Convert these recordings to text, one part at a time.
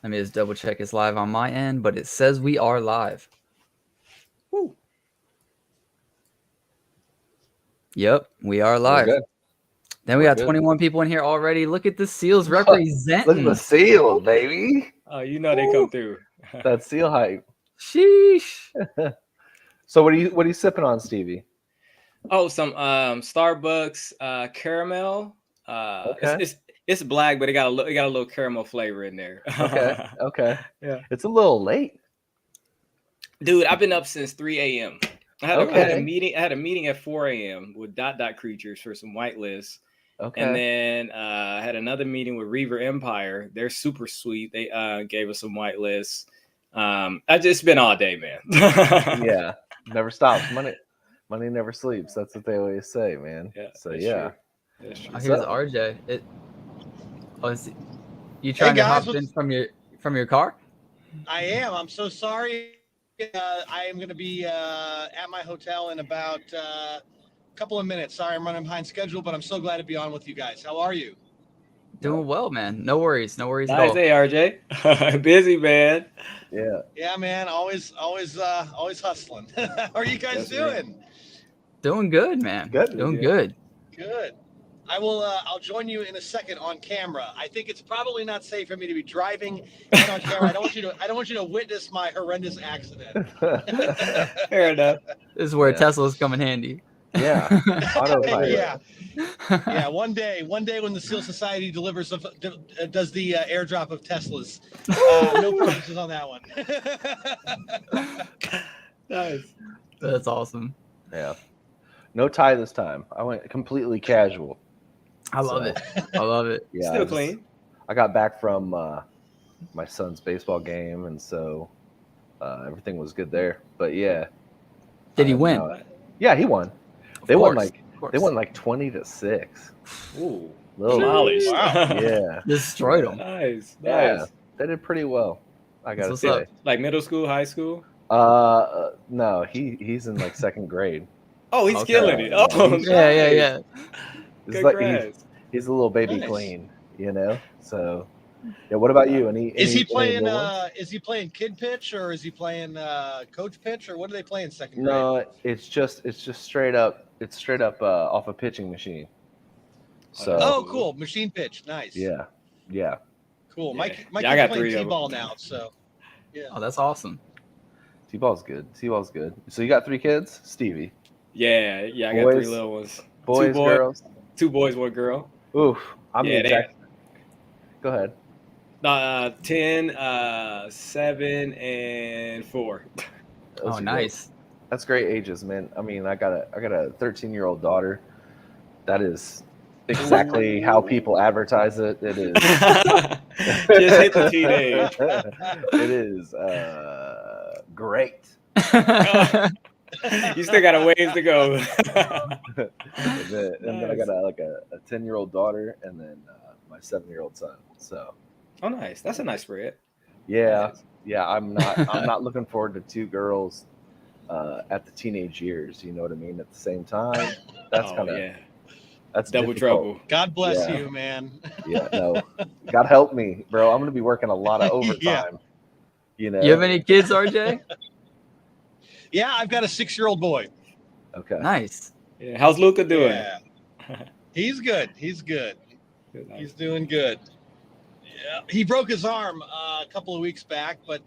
Let me just double check it's live on my end, but it says we are live. Woo. Yep, we are live. Then we got 21 people in here already. Look at the seals representing. Look at the seal, baby. Oh, you know they come through. That seal hype. Sheesh. So what are you sipping on, Stevie? Oh, some Starbucks caramel. Okay. It's black, but it got a little caramel flavor in there. Okay. Yeah. It's a little late. Dude, I've been up since 3 a.m. I had a meeting. I had a meeting at 4 a.m. with Dot Creatures for some whitelists. Okay. And then I had another meeting with Reaver Empire. They're super sweet. They gave us some whitelists. I just been all day, man. Yeah. Never stops. Money never sleeps. That's what they always say, man. Yeah, So yeah. That's true. Here's RJ. You trying to hop in from your car? I am. I'm so sorry. I am going to be at my hotel in about a couple of minutes. Sorry, I'm running behind schedule, but I'm so glad to be on with you guys. How are you? Doing well, man. No worries. No worries at Nice all. day, RJ. Busy, man. Yeah. Yeah, man. Always hustling. How are you guys doing? Doing good, man. Good. Doing good. Good. I will. I'll join you in a second on camera. I think it's probably not safe for me to be driving and on camera. I don't want you to witness my horrendous accident. Fair enough. This is where Tesla's come in handy. Yeah. Yeah. One day when the Seal Society does the airdrop of Teslas, no promises on that one. Nice. That's awesome. Yeah. No tie this time. I went completely casual. I love it. I love it. Yeah. Still clean. I got back from my son's baseball game, and so everything was good there. But yeah. Did he win? Yeah, he won. They won like 20-6. Ooh. Demolished. Wow. Yeah. Destroyed them. Nice. Yeah. They did pretty well. I gotta say. Like middle school, high school? No, he's in like second grade. Oh, he's killing it. Oh, yeah. Congrats. He's a little baby clean, you know. So, yeah. What about you? Is he playing? Is he playing kid pitch or is he playing coach pitch or what are they playing second grade? No, it's just straight up. It's straight up off a pitching machine. So. Oh, cool. Machine pitch. Nice. Yeah. Cool. Yeah. My I got kid's playing 3 T-ball now, so yeah. Oh, that's awesome. T-ball's good. So you got 3 kids, Stevie? Yeah. I got 3 little ones. Boys, girls. 2 boys, 1 girl. Oof. I'm the exact. Go ahead. 10, 7, and 4. Oh, nice. That's great ages, man. I mean, I got a 13-year-old daughter. That is exactly how people advertise it. It is. Just hit the teenage. It is great. You still got a ways to go. and then I got a 10-year-old daughter, and then my 7-year-old son. So. Oh, nice. That's a nice spread. Yeah, yeah. I'm not looking forward to 2 girls at the teenage years. You know what I mean? At the same time, that's that's double difficult. trouble. God bless you, man. Yeah, no. God help me, bro. I'm gonna be working a lot of overtime. Yeah. You know. You have any kids, RJ? Yeah, I've got a 6-year-old boy. Okay. Nice. Yeah. How's Luca doing? Yeah. He's good. He's doing good. Yeah. He broke his arm a couple of weeks back, but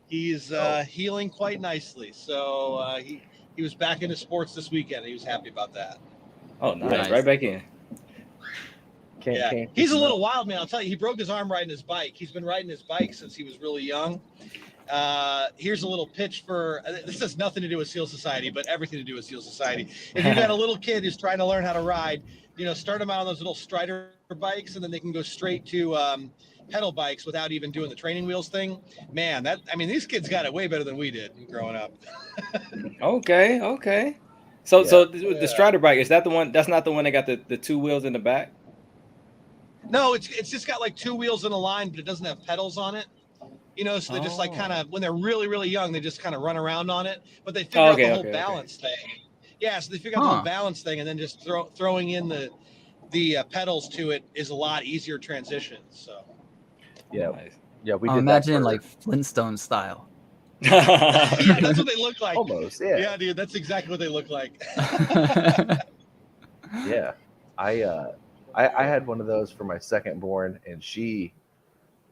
he's healing quite nicely. So he was back into sports this weekend. He was happy about that. Oh, nice. Right back in. Can't he's a little wild, man. I'll tell you, he broke his arm riding his bike. He's been riding his bike since he was really young. Here's a little pitch for this has nothing to do with Seal Society, but everything to do with Seal Society. If you've got a little kid who's trying to learn how to ride, start them out on those little Strider bikes, and then they can go straight to pedal bikes without even doing the training wheels thing. Man, these kids got it way better than we did growing up. Okay. So the Strider bike, is that the one? That's not the one that got the 2 wheels in the back? No, it's just got like 2 wheels in a line, but it doesn't have pedals on it. So they just like kind of, when they're really, really young, they just kind of run around on it. But they figure out the whole balance thing. Yeah, so they figure out the whole balance thing, and then just throwing in the pedals to it is a lot easier transition. So. Yeah. Nice. Yeah, we I'm did imagining that like Flintstone style. Yeah, that's what they look like. almost. Yeah. Yeah, dude, that's exactly what they look like. Yeah. I had one of those for my second born, and she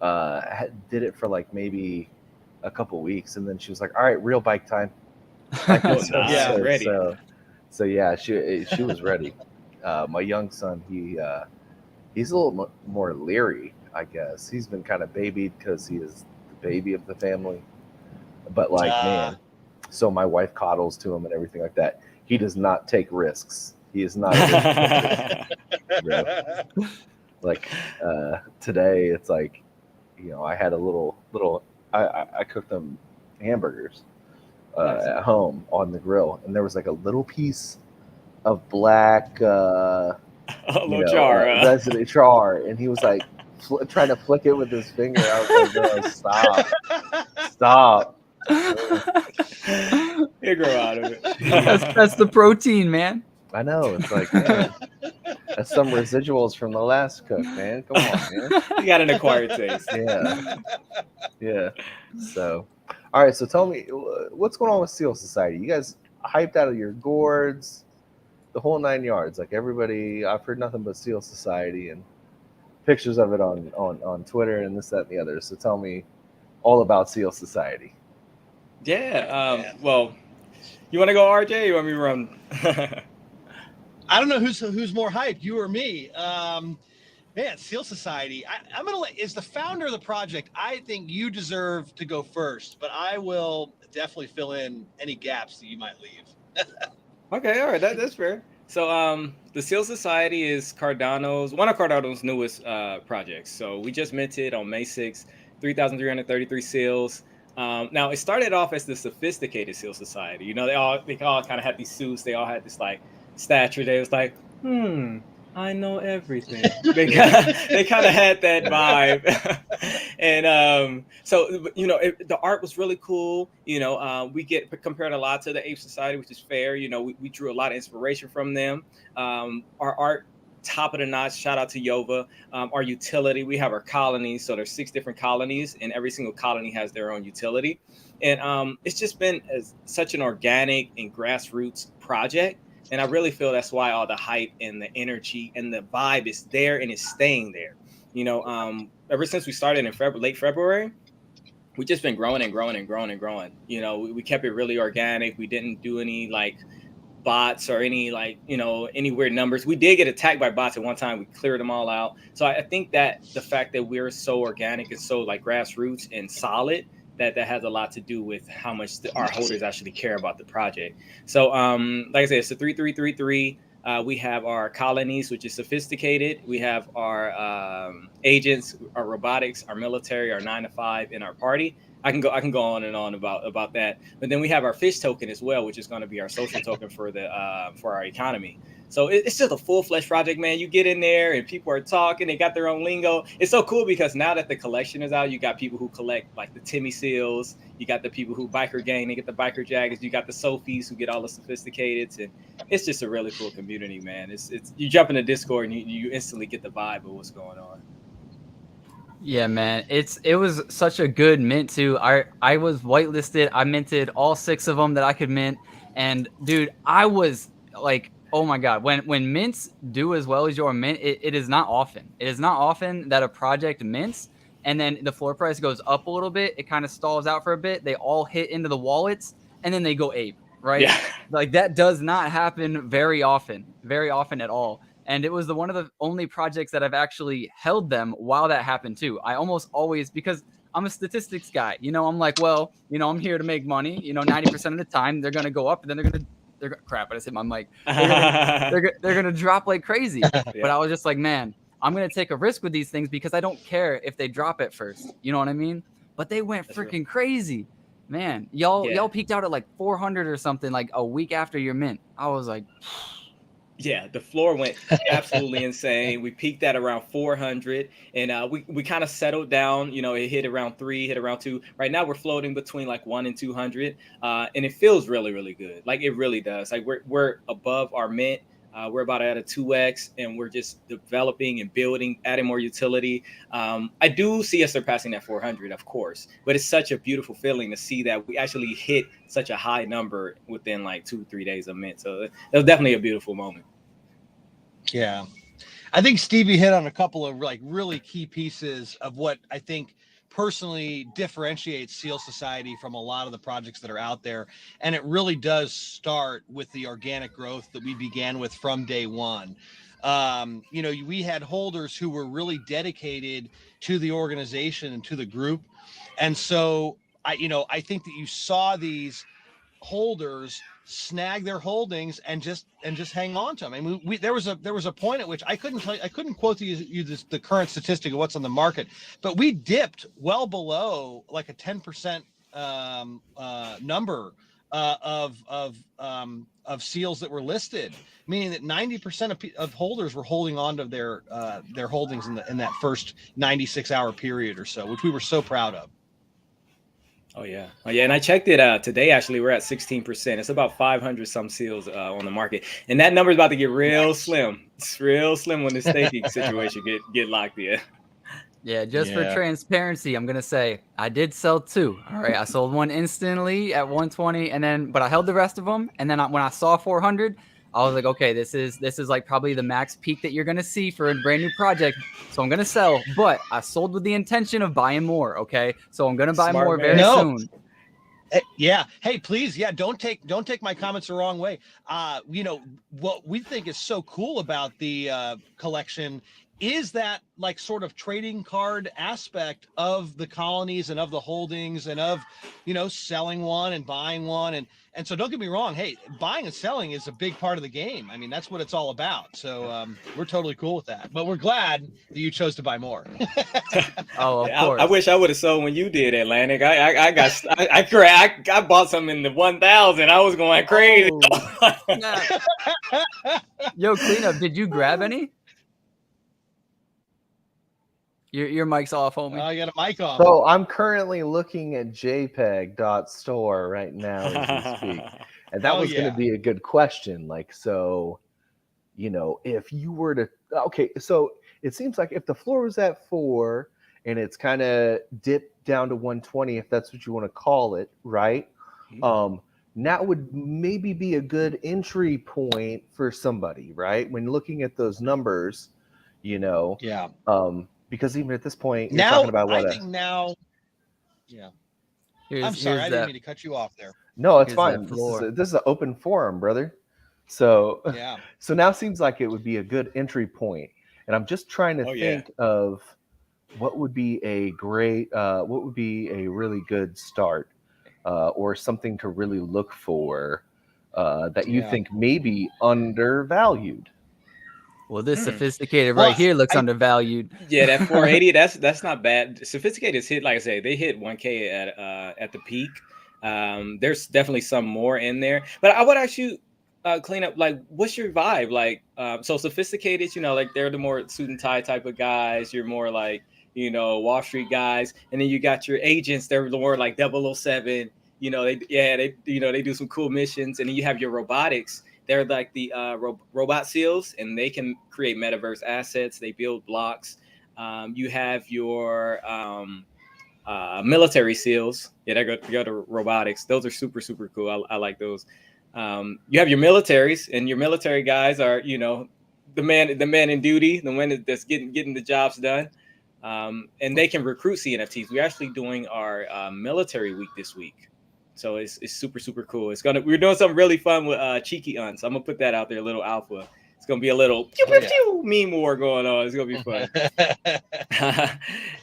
did it for like maybe a couple weeks, and then she was like, "All right, real bike time." Like, Oh, nice. Ready. So yeah, she was ready. My young son, he's a little more leery, I guess. He's been kind of babied because he is the baby of the family. But like, man, so my wife coddles to him and everything like that. He does not take risks. He is not a risk taker, bro. Like today, it's like, I had a little. I cooked them hamburgers at home on the grill, and there was like a little piece of black, resident char, and he was like trying to flick it with his finger. I was like, "No, stop." You grow out of it. That's the protein, man. I know. It's like, man, that's some residuals from the last cook, man. Come on, man. You got an acquired taste. Yeah. So, all right. So tell me, what's going on with Seal Society? You guys hyped out of your gourds, the whole 9 yards. Like everybody, I've heard nothing but Seal Society and pictures of it on Twitter and this, that, and the other. So tell me all about Seal Society. Yeah. Well, you want to go, RJ? Or you want me to run? I don't know who's more hyped, you or me. Man, Seal Society. I'm gonna is the founder of the project. I think you deserve to go first, but I will definitely fill in any gaps that you might leave. Okay, all right, that's fair. So, the Seal Society is one of Cardano's newest projects. So we just minted on May 6th, 3,333 seals. Now it started off as the Sophisticated Seal Society. They all kind of had these suits. They all had this like stature. They was like, I know everything. They kind of had that vibe. And so the art was really cool. We get compared a lot to the Ape Society, which is fair. We drew a lot of inspiration from them. Our art, top of the notch. Shout out to Yova. Our utility, we have our colonies. So there's 6 different colonies, and every single colony has their own utility. And it's just been such an organic and grassroots project. And I really feel that's why all the hype and the energy and the vibe is there and it's staying there. Ever since we started in late February, we've just been growing and growing and growing and growing. We kept it really organic. We didn't do any like bots or any any weird numbers. We did get attacked by bots at one time. We cleared them all out. So I think that the fact that we're so organic and so like grassroots and solid, that has a lot to do with how much our holders actually care about the project. So like I said, it's a 3333. We have our colonies, which is sophisticated. We have our agents, our robotics, our military, our 9 to 5, and our party. I can go on and on about that. But then we have our fish token as well, which is going to be our social token for our economy. So it's just a full-fledged project, man. You get in there and people are talking. They got their own lingo. It's so cool because now that the collection is out, you got people who collect like the Timmy Seals. You got the people who biker gang. They get the biker jackets. You got the Sophies who get all the sophisticateds. And it's just a really cool community, man. It's you jump in the Discord and you instantly get the vibe of what's going on. Yeah, man. It was such a good mint too. I was whitelisted. I minted all 6 of them that I could mint. And dude, I was like, oh my God, when mints do as well as your mint, it is not often. It is not often that a project mints and then the floor price goes up a little bit. It kind of stalls out for a bit. They all hit into the wallets and then they go ape, right? Yeah. Like that does not happen very often at all. And it was one of the only projects that I've actually held them while that happened too. I almost always, because I'm a statistics guy, I'm like, well, I'm here to make money. 90% of the time they're going to go up and then crap, I just hit my mic. They're going to drop like crazy. Yeah. But I was just like, man, I'm going to take a risk with these things because I don't care if they drop at first. You know what I mean? But they went freaking crazy. Man, y'all peaked out at like 400 or something like a week after your mint. I was like... Yeah, the floor went absolutely insane. We peaked at around 400 and we kind of settled down. It hit around 3, hit around 2. Right now we're floating between like 1 and 200 and it feels really, really good. Like it really does. Like we're above our mint. We're about at a 2x, and we're just developing and building, adding more utility. I do see us surpassing that 400, of course, but it's such a beautiful feeling to see that we actually hit such a high number within like 2-3 days of mint. So that was definitely a beautiful moment. Yeah. I think Stevie hit on a couple of like really key pieces of what I think personally differentiates Seal Society from a lot of the projects that are out there. And it really does start with the organic growth that we began with from day one. You know, we had holders who were really dedicated to the organization and to the group. And so I think that you saw these holders snag their holdings and just hang on to them. I mean, there was a point at which I couldn't quote you the current statistic of what's on the market, but we dipped well below like a 10% number of seals that were listed, meaning that 90% of holders were holding on to their holdings in that first 96-hour period or so, which we were so proud of. Oh yeah. And I checked it today. Actually, we're at 16%. It's about 500 some seals on the market, and that number is about to get real slim. It's real slim when the staking situation get locked in. Yeah, just for transparency, I'm gonna say I did sell 2. All right, I sold one instantly at 120, but I held the rest of them. And then when I saw 400, I was like, okay, this is like probably the max peak that you're gonna see for a brand new project. So I'm gonna sell, but I sold with the intention of buying more. Okay, so I'm gonna buy more very soon. Yeah. Hey, please. Yeah. Don't take my comments the wrong way. You know, what we think is so cool about the collection is that like sort of trading card aspect of the colonies and of the holdings and of, you know, selling one and buying one. And so don't get me wrong. Hey, buying and selling is a big part of the game. I mean, that's what it's all about. So we're totally cool with that, but we're glad that you chose to buy more. Oh, of course. I wish I would have sold when you did, Atlanick. I bought some in the 1,000. I was going crazy. Oh, yo, cleanup. Did you grab any? Your mic's off, homie. Oh, you got a mic off. So I'm currently looking at jpeg.store right now as we speak. And that was going to be a good question. Like, so, you know, if you were to, okay, so it seems like if the floor was at 4 and it's kind of dipped down to 120, if that's what you want to call it, right? Mm-hmm. Now would maybe be a good entry point for somebody, right? When looking at those numbers, you know, because even at this point, you're talking about what? I'm sorry, I didn't mean to cut you off there. No, it's fine. This is an open forum, brother. So, so now seems like it would be a good entry point. And I'm just trying to think of what would be a great, what would be a really good start, or something to really look for that you think may be undervalued. Well, this sophisticated right here looks undervalued. Yeah, that 480, that's not bad. Sophisticated's hit, like I say, they hit 1K at the peak. There's definitely some more in there. But I would ask you, clean up, like, what's your vibe? Like, so Sophisticated, you know, like they're the more suit and tie type of guys. You're more like, you know, Wall Street guys. And then you got your agents, they're more like 007. You know, they do some cool missions. And then you have your robotics. They're like the robot seals, and they can create metaverse assets. They build blocks. You have your military seals. Yeah, they go to robotics. Those are super, super cool. I like those. You have your militaries, and your military guys are, you know, the man in duty, the one that's getting the jobs done. And they can recruit CNFTs. We're actually doing our military week this week. So it's super, super cool. We're doing something really fun with Cheeky Unts. I'm gonna put that out there, a little alpha. It's gonna be a little meme war going on. It's gonna be fun.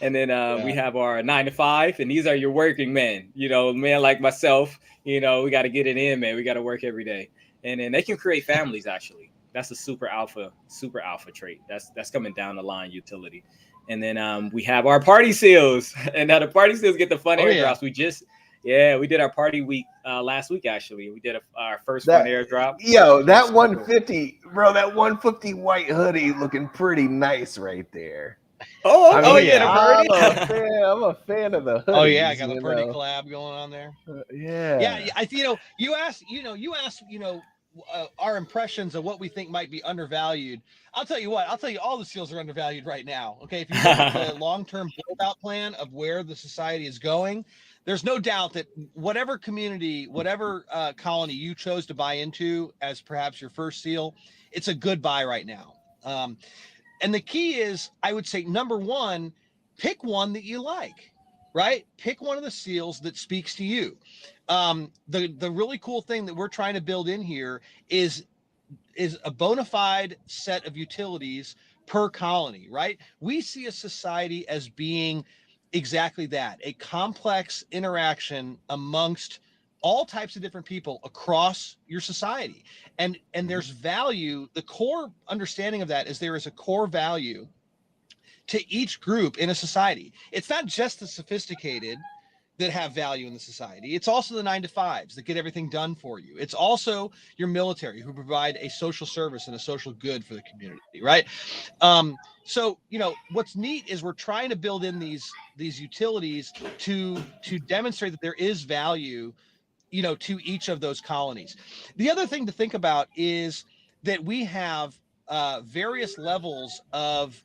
And then we have our 9 to 5, and these are your working men. You know, man like myself. You know, we got to get it in, man. We got to work every day, and then they can create families. Actually, that's a super alpha trait. That's coming down the line utility. And then we have our party seals, and now the party seals get the fun airdrops. We did our party week last week, actually. We did our first fun airdrop. Yo, that 150, bro, that 150 white hoodie looking pretty nice right there. I'm a fan of the hoodie. Oh yeah, I got a pretty collab going on there. Yeah. You asked, our impressions of what we think might be undervalued. I'll tell you what. I'll tell you all the seals are undervalued right now. Okay, if you look at the long-term build-out plan of where the society is going, there's no doubt that whatever community, whatever colony you chose to buy into as perhaps your first seal, it's a good buy right now. And the key is, I would say, number one, pick one that you like, right? Pick one of the seals that speaks to you. The really cool thing that we're trying to build in here is a bona fide set of utilities per colony, right? We see a society as being exactly that, a complex interaction amongst all types of different people across your society. And there's value. The core understanding of that is there is a core value to each group in a society. It's not just the sophisticated that have value in the society. It's also the 9-to-5s that get everything done for you. It's also your military who provide a social service and a social good for the community, right? So, what's neat is we're trying to build in these utilities to demonstrate that there is value, to each of those colonies. The other thing to think about is that we have various levels of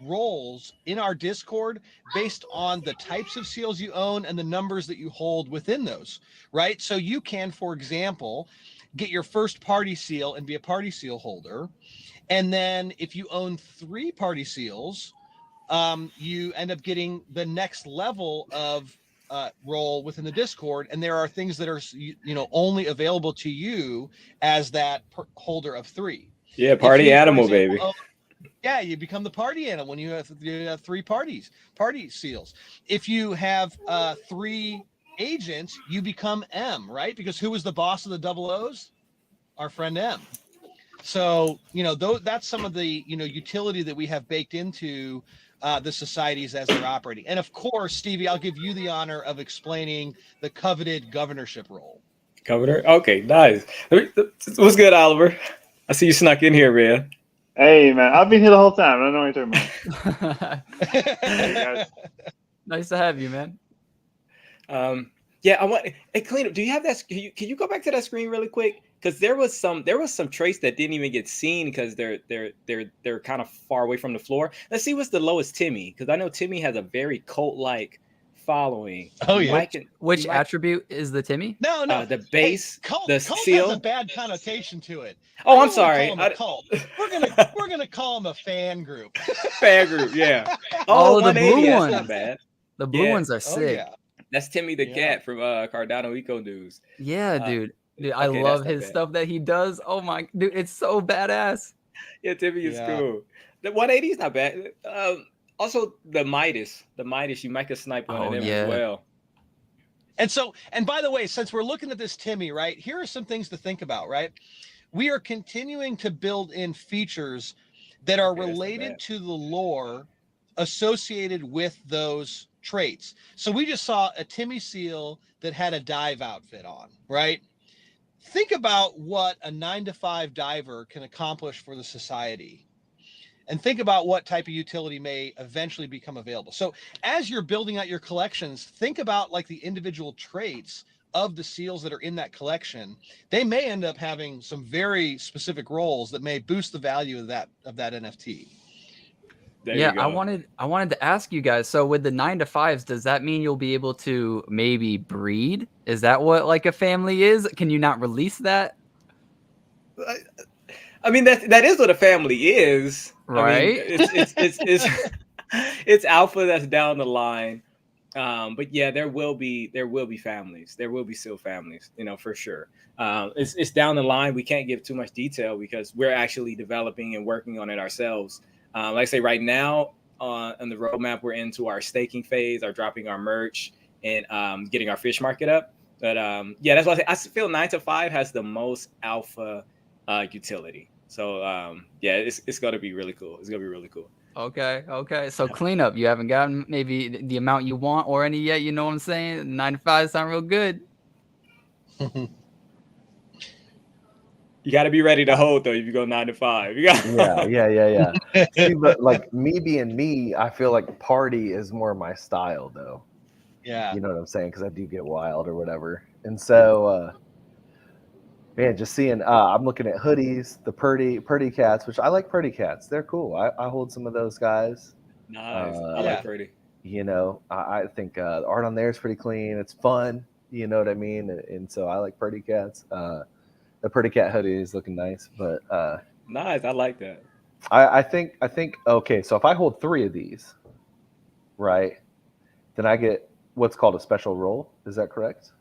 roles in our Discord based on the types of seals you own and the numbers that you hold within those, right? So you can, for example, get your first party seal and be a party seal holder. And then if you own 3 party seals, you end up getting the next level of role within the Discord. And there are things that are, only available to you as that holder of 3. Yeah, party animal, example, baby. Yeah, you become the party animal when you have 3 party seals. If you have 3 agents, you become M, right? Because who was the boss of the double O's? Our friend M. So, that's some of the, utility that we have baked into the societies as they're operating. And of course, Stevie, I'll give you the honor of explaining the coveted governorship role. Governor? Okay, nice. What's good, Oliver? I see you snuck in here, man. Hey, man, I've been here the whole time. I don't know what you're talking about. Hey, guys. Nice to have you, man. Yeah, I want. Hey, Cleanup, do you have that? Can you go back to that screen really quick? Because there was some traits that didn't even get seen because they're kind of far away from the floor. Let's see what's the lowest Timmy, because I know Timmy has a very cult-like following. Oh yeah. Which attribute is the Timmy? No, the base, cult the cult seal. has a bad connotation to it. Oh, I'm sorry. Cult. We're gonna call them a fan group. Fan group, yeah. Oh, the blue 180, ones. that's not bad. The blue ones are sick. Yeah. That's Timmy the cat from Cardano Eco News. Yeah, dude. I love his stuff that he does. Oh my, dude, it's so badass. Yeah, Timmy is cool. The 180 is not bad. Also, the Midas, you might could snipe one of them as well. And by the way, since we're looking at this Timmy, right, here are some things to think about, right? We are continuing to build in features that are related to the lore associated with those traits. So we just saw a Timmy seal that had a dive outfit on, right? Think about what a 9-to-5 diver can accomplish for the society. And think about what type of utility may eventually become available. So as you're building out your collections, think about like the individual traits of the seals that are in that collection. They may end up having some very specific roles that may boost the value of that NFT. Yeah, I wanted to ask you guys. So with the 9-to-5s, does that mean you'll be able to maybe breed? Is that what like a family is? Can you not release that? I mean that is what a family is, right? I mean, it's alpha that's down the line, but yeah, there will be families. There will be seal families, for sure. It's down the line. We can't give too much detail because we're actually developing and working on it ourselves. Like I say, right now on the roadmap, we're into our staking phase, our dropping our merch, and getting our fish market up. But yeah, that's why I feel 9-to-5 has the most alpha utility. So yeah, it's gonna be really cool. It's gonna be really cool. Okay. So Cleanup, you haven't gotten maybe the amount you want or any yet. You know what I'm saying? 9-to-5 sound real good. You got to be ready to hold though. If you go 9-to-5, you got. Yeah. See, but like me being me, I feel like party is more my style though. Yeah. You know what I'm saying? Because I do get wild or whatever, and so Man, just seeing. I'm looking at hoodies, the Purdy cats, which I like Purdy cats. They're cool. I hold some of those guys. Nice. I Yeah. like Purdy. You know, I think the art on there is pretty clean. It's fun. You know what I mean? And so I like Purdy cats. The Purdy cat hoodie is looking nice, but Nice. I like that. I think okay. So if I hold 3 of these, right, then I get what's called a special roll. Is that correct?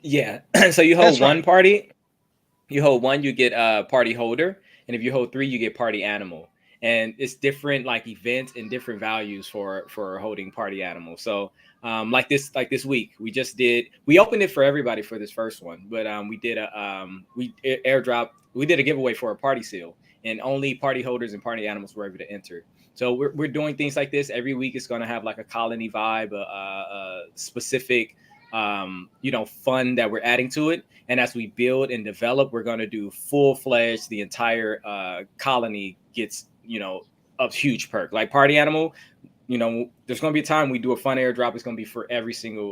Yeah. So you hold That's one right. party. You hold one, you get party holder, and if you hold 3, you get party animal. And it's different like events and different values for holding party animals. So like this week, we opened it for everybody for this first one, but we did airdrop. We did a giveaway for a party seal, and only party holders and party animals were able to enter. So we're doing things like this every week. It's going to have like a colony vibe, a specific fun that we're adding to it. And as we build and develop, we're going to do full-fledged. The entire colony gets, a huge perk. Like party animal, there's going to be a time we do a fun airdrop. It's going to be for every single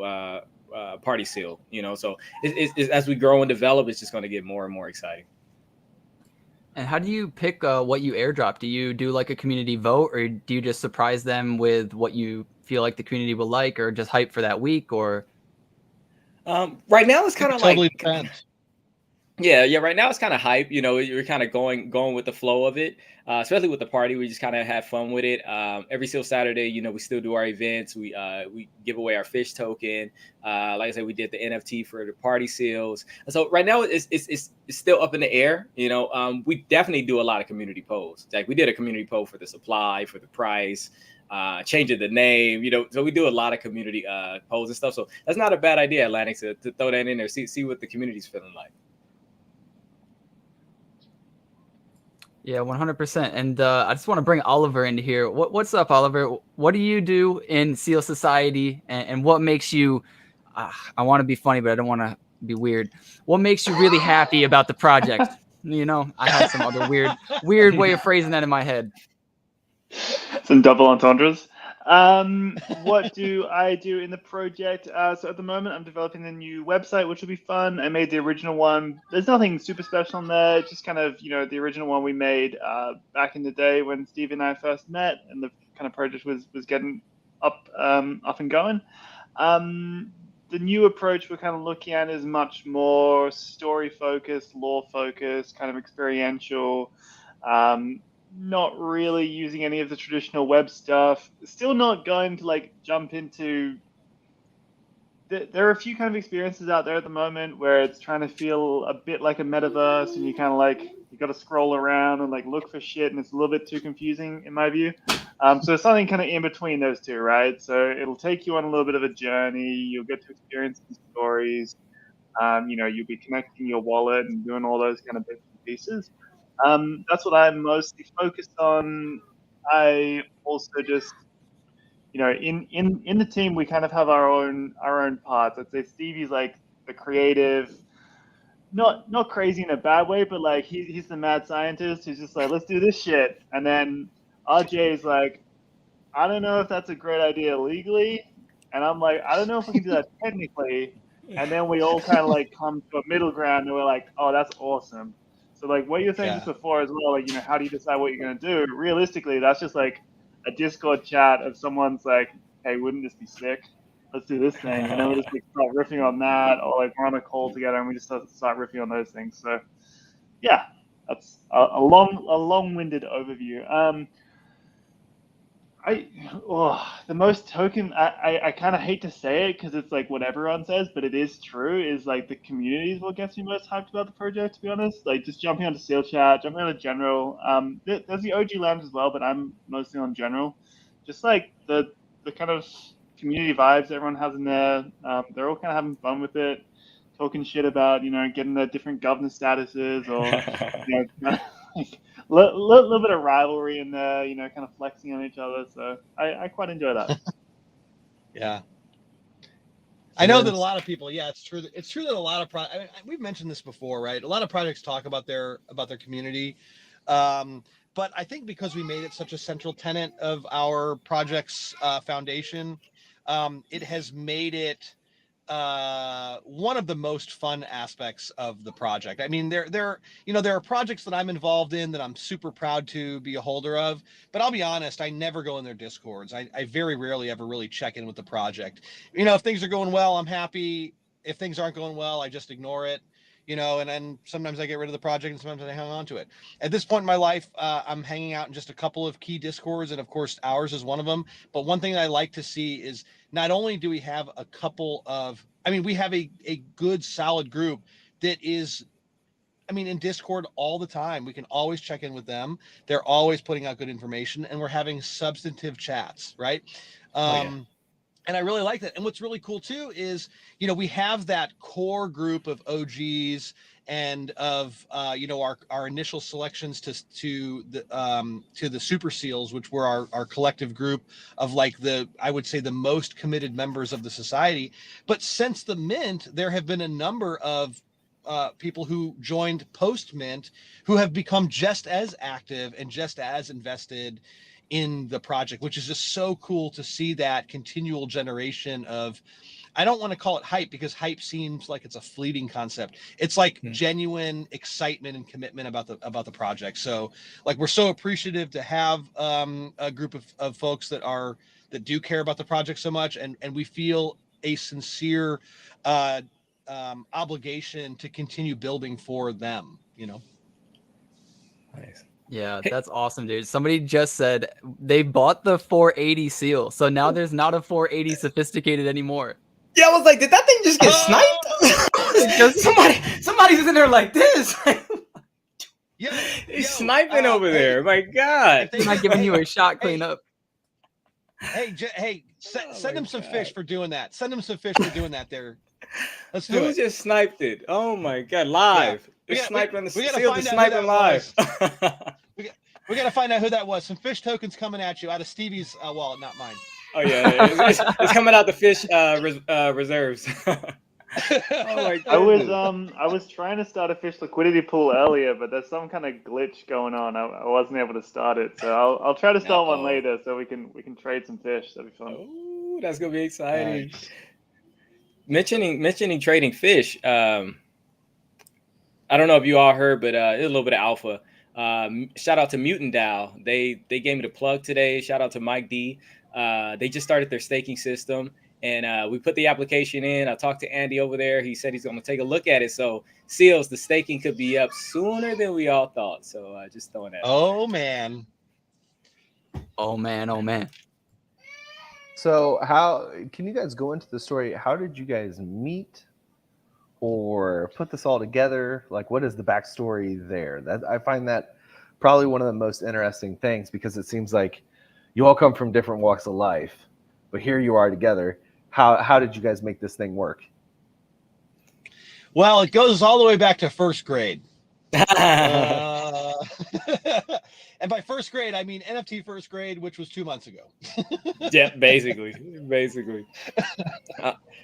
party seal, So it's as we grow and develop, it's just going to get more and more exciting. And how do you pick what you airdrop? Do you do like a community vote, or do you just surprise them with what you feel like the community will like, or just hype for that week, or? Right now it's kind of Totally like, depends. yeah. Right now it's kind of hype. You're kind of going with the flow of it. Especially with the party, we just kind of have fun with it. Every single Saturday, we still do our events. We give away our fish token. Like I said, we did the NFT for the party seals. And so right now it's still up in the air. We definitely do a lot of community polls. Like we did a community poll for the supply, for the price. Changing the name, so we do a lot of community polls and stuff. So that's not a bad idea, Atlanick, to throw that in there, see what the community's feeling like. Yeah, 100%. And I just want to bring Oliver into here. What's up, Oliver? What do you do in SEAL Society, and what makes you? I want to be funny, but I don't want to be weird. What makes you really happy about the project? I had some other weird way of phrasing that in my head. Some double entendres. What do I do in the project? So at the moment, I'm developing a new website, which will be fun. I made the original one. There's nothing super special on there. It's just kind of, the original one we made back in the day when Steve and I first met, and the kind of project was getting up and going. The new approach we're kind of looking at is much more story focused, lore focused, kind of experiential. Not really using any of the traditional web stuff. Still not going to jump into. There are a few kind of experiences out there at the moment where it's trying to feel a bit like a metaverse, and you kind of you got to scroll around and look for shit, and it's a little bit too confusing in my view. So something kind of in between those two, right? So it'll take you on a little bit of a journey. You'll get to experience some stories. You'll be connecting your wallet and doing all those kind of bits and pieces. That's what I'm mostly focused on. I also just, in the team, we kind of have our own parts. I'd say Stevie's the creative, not crazy in a bad way, but he's the mad scientist who's just let's do this shit. And then RJ is I don't know if that's a great idea legally, and I'm I don't know if we can do that technically. And then we all kind of come to a middle ground, and we're oh, that's awesome. So what you were saying just before as well, how do you decide what you're going to do? Realistically, that's just a Discord chat of someone's hey, wouldn't this be sick? Let's do this thing. And then we just start riffing on that, or we're on a call together and we just start riffing on those things. So yeah, that's a long-winded overview. The most token, I kind of hate to say it because it's what everyone says, but it is true, is the community is what gets me most hyped about the project, to be honest. Just jumping onto SEAL chat, jumping onto general. There's the OG lounge as well, but I'm mostly on general. Just the kind of community vibes everyone has in there. They're all kind of having fun with it, talking shit about, getting their different governance statuses, or, little bit of rivalry in there, kind of flexing on each other. So I quite enjoy that. Yeah. I know that a lot of people, it's true. It's true that a lot of we've mentioned this before, right? A lot of projects talk about their community. But I think because we made it such a central tenet of our project's foundation, it has made it one of the most fun aspects of the project. I mean, there are projects that I'm involved in that I'm super proud to be a holder of, but I'll be honest, I never go in their Discords. I very rarely ever really check in with the project. If things are going well, I'm happy. If things aren't going well, I just ignore it. And then sometimes I get rid of the project and sometimes I hang on to it. At this point in my life, I'm hanging out in just a couple of key Discords, and of course ours is one of them. But one thing that I like to see is not only do we have a couple of, we have a good solid group that is, in Discord all the time. We can always check in with them. They're always putting out good information, and we're having substantive chats, right? And I really like that. And what's really cool too is, we have that core group of OGs and of our initial selections to the Super Seals, which were our collective group of I would say the most committed members of the society. But since the mint, there have been a number of people who joined post mint who have become just as active and just as invested in the project, which is just so cool to see that continual generation of, I don't want to call it hype because hype seems like it's a fleeting concept. It's like genuine excitement and commitment about the project. So we're so appreciative to have a group of folks that do care about the project so much. And we feel a sincere obligation to continue building for them, Nice. Yeah, that's awesome, dude. Somebody just said they bought the 480 seal, so now there's not a 480 sophisticated anymore. Yeah, I was like, did that thing just get sniped? Somebody's in there like this. He's sniping over there. My God. They're not giving you a shot cleanup. Hey, send him some fish for doing that. Send him some fish for doing that there. Let's do it. Who just sniped it? Oh my God, live. We sniping gotta sniping live. We got to find out who that was. Some fish tokens coming at you out of Stevie's wallet, not mine. Oh yeah, it's coming out the fish reserves. Oh my God. I was trying to start a fish liquidity pool earlier, but there's some kind of glitch going on. I wasn't able to start it, so I'll try to start one later so we can trade some fish. That'd be fun. Oh, that's gonna be exciting. Mentioning trading fish. I don't know if you all heard, but it's a little bit of alpha. Shout out to Mutant DAO. They gave me the plug today. Shout out to Mike D. They just started their staking system, and we put the application in. I talked to Andy over there. He said he's going to take a look at it. So, Seals, the staking could be up sooner than we all thought. So, just throwing that. Oh man. So how can you guys go into the story? How did you guys meet or put this all together? What is the backstory there? That I find that probably one of the most interesting things, because it seems like you all come from different walks of life, but here you are together. How did you guys make this thing work? Well, it goes all the way back to first grade. And by first grade, I mean NFT first grade, which was 2 months ago. Yeah, basically.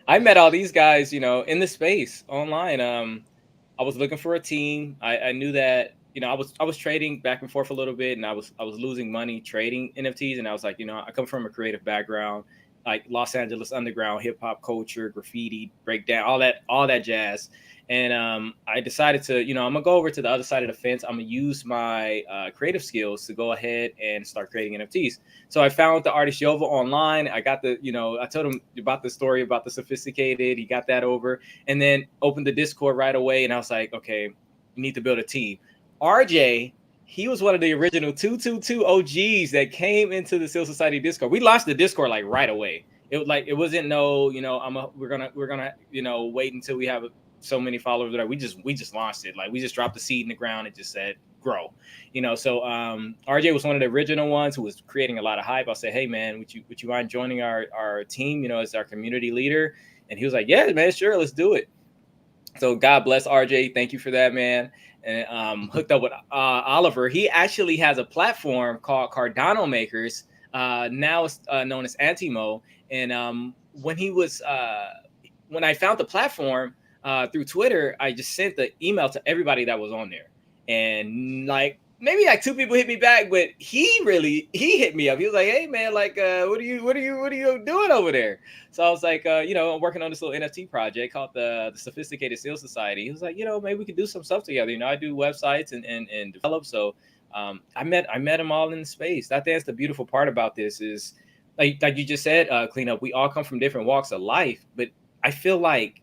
I met all these guys, in the space online. I was looking for a team. I knew that, I was trading back and forth a little bit, and I was losing money trading NFTs. And I was like, I come from a creative background, like Los Angeles underground hip hop culture, graffiti, breakdown, all that jazz. And I decided to, I'm gonna go over to the other side of the fence. I'm gonna use my creative skills to go ahead and start creating NFTs. So I found the artist Yova online. I got I told him about the story about the sophisticated. He got that over, and then opened the Discord right away. And I was like, okay, you need to build a team. RJ, he was one of the original 222 OGs that came into the Seal Society Discord. We launched the Discord right away. It wasn't we're gonna wait until we have so many followers. We just launched it. We just dropped the seed in the ground and just said grow. So RJ was one of the original ones who was creating a lot of hype. I said, hey man, would you mind joining our team, as our community leader? And he was like, yeah man, sure, let's do it. So God bless RJ. Thank you for that, man. And hooked up with Oliver. He actually has a platform called Cardano Makers. Now it's known as Antimo. And when I found the platform through Twitter, I just sent the email to everybody that was on there. And maybe like 2 people hit me back, but he hit me up. He was like, "Hey man, like, what are you doing over there?" So I was like, I'm working on this little NFT project called the Sophisticated Sales Society. He was like, maybe we could do some stuff together. I do websites and develop. So I met them all in the space. I think that's the beautiful part about this is like you just said, Cleanup. We all come from different walks of life, but I feel like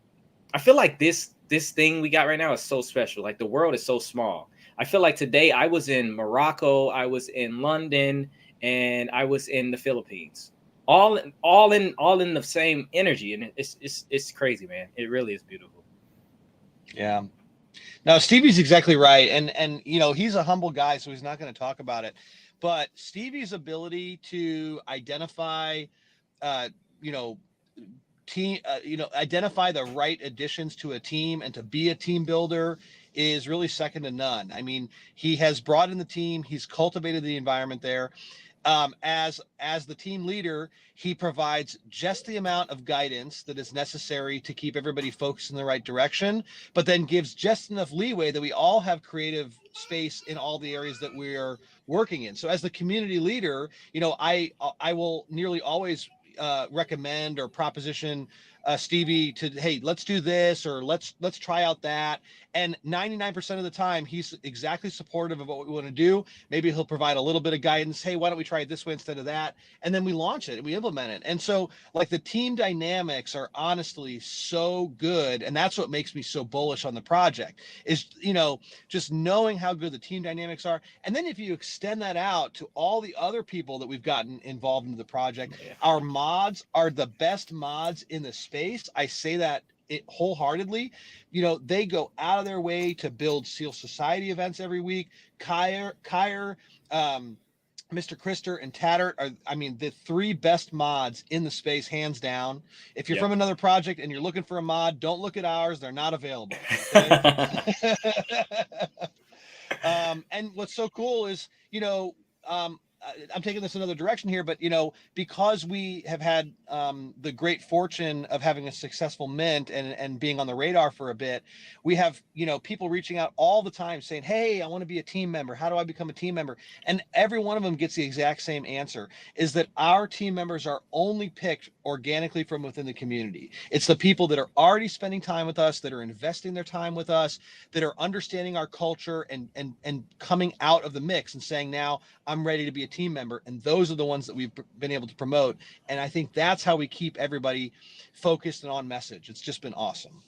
this thing we got right now is so special. Like the world is so small. I feel like today I was in Morocco, I was in London, and I was in the Philippines. All in the same energy, and it's crazy, man. It really is beautiful. Yeah. No, Stevie's exactly right, and he's a humble guy, so he's not going to talk about it. But Stevie's ability to identify, identify the right additions to a team and to be a team builder is really second to none. I mean, he has brought in the team, he's cultivated the environment there. As the team leader, he provides just the amount of guidance that is necessary to keep everybody focused in the right direction, but then gives just enough leeway that we all have creative space in all the areas that we are working in. So as the community leader, I will nearly always recommend or proposition Stevie to, hey, let's do this, or let's try out that. And 99% of the time, he's exactly supportive of what we want to do. Maybe he'll provide a little bit of guidance. Hey, why don't we try it this way instead of that? And then we launch it and we implement it. And so like the team dynamics are honestly so good. And that's what makes me so bullish on the project is, just knowing how good the team dynamics are. And then if you extend that out to all the other people that we've gotten involved into the project, our mods are the best mods in the space. I say that wholeheartedly. They go out of their way to build Seal Society events every week. Kyer, Mr. Krister, and Tattert are, the 3 best mods in the space, hands down. If you're from another project and you're looking for a mod, don't look at ours. They're not available. Okay? And what's so cool is, I'm taking this another direction here, but because we have had the great fortune of having a successful mint and being on the radar for a bit, we have people reaching out all the time saying, hey, I want to be a team member. How do I become a team member? And every one of them gets the exact same answer, is that our team members are only picked organically from within the community. It's the people that are already spending time with us, that are investing their time with us, that are understanding our culture and coming out of the mix and saying, now I'm ready to be a team member. And those are the ones that we've been able to promote. And I think that's how we keep everybody focused and on message. It's just been awesome.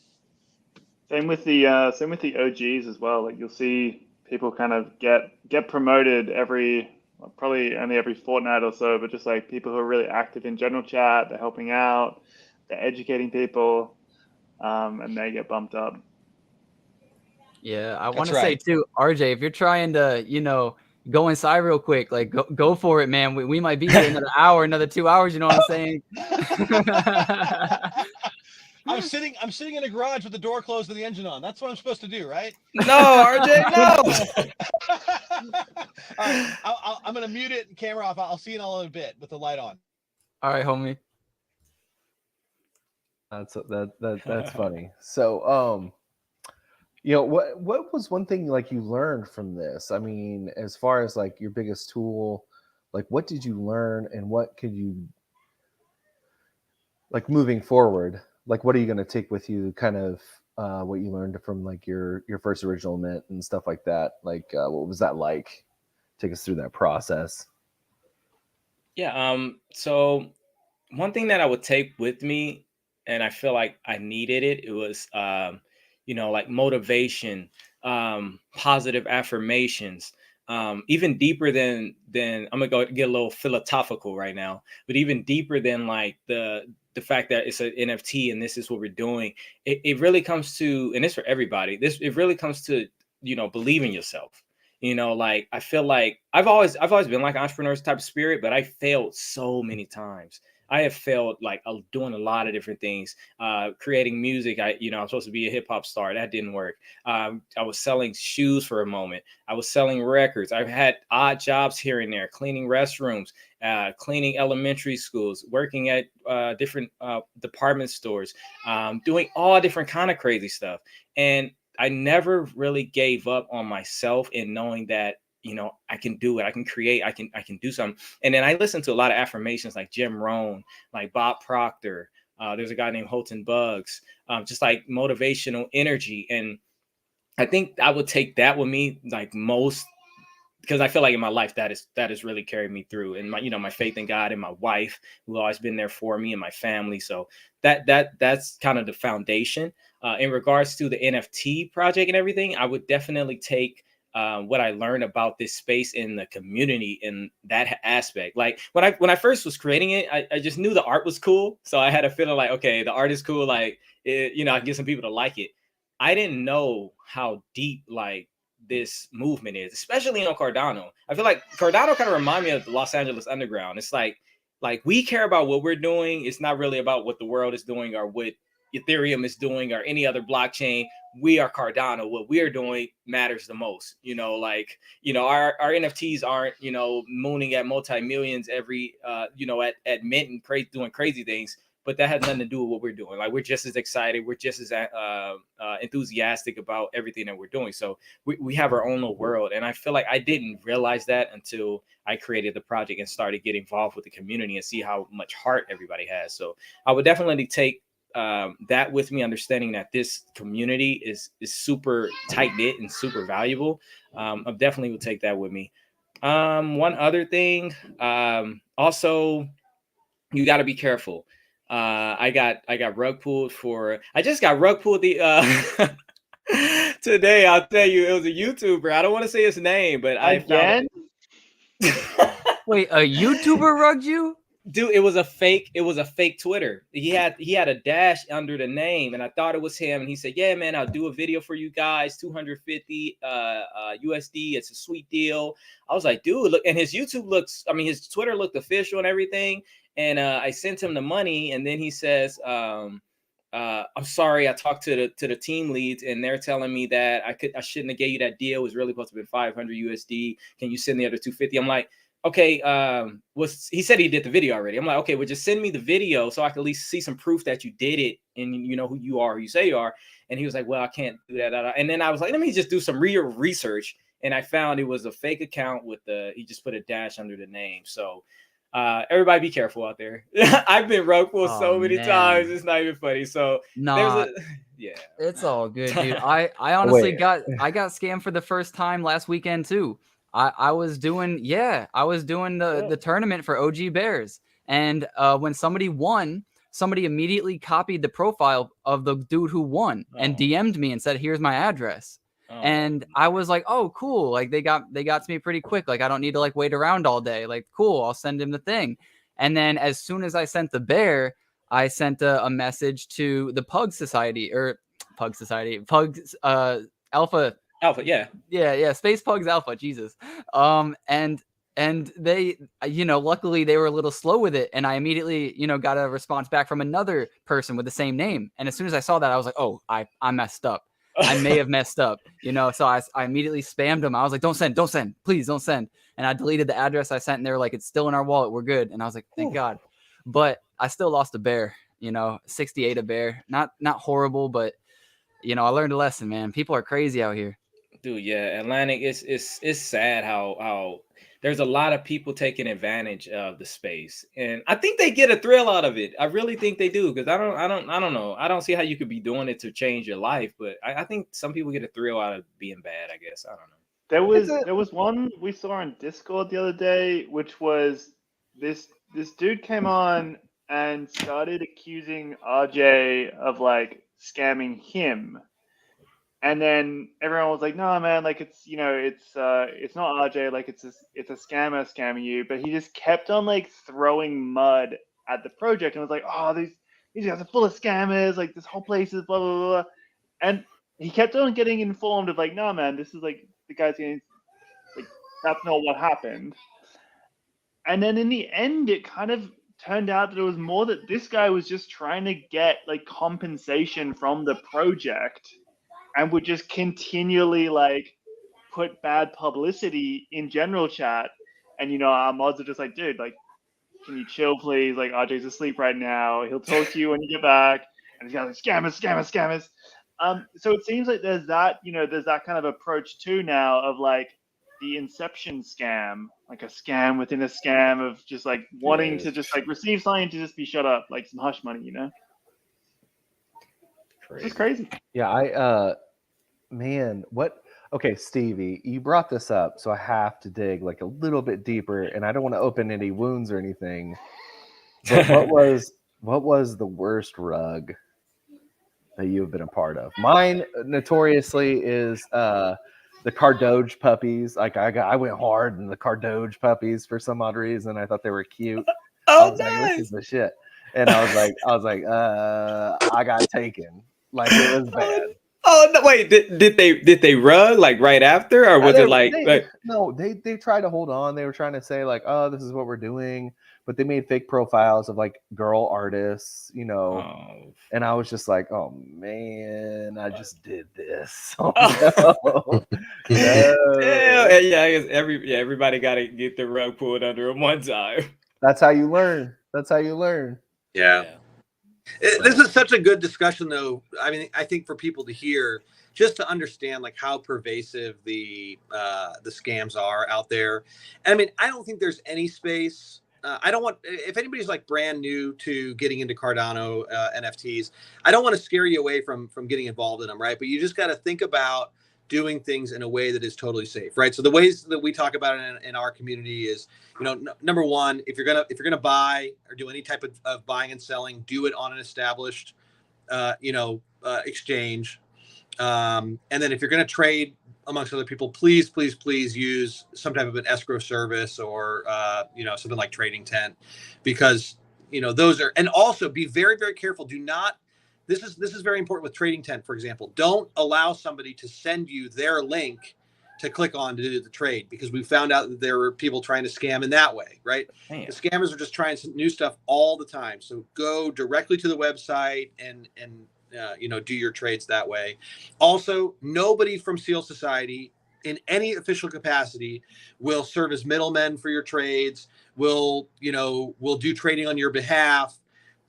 Same with the OGs as well. Like you'll see people kind of get promoted probably only every fortnight or so, but just like people who are really active in general chat, they're helping out, they're educating people, and they get bumped up. Yeah, I want to say too, RJ, if you're trying to, go inside real quick, like go for it, man. We might be here another hour, another 2 hours. You know what I'm saying? I'm sitting in a garage with the door closed and the engine on. That's what I'm supposed to do, right? No, RJ, no. All right, I'm gonna mute it and camera off. I'll see you in a little bit with the light on. All right, homie. That's funny. So, what was one thing like you learned from this? I mean, as far as like your biggest tool, like what did you learn, and what could you like moving forward? Like, what are you going to take with you? Kind of what you learned from like your first original mint and stuff like that. Like, what was that like? Take us through that process. Yeah. So one thing that I would take with me, and I feel like I needed it, it was, like motivation, positive affirmations, even deeper than I'm gonna go get a little philosophical right now, but even deeper than like the fact that it's an NFT and this is what we're doing. It really comes to, and it's for everybody. It really comes to, believe in yourself. Like I feel like I've always been like an entrepreneur's type of spirit, but I failed so many times. I have failed like doing a lot of different things, creating music. I'm supposed to be a hip hop star. That didn't work. I was selling shoes for a moment. I was selling records. I've had odd jobs here and there, cleaning restrooms, cleaning elementary schools, working at different department stores, doing all different kind of crazy stuff. And I never really gave up on myself in knowing that, you know, I can do it. I can create. I can do something. And then I listen to a lot of affirmations like Jim Rohn, like Bob Proctor. There's a guy named Holton Buggs, just like motivational energy. And I think I would take that with me like most, because I feel like in my life that has really carried me through, and my, you know, my faith in God and my wife who always been there for me and my family. So that's kind of the foundation. In regards to the NFT project and everything, I would definitely take what I learned about this space in the community in that aspect. Like when I first was creating it, I just knew the art was cool, so I had a feeling like, okay, the art is cool, like it, you know, I can get some people to like it. I didn't know how deep like this movement is, especially on Cardano. I feel like Cardano kind of remind me of the Los Angeles Underground. It's like we care about what we're doing. It's not really about what the world is doing or what Ethereum is doing or any other blockchain. We are Cardano. What we are doing matters the most. You know, like, you know, our NFTs aren't, you know, mooning at multi-millions every, you know, at mint and doing crazy things. But that has nothing to do with what we're doing. Like, we're just as excited. We're just as enthusiastic about everything that we're doing. So we have our own little world. And I feel like I didn't realize that until I created the project and started getting involved with the community and see how much heart everybody has. So I would definitely take that with me, understanding that this community is super tight knit and super valuable. I definitely would take that with me. One other thing, also, you got to be careful. I got rug pulled for. I just got rug pulled the today. I'll tell you, it was a YouTuber. I don't want to say his name, but I found it. Wait, a YouTuber rugged you? Dude, it was a fake Twitter. He had a dash under the name, and I thought it was him. And he said, "Yeah, man, I'll do a video for you guys, 250 USD. It's a sweet deal." I was like, "Dude, look!" And his his Twitter looked official and everything. And I sent him the money, and then he says, "I'm sorry, I talked to the team leads, and they're telling me that I shouldn't have gave you that deal. It was really supposed to be 500 USD. Can you send the other 250?" I'm like, okay, he said he did the video already. I'm like, okay, well, just send me the video so I can at least see some proof that you did it and you know who you are, who you say you are. And he was like, well, I can't do that. And then I was like, let me just do some real research. And I found it was a fake account he just put a dash under the name. So everybody be careful out there. I've been rug pulled so many times. It's not even funny. So yeah, it's all good, dude. I honestly got scammed for the first time last weekend too. I was doing the tournament for OG Bears, and when somebody won, somebody immediately copied the profile of the dude who won and DM'd me and said, "Here's my address." And I was like, "Oh, cool! Like they got to me pretty quick. Like I don't need to like wait around all day. Like cool, I'll send him the thing." And then as soon as I sent the bear, I sent a message to the Pugs Alpha, yeah, Space Pugs Alpha, Jesus. And they, you know, luckily they were a little slow with it, and I immediately, you know, got a response back from another person with the same name. And as soon as I saw that, I was like, oh, I messed up. I may have messed up, you know. So I immediately spammed them. I was like, don't send, please don't send. And I deleted the address I sent, and they were like, it's still in our wallet, we're good. And I was like, thank God. But I still lost a bear, you know, 68 a bear. Not horrible, but you know, I learned a lesson, man. People are crazy out here. Dude, yeah, Atlanick, it's sad how there's a lot of people taking advantage of the space, and I think they get a thrill out of it. I really think they do, because I don't know. I don't see how you could be doing it to change your life, but I think some people get a thrill out of being bad. I guess I don't know. There was one we saw on Discord the other day, which was this dude came on and started accusing RJ of like scamming him. And then everyone was like, "No, man, like it's it's not RJ, like it's a scammer scamming you." But he just kept on like throwing mud at the project and was like, "Oh, these guys are full of scammers. Like this whole place is blah blah blah." And he kept on getting informed of like, "No, man, this is like the guy's getting like that's not what happened." And then in the end, it kind of turned out that it was more that this guy was just trying to get like compensation from the project, and would just continually like put bad publicity in general chat. And you know, our mods are just like, "Dude, like, can you chill, please? Like, RJ's asleep right now. He'll talk to you when you get back." And he's got like, "Scammers." So it seems like there's that kind of approach too now of like, the Inception scam, like a scam within a scam of just like wanting to just like receive something to just be shut up, like some hush money, you know? It's crazy. Yeah, man, what? Okay, Stevie, you brought this up, so I have to dig like a little bit deeper, and I don't want to open any wounds or anything. But what was the worst rug that you have been a part of? Mine notoriously is the Cardoge puppies. Like I went hard in the Cardoge puppies for some odd reason. I thought they were cute. I was like, this is the shit. And I was like, I got taken. Like it was bad. Oh no! Wait, did they rug like right after, or was it like no? They tried to hold on. They were trying to say like, oh, this is what we're doing, but they made fake profiles of like girl artists, you know. Oh. And I was just like, oh man, I just did this. Oh, no. No. Yeah, I guess everybody got to get the rug pulled under them one time. That's how you learn. That's how you learn. Yeah. This is such a good discussion, though. I mean, I think for people to hear, just to understand like how pervasive the scams are out there. And I mean, I don't think there's any space. I don't want, if anybody's like brand new to getting into Cardano NFTs, I don't want to scare you away from getting involved in them, right? But you just got to think about doing things in a way that is totally safe, right? So the ways that we talk about it in our community is, you know, number one, if you're gonna buy or do any type of buying and selling, do it on an established, exchange. And then if you're gonna trade amongst other people, please use some type of an escrow service or something like Trading Tent, because those are, and also be very, very careful. Do not. This is very important with Trading Tent, for example. Don't allow somebody to send you their link to click on to do the trade, because we found out that there were people trying to scam in that way, right? Damn. The scammers are just trying some new stuff all the time. So go directly to the website and do your trades that way. Also, nobody from Seal Society in any official capacity will serve as middlemen for your trades. Will do trading on your behalf.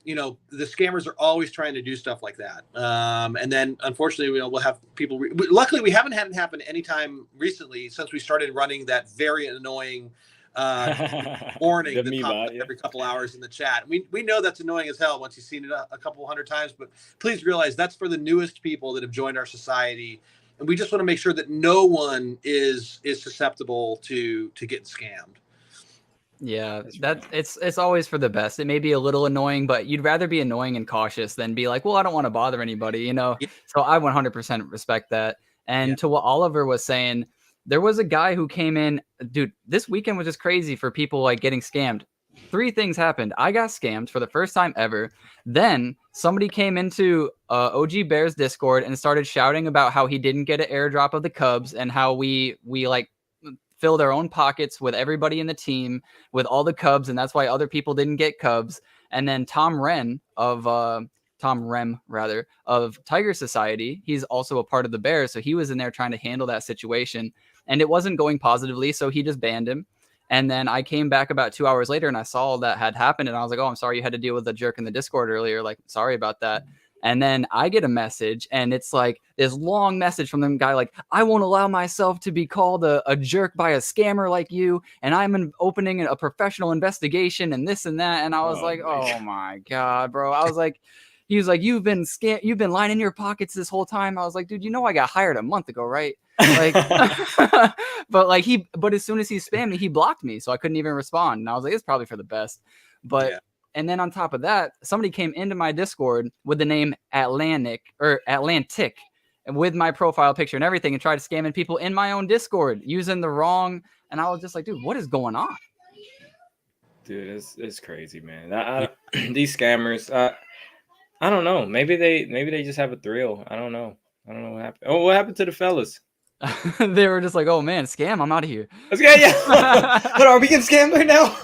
The scammers are always trying to do stuff like that. And then unfortunately, we'll have people, luckily we haven't had it happen anytime recently since we started running that very annoying warning that pops up every couple hours in the chat. We know that's annoying as hell once you've seen it a couple hundred times, but please realize that's for the newest people that have joined our society. And we just want to make sure that no one is susceptible to getting scammed. Yeah, it's always for the best. It may be a little annoying, but you'd rather be annoying and cautious than be like, well, I don't want to bother anybody, Yeah. So I 100% respect that. And to what Oliver was saying, there was a guy who came in, dude, this weekend was just crazy for people like getting scammed. 3 things happened. I got scammed for the first time ever. Then somebody came into OG Bears Discord and started shouting about how he didn't get an airdrop of the Cubs and how we like fill their own pockets with everybody in the team with all the Cubs, and that's why other people didn't get Cubs. And then Tom Rem of Tiger Society, he's also a part of the Bears, so he was in there trying to handle that situation, and it wasn't going positively, so he just banned him. And then I came back about 2 hours later and I saw that had happened, and I was like, oh, I'm sorry you had to deal with a jerk in the Discord earlier, like sorry about that. And then I get a message, and it's like this long message from them guy, like, I won't allow myself to be called a jerk by a scammer like you, and I'm opening a professional investigation and this and that. And I was oh my God, bro. I was like, he was like, you've been lining your pockets this whole time. I was like, dude, I got hired a month ago, right? Like, but as soon as he spammed me, he blocked me, so I couldn't even respond. And I was like, it's probably for the best. But And then on top of that, somebody came into my Discord with the name Atlantic and with my profile picture and everything, and tried scamming people in my own Discord using the wrong. And I was just like, dude, what is going on? Dude, it's crazy, man. These scammers, I don't know. Maybe they just have a thrill. I don't know what happened. Oh, what happened to the fellas? They were just like, oh man, scam, I'm out of here. Yeah. But are we getting scammed right now?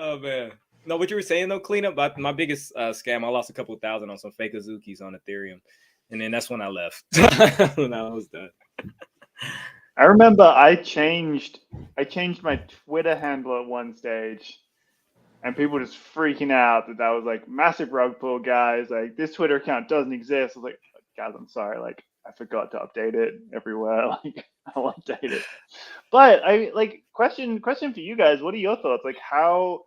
Oh man, no. What you were saying though, cleanup. My biggest scam, I lost a couple $1,000 on some fake Azukis on Ethereum, and then that's when I left. When I was done. I remember I changed my Twitter handle at one stage, and people were just freaking out that was like massive rug pull, guys. Like this Twitter account doesn't exist. I was like, guys, I'm sorry. Like I forgot to update it everywhere. Like I'll update it. But question for you guys. What are your thoughts? Like how,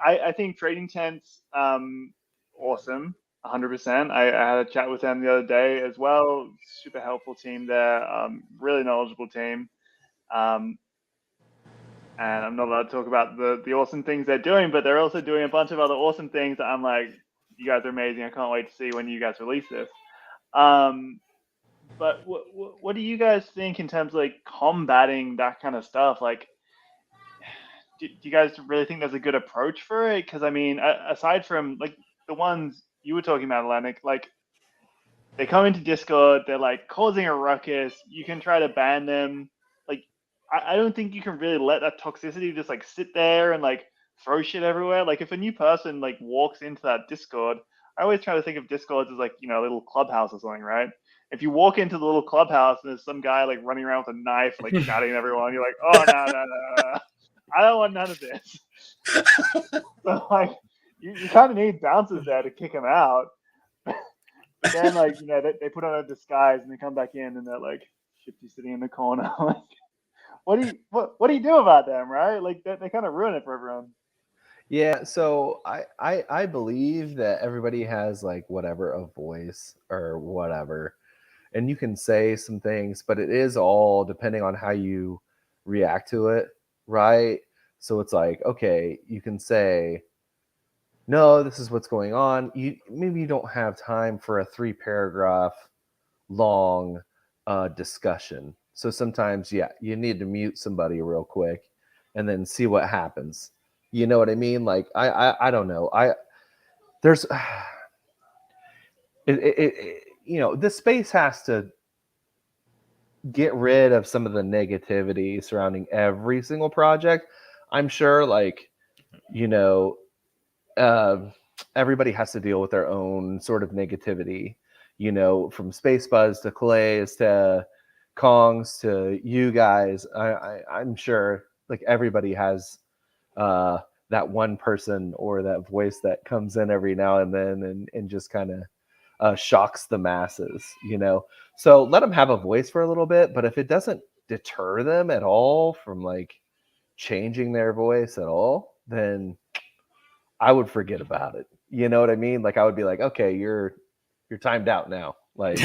I think trading tents, awesome, 100%. I had a chat with them the other day as well. Super helpful team there. Really knowledgeable team. And I'm not allowed to talk about the awesome things they're doing, but they're also doing a bunch of other awesome things that I'm like, you guys are amazing. I can't wait to see when you guys release this. But what do you guys think in terms of like combating that kind of stuff? Like, do you guys really think there's a good approach for it? Because I mean, aside from like the ones you were talking about, Atlanick, like they come into Discord, they're like causing a ruckus. You can try to ban them. Like, I don't think you can really let that toxicity just like sit there and like throw shit everywhere. Like if a new person like walks into that Discord, I always try to think of Discords as like, you know, a little clubhouse or something, right? If you walk into the little clubhouse and there's some guy like running around with a knife, like shouting at everyone, you're like, oh no. I don't want none of this. So like, you kind of need bouncers there to kick him out. But then like, you know, they put on a disguise and they come back in and they're like Shifty sitting in the corner. Like, what do you do about them, right? Like they kind of ruin it for everyone. Yeah, so I believe that everybody has like whatever a voice or whatever, and you can say some things, but it is all depending on how you react to it, right? So it's like, okay, you can say, no, this is what's going on. Maybe you don't have time for a 3-paragraph long discussion. So sometimes, yeah, you need to mute somebody real quick and then see what happens. You know what I mean? Like, I don't know. There's, you know, this space has to get rid of some of the negativity surrounding every single project. I'm sure, like, you know, everybody has to deal with their own sort of negativity, you know, from Space Buzz to Clay's to Kongs to you guys. I'm sure like everybody has that one person or that voice that comes in every now and then and just kind of shocks the masses, you know. So let them have a voice for a little bit, but if it doesn't deter them at all from like changing their voice at all, then I would forget about it. You know what I mean? Like I would be like, okay, you're timed out now. Like,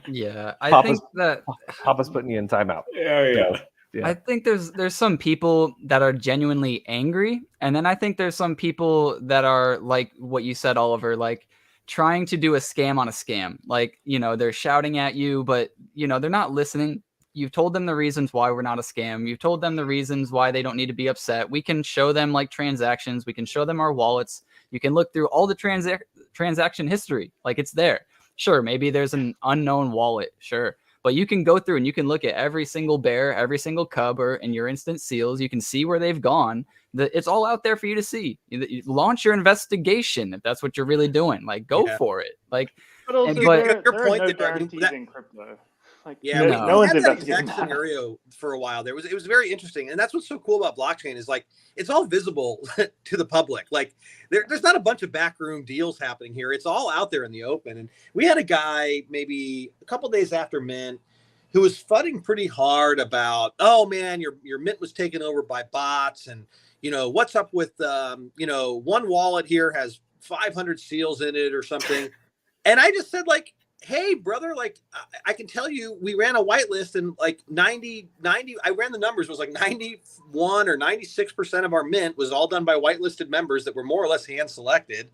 yeah, I think that Papa's putting you in timeout. Yeah. So, yeah. I think there's some people that are genuinely angry, and then I think there's some people that are like what you said, Oliver, like trying to do a scam on a scam. Like, you know, they're shouting at you, but you know, they're not listening. You've told them the reasons why we're not a scam. You've told them the reasons why they don't need to be upset. We can show them like transactions. We can show them our wallets. You can look through all the transaction history. Like it's there. Sure, maybe there's an unknown wallet. Sure. But you can go through and you can look at every single bear, every single cub, or in your instant seals. You can see where they've gone. It's all out there for you to see. You launch your investigation if that's what you're really doing. Like, go for it. Like, but also, your there point are no that guarantees in crypto. Like, yeah, no we one's had that investigating exact that. scenario for a while. It was very interesting, and that's what's so cool about blockchain is like it's all visible to the public. Like there's not a bunch of backroom deals happening here. It's all out there in the open. And we had a guy maybe a couple days after mint who was fudding pretty hard about, oh man, your mint was taken over by bots, and you know what's up with you know, one wallet here has 500 seals in it or something. And I just said like, hey brother, like I can tell you we ran a whitelist and like 90 I ran the numbers, was like 91 or 96% of our mint was all done by whitelisted members that were more or less hand selected.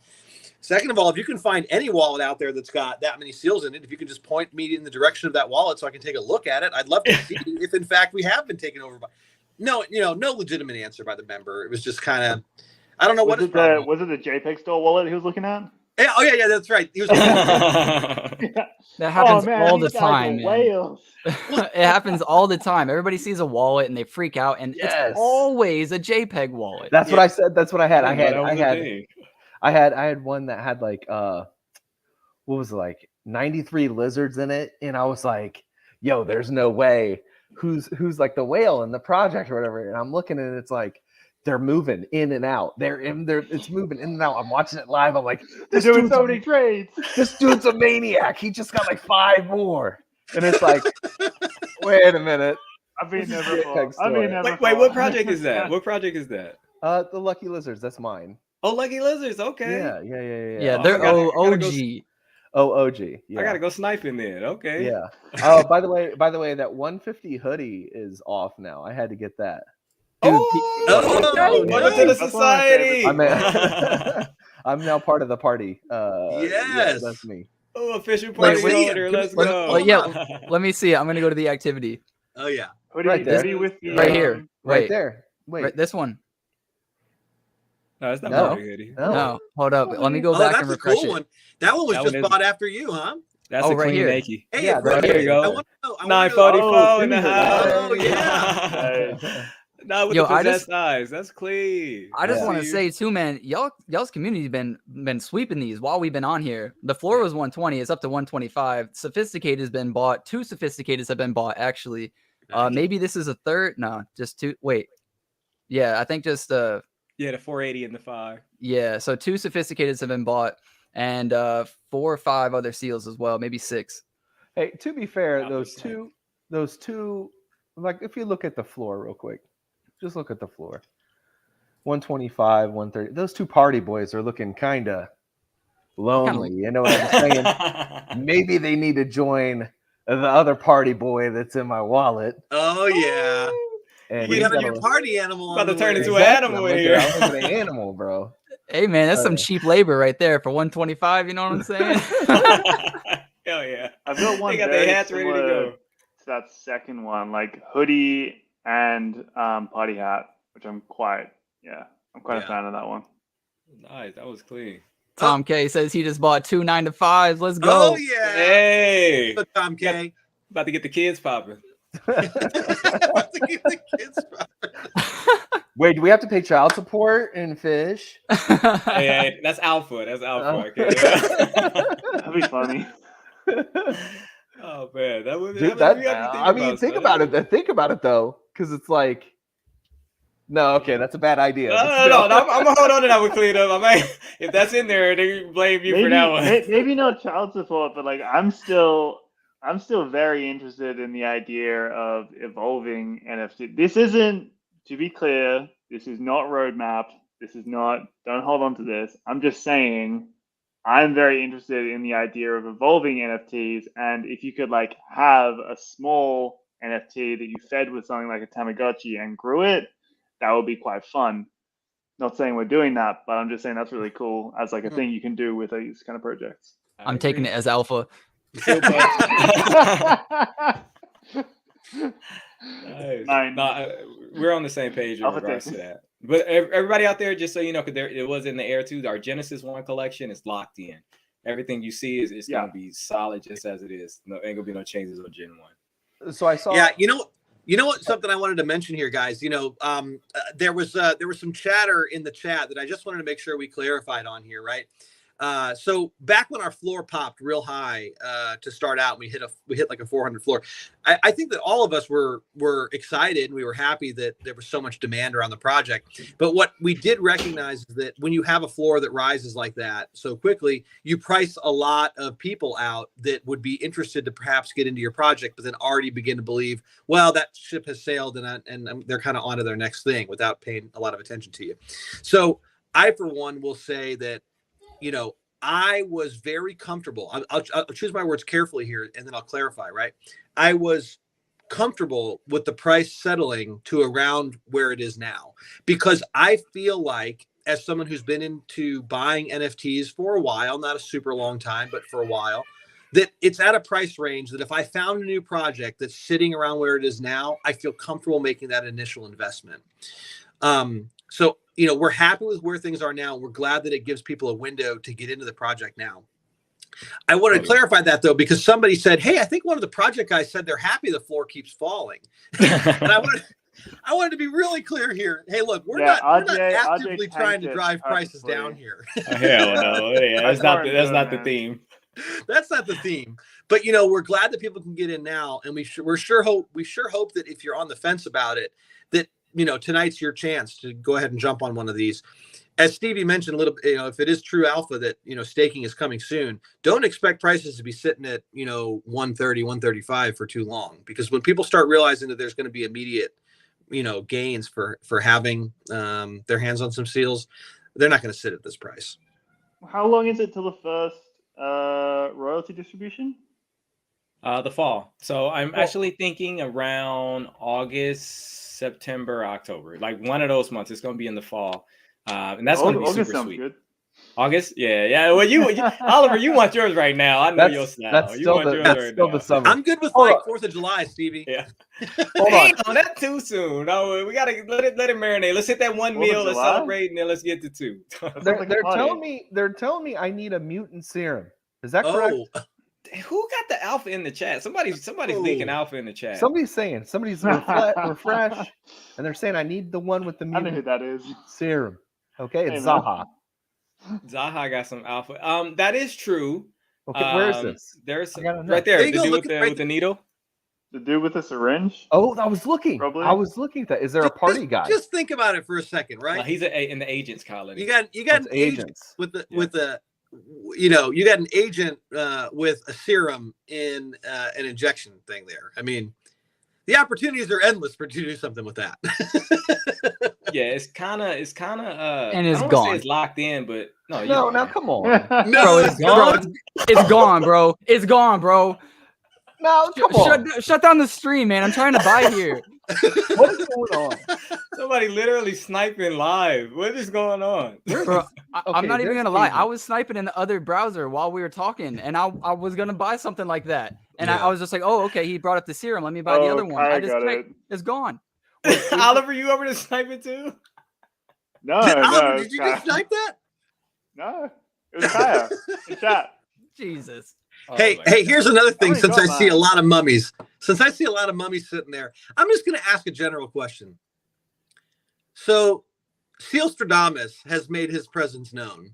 Second of all, if you can find any wallet out there that's got that many seals in it, if you can just point me in the direction of that wallet so I can take a look at it, I'd love to see if in fact we have been taken over by no legitimate answer by the member. It was just kind of, I don't know what his problem was it the JPEG store wallet he was looking at? Yeah, oh yeah, that's right. He was that happens all the time, man. It happens all the time. Everybody sees a wallet and they freak out, and it's always a JPEG wallet. That's what I said. That's what I had. I had one that had like what was it, like 93 lizards in it, and I was like, yo, there's no way. Who's like the whale in the project or whatever? And I'm looking and it's like they're moving in and out. It's moving in and out. I'm watching it live. I'm like, they're doing so many trades. This dude's a maniac. He just got like 5 more. And it's like, wait a minute. I've been there This is a before. JPEG I've been store. there Wait, before. what project is that? What project is that? The Lucky Lizards. That's mine. Oh, Lucky Lizards. Okay. Yeah, Oh, they're I gotta go- OG. Oh, OG. Yeah. I gotta go sniping then. Okay. Yeah. Oh, by the way, that 150 hoodie is off now. I had to get that. Dude, Oh, welcome to the nice. That's one of my favorite society. I'm now part of the party. Yeah, Yes. that's me. Oh, official party wait, holder. Let's let- go. Let me see. I'm gonna go to the activity Oh yeah. Hoodie, Right there. hoodie with the right here. Right Wait, there. Wait. right, this one. No, it's not No. Bobby hoodie. No. No, hold up. Let me go Oh, back that's and a refresh cool it. one. That one was That just one is- bought after you, huh? That's Oh, a right clean here. Nike. Hey, Yeah, Brett, there you go. I want to know. 944 in the Oh, house. Oh, yeah. Not with Yo, the I just- possessed eyes. That's clean. I just Yeah. want to See say too, man, y'all's community's been sweeping these while we've been on here. The floor was 120, it's up to 125. Sophisticated has been bought. 2 sophisticateds have been bought actually. Nice. Maybe this is a third. No, just 2. Wait. Yeah, I think just Yeah, the 480 and the 5. yeah, so 2 sophisticateds have been bought and 4 or 5 other seals as well, maybe 6. Hey, to be fair, That was sick. those two, like if you look at the floor real quick, just look at the floor. 125, 130. Those 2 party boys are looking kind of lonely. You know what I'm saying? Maybe they need to join the other party boy that's in my wallet. Oh yeah. And You he's got a got new party animal. About on to the turn way. into an animal in here. I'm looking at an animal, bro. Hey man, that's some cheap labor right there for 125, you know what I'm saying? Hell yeah. I've got one They got very their hats ready to similar go. to that second one, like hoodie and party hat, which I'm quite a Yeah. fan of that one. Nice. That was clean. Tom K says he just bought 2 9-to-5s. Let's go. Oh yeah. Hey. So, Tom K. About to get the kids popping. About to get the kids from- Wait, do we have to pay child support in Fish? Hey, that's alpha. That's alpha. Oh. Okay. That'd be funny. Oh man, that would. Dude, think stuff. about it. Think about it though, because it's like, no, okay, that's a bad idea. No, but no, still. no, I'm gonna hold on to that one, clean up. I mean, if that's in there, they blame you for that one. Maybe not child support, but like I'm still very interested in the idea of evolving NFT. This isn't, to be clear, this is not roadmap. This is not, don't hold on to this. I'm just saying I'm very interested in the idea of evolving NFTs. And if you could like have a small NFT that you fed with something like a Tamagotchi and grew it, that would be quite fun. Not saying we're doing that, but I'm just saying that's really cool as like a thing you can do with these kind of projects. I'm taking it as alpha. Nice. Mine. No, we're on the same page in Alpha regards to takes. that. But everybody out there, just so you know, because it was in the air too. Our Genesis 1 collection is locked in. Everything you see is gonna be solid just as it is. No, ain't gonna be no changes on Gen 1. So I saw. Yeah, you know what? Something I wanted to mention here, guys. There was some chatter in the chat that I just wanted to make sure we clarified on here, right? So back when our floor popped real high to start out, we hit like a 400 floor. I think that all of us were excited and we were happy that there was so much demand around the project. But what we did recognize is that when you have a floor that rises like that so quickly, you price a lot of people out that would be interested to perhaps get into your project, but then already begin to believe, well, that ship has sailed and they're kind of onto their next thing without paying a lot of attention to you. So I, for one, will say that, I was very comfortable. I'll choose my words carefully here, and then I'll clarify, right? I was comfortable with the price settling to around where it is now, because I feel like, as someone who's been into buying NFTs for a while, not a super long time, but for a while, that it's at a price range that if I found a new project that's sitting around where it is now, I feel comfortable making that initial investment. So, we're happy with where things are now. We're glad that it gives people a window to get into the project now. I want to clarify that, though, because somebody said, hey, I think one of the project guys said they're happy the floor keeps falling. And I wanted to be really clear here. Hey, look, we're not actively trying to drive prices down here. Hell no. Yeah, that's not the theme. That's not the theme. But, we're glad that people can get in now. And we sure hope that if you're on the fence about it, that tonight's your chance to go ahead and jump on one of these. As Stevie mentioned a little bit, if it is true alpha that, staking is coming soon, don't expect prices to be sitting at, 130, 135 for too long, because when people start realizing that there's going to be immediate, gains for having their hands on some seals, they're not going to sit at this price. How long is it till the first royalty distribution? The fall. So I'm actually thinking around August, September, October, like one of those months. It's going to be in the fall. And that's going to be August super sweet. good. August? Yeah. Well, you Oliver, you want yours right now. I know your style. That's still the summer. I'm good with 4th of July, Stevie. Yeah. Hold on, that's too soon. No, we gotta let it marinate. Let's hit that 1 meal. Let's celebrate, and then let's get to 2. They're telling me I need a mutant serum. Is that correct? Who got the alpha in the chat? Somebody's leaking alpha in the chat. Somebody's refresh, and they're saying I need the one with the mutant. I know who that is. Serum. Okay, it's Zaha. Zaha got some alpha. That is true. Okay, where is this? There's right there. The dude with the needle. The dude with the syringe. Oh, I was looking. Probably. I was looking at that. Is there a party guy? Just think about it for a second, right? He's in the agents colony. You got agents with you got an agent with a serum in an injection thing there. I mean, the opportunities are endless to do something with that. Yeah, it's kind of and it's I don't gone. say it's locked in, but now come on. Bro, it's gone. It's gone, bro. It's gone, bro. No, come on. Shut down the stream, man. I'm trying to buy here. What is going on? Somebody literally sniping live. What is going on? Bro, I'm not even gonna lie. I was sniping in the other browser while we were talking, and I was gonna buy something like that. And I was just like, oh, okay, he brought up the serum. Let me buy the other one. I just checked. It's gone. Oliver, you over to sniping too? No, Oliver, did you just snipe that? No, it was Kaya in chat. Jesus. Hey, here's another thing. Since I see a lot of mummies sitting there, I'm just going to ask a general question. So, Sealstradamus has made his presence known.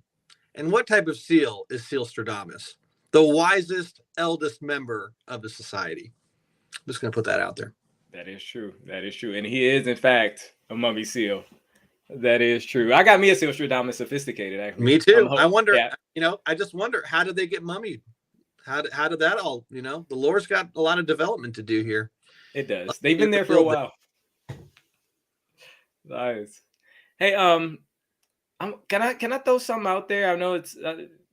And what type of seal is Sealstradamus? The wisest, eldest member of the society. I'm just going to put that out there. That is true. And he is, in fact, a mummy seal. That is true. I got me a Sealstradamus sophisticated, actually. Me too. I wonder, I just wonder, how did they get mummied? How did that all, the lore's got a lot of development to do here. It does. They've been there for a while. Nice. Hey, can I throw something out there? I know it's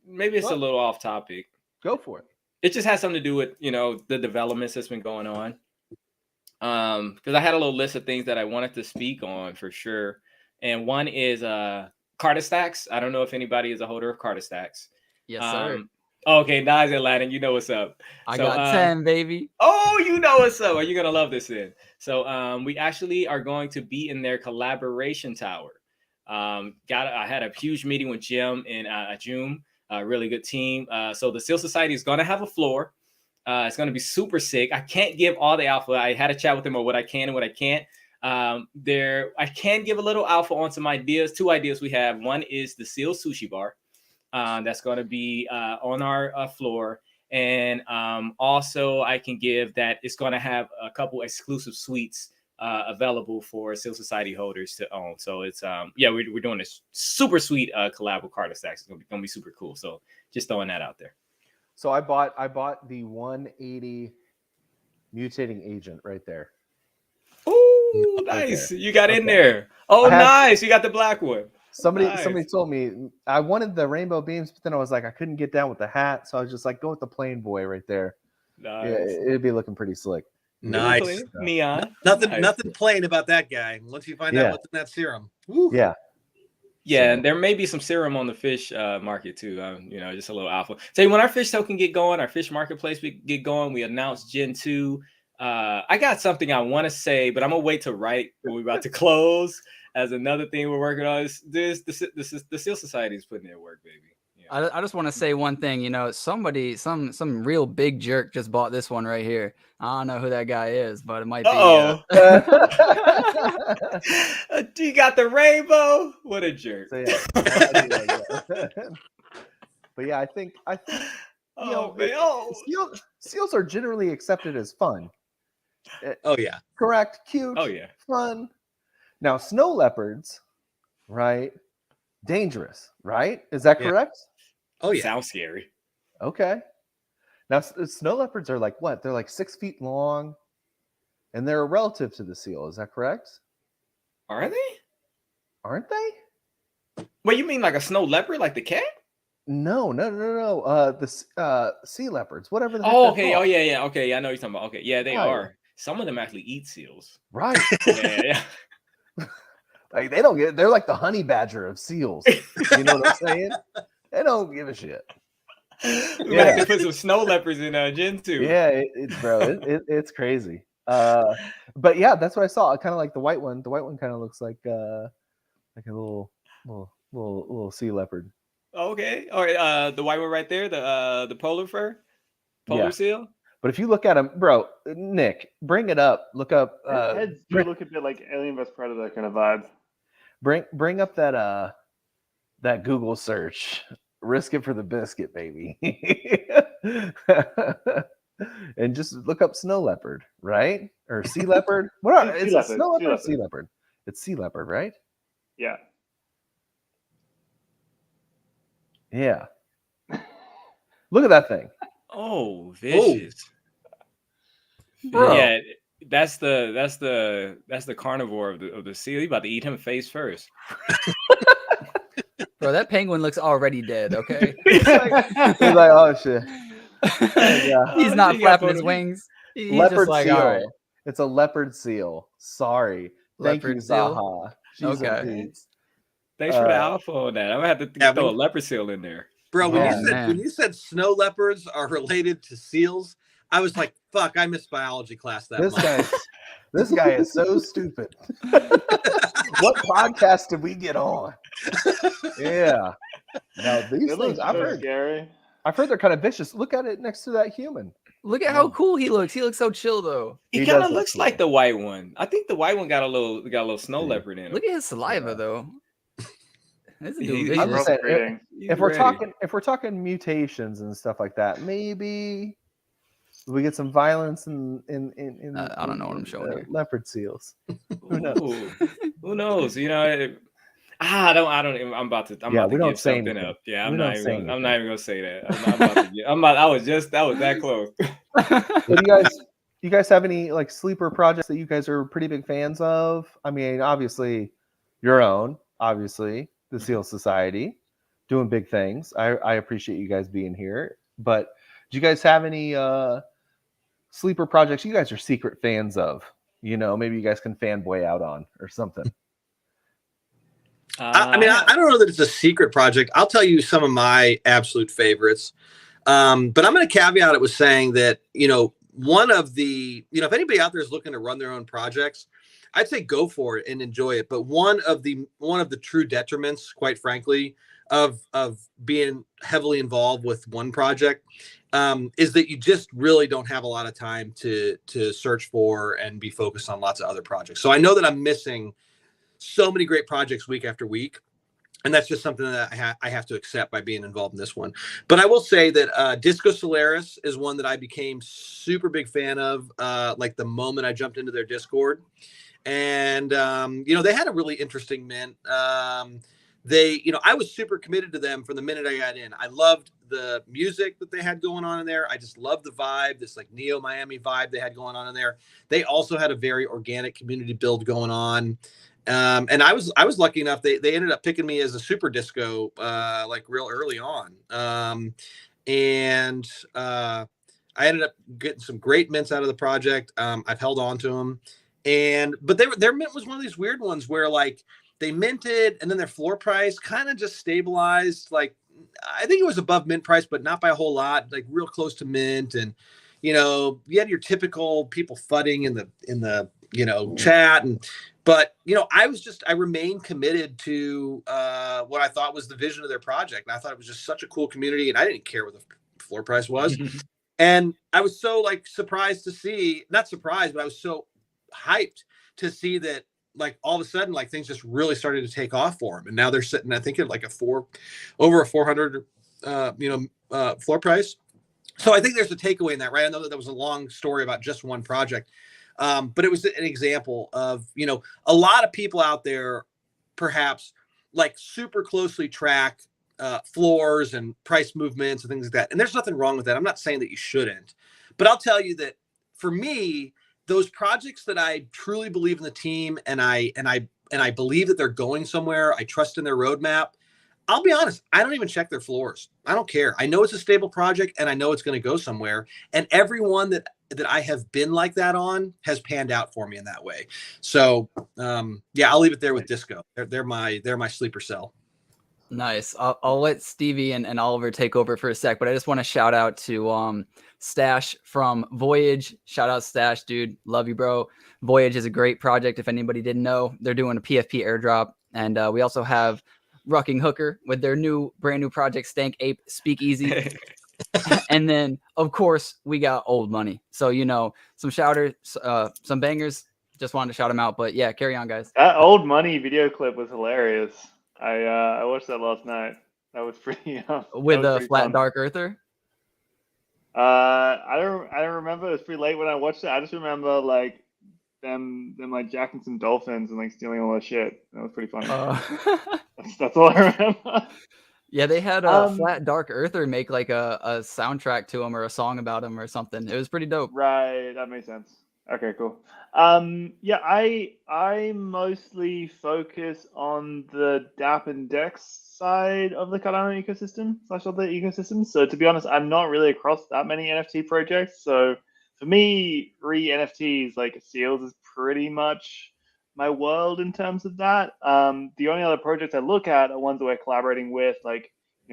maybe it's a little off topic. Go for it. It just has something to do with, the developments that's been going on. Because I had a little list of things that I wanted to speak on for sure. And one is Cardistacks. I don't know if anybody is a holder of Cardistacks. Yes, sir. Okay, nice, Atlanick. You know what's up. I got 10, baby. Oh, you know what's up. Are you gonna love this then? So we actually are going to be in their collaboration tower. I had a huge meeting with Jim in June. A really good team. So the Seal Society is gonna have a floor. It's gonna be super sick. I can't give all the alpha. I had a chat with them on what I can and what I can't. I can give a little alpha on some ideas. 2 ideas we have. One is the Seal Sushi Bar. That's going to be on our floor. And also I can give that it's going to have a couple exclusive suites available for Seal Society holders to own. So it's, we're doing this super sweet collab with Cardistacks. It's going to be super cool. So just throwing that out there. So I bought the 180 mutating agent right there. Ooh, nice. You got in there. Oh, nice. You got the black one. Somebody told me I wanted the rainbow beams, but then I was like, I couldn't get down with the hat. So I was just like, go with the plain boy right there. Nice. Yeah, it'd be looking pretty slick. Nice. Neon. Nothing plain about that guy. Once you find out what's in that serum. Woo. Yeah. Yeah, and there may be some serum on the fish market too. Just a little alpha. So when our fish token get going, our fish marketplace get going, we announced Gen 2. I got something I want to say, but I'm gonna wait to write when we're about to close. As another thing we're working on is the Seal Society is putting their work, baby. Yeah. I just want to say one thing. Somebody, some real big jerk just bought this one right here. I don't know who that guy is, but it might be. You got the rainbow. What a jerk. So, but yeah, I think seals are generally accepted as fun. Oh yeah. Correct. Cute. Oh yeah. Fun. Now, snow leopards, right? Dangerous, right? Is that Yeah. correct? Oh yeah. Sounds scary. Okay. Now, snow leopards are like what? They're like 6 feet long, and they're relative to the seal. Is that correct? Are they? Aren't they? What, you mean like a snow leopard, like the cat? No. The sea leopards, whatever the heck Oh, they're okay. called. Oh, yeah. Okay, yeah, I know what you're talking about. Okay, yeah, they Right. are. Some of them actually eat seals. Right. Yeah. Like they don't get. They're like the honey badger of seals. You know what I'm saying? They don't give a shit. We might have to put some snow leopards in Gen 2. Yeah, it's crazy. But yeah, that's what I saw. Kind of like the white one. The white one kind of looks like a little sea leopard. Okay. All right. The white one right there, the polar Yeah. seal. But if you look at him, bro, Nick, bring it up. Look up. Heads do look a bit like Alien vs Predator kind of vibe. Bring up that Google search. Risk it for the biscuit, baby. And just look up snow leopard, right? Or sea leopard. What are Sea is it leopard, snow leopard sea or leopard. sea leopard? It's sea leopard, right? Yeah. Yeah. Look at that thing. Oh, vicious. Bro. Yeah, that's the carnivore of the seal. You about to eat him face first. Bro, that penguin looks already dead. Okay, He's like, oh shit. Yeah. he's not You got flapping his photo- wings. He's Leopard just like, seal. all right. It's a leopard seal. Sorry. Thank you, Leopard seal? Zaha. She's Okay. indeed. Thanks for the alpha on that. I'm gonna have to Yeah, throw a when- leopard seal in there. Bro, when Yeah, you said man. when you said snow leopards are related to seals, I was like, "Fuck!" I missed biology class that month. This guy is so stupid. What podcast did we get on? Yeah. Now these It looks things I've so heard scary. they're kind of vicious. Look at it next to that human. Look at how cool he looks. He looks so chill though. He He kind does of look looks cool. like the white one. I think the white one got a little snow Yeah. leopard in him. Look at his saliva Yeah. though. This He- dude I'm I'm vicious. just saying, Reading. He's if we're ready. talking mutations and stuff like that, maybe we get some violence in I don't know what I'm showing here. leopard seals. Who knows? Ooh, who knows? You know, I don't. I'm about to. I'm Yeah, about we to don't give say something anything. up. Yeah, We I'm don't not say even. I'm anything. not even gonna say that. I'm about to. That was that close. So you guys have any like sleeper projects that you guys are pretty big fans of? I mean, obviously your own, obviously the Seal Society, doing big things. I appreciate you guys being here. But do you guys have any sleeper projects you guys are secret fans of? You know, maybe you guys can fanboy out on or something. I mean, I don't know that it's a secret project. I'll tell you some of my absolute favorites. But I'm going to caveat it with saying that, one of the, if anybody out there is looking to run their own projects, I'd say go for it and enjoy it. But one of the true detriments, quite frankly, of being heavily involved with one project is that you just really don't have a lot of time to search for and be focused on lots of other projects. So I know that I'm missing so many great projects week after week. And that's just something that I have to accept by being involved in this one. But I will say that Disco Solaris is one that I became super big fan of, like the moment I jumped into their Discord. And, they had a really interesting mint. I was super committed to them from the minute I got in. I loved the music that they had going on in there. I just loved the vibe, this like Neo Miami vibe they had going on in there. They also had a very organic community build going on. And I was lucky enough. They ended up picking me as a super disco, like real early on. I ended up getting some great mints out of the project. I've held on to them, but their mint was one of these weird ones where like they minted and then their floor price kind of just stabilized. Like I think it was above mint price, but not by a whole lot, like real close to mint. And, you had your typical people fudding in the chat. But I remained committed to what I thought was the vision of their project. And I thought it was just such a cool community, and I didn't care what the floor price was. And I was so like surprised to see, not surprised, but I was so hyped to see that like all of a sudden, like things just really started to take off for them. And now they're sitting, I think, at like over a 400, floor price. So I think there's a takeaway in that, right? I know that was a long story about just one project. But it was an example of, a lot of people out there perhaps like super closely track floors and price movements and things like that. And there's nothing wrong with that. I'm not saying that you shouldn't, but I'll tell you that for me, those projects that I truly believe in the team and I believe that they're going somewhere, I trust in their roadmap. I'll be honest, I don't even check their floors. I don't care. I know it's a stable project and I know it's going to go somewhere. And everyone that I have been like that on has panned out for me in that way. So yeah, I'll leave it there with Disco. They're my sleeper cell. Nice. I'll let Stevie and Oliver take over for a sec, but I just want to shout out to Stash from Voyage. Shout out Stash, dude. Love you, bro. Voyage is a great project. If anybody didn't know, they're doing a PFP airdrop. And we also have Rucking Hooker with their brand new project, Stank Ape Speakeasy. And then, of course, we got Old Money. So, some shouters, some bangers. Just wanted to shout them out. But yeah, carry on, guys. That Old Money video clip was hilarious. I watched that last night. That was pretty with a flat fun. dark earther. I don't remember. It was pretty late when I watched it. I just remember like them like jacking some dolphins and like stealing all their shit. That was pretty funny. That's all I remember. Yeah, they had a flat dark earther make like a soundtrack to him or a song about him or something. It was pretty dope. Right, that makes sense. Okay, cool. Yeah, I mostly focus on the DApp and DEX side of the Cardano ecosystem / other ecosystems. So to be honest, I'm not really across that many NFT projects. So for me, NFTs like Seals is pretty much my world in terms of that. The only other projects I look at are ones that we're collaborating with, like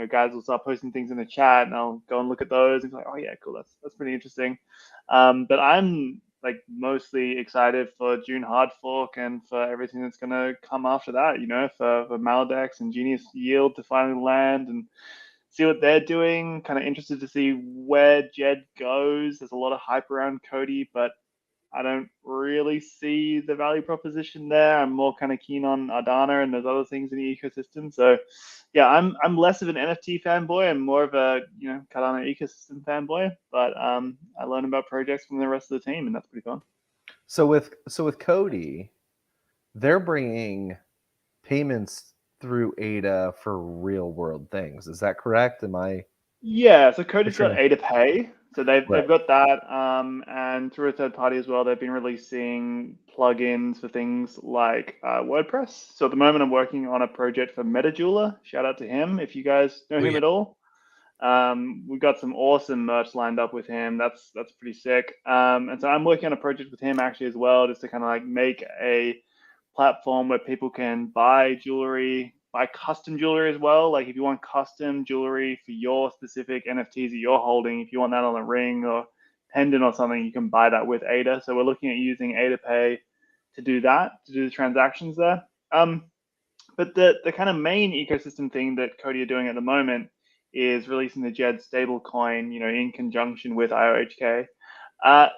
guys will start posting things in the chat, and I'll go and look at those and be like, oh yeah, cool, that's pretty interesting. But I'm like mostly excited for June hard fork and for everything that's going to come after that, for Maldex and Genius Yield to finally land and see what they're doing. Kind of interested to see where Jed goes. There's a lot of hype around Cody, but I don't really see the value proposition there. I'm more kind of keen on Ardana and those other things in the ecosystem. So yeah, I'm less of an NFT fanboy. I'm more of a Cardano ecosystem fanboy. But I learn about projects from the rest of the team, and that's pretty fun. So with Cody, they're bringing payments through ADA for real world things. Is that correct? Am I? Yeah. So Cody's got ADA Pay. So they've got that, and through a third party as well, they've been releasing plugins for things like WordPress. So at the moment, I'm working on a project for MetaJeweler. Shout out to him if you guys know him at all. We've got some awesome merch lined up with him. That's pretty sick. And so I'm working on a project with him actually as well, just to kind of like make a platform where people can buy jewelry, buy custom jewelry as well. Like if you want custom jewelry for your specific NFTs that you're holding, if you want that on a ring or pendant or something, you can buy that with ADA. So we're looking at using ADA Pay to do that, to do the transactions there. But the kind of main ecosystem thing that Cody are doing at the moment is releasing the JED stablecoin, in conjunction with IOHK. I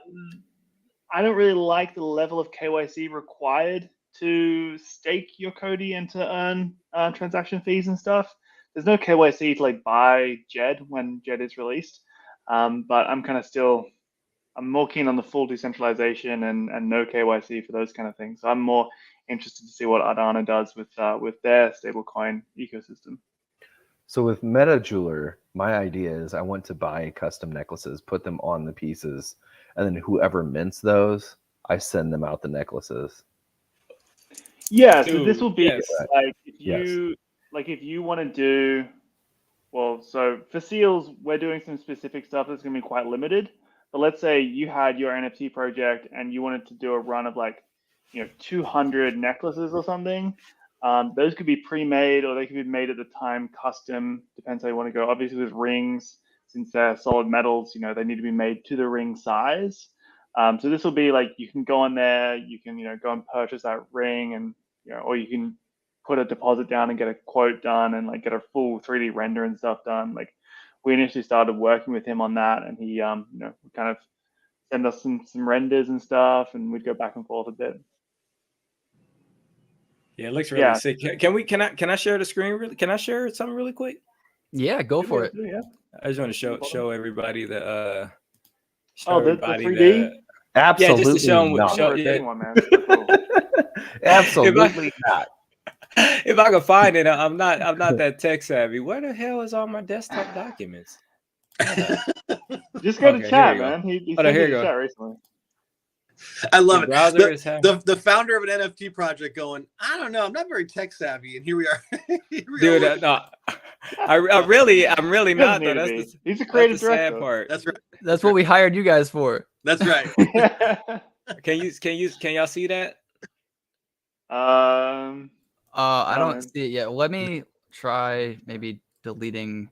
don't really like the level of KYC required to stake your Cody and to earn transaction fees and stuff. There's no KYC to like buy JED when JED is released. But I'm more keen on the full decentralization and no KYC for those kind of things. So I'm more interested to see what Ardana does with their stablecoin ecosystem. So with MetaJeweler, my idea is I want to buy custom necklaces, put them on the pieces, and then whoever mints those, I send them out the necklaces. Yeah, so this will be like if you want to do, so for Seals, we're doing some specific stuff that's going to be quite limited. But let's say you had your NFT project and you wanted to do a run of 200 necklaces or something. Those could be pre-made or they could be made at the time custom, depends how you want to go. Obviously with rings, since they're solid metals, they need to be made to the ring size. So this will be like, you can go on there, you can, go and purchase that ring and, or you can put a deposit down and get a quote done and like get a full 3D render and stuff done. Like we initially started working with him on that and he, would kind of send us some renders and stuff and we'd go back and forth a bit. Yeah, it looks really sick. Can I share the screen really? Can I share something really quick? Yeah, go for it. Yeah. I just want to show everybody the the 3D? Absolutely just to show them. not. I'm Yeah. one, man. Super cool. Absolutely not. If I can find it, I'm not that tech savvy. Where the hell is all my desktop documents? Just go to Okay, chat, here you go. man. He Oh, sent here it you to go. chat recently. I love The it. browser is The founder of an NFT project going, I don't know, I'm not very tech savvy, and here we are. Dude, no, I'm really He doesn't not need though. to That's be. He's a the creative sad director. part. That's right. That's what we hired you guys for. That's right. Can y'all see that? I No, don't man. see it yet. Let me try maybe deleting.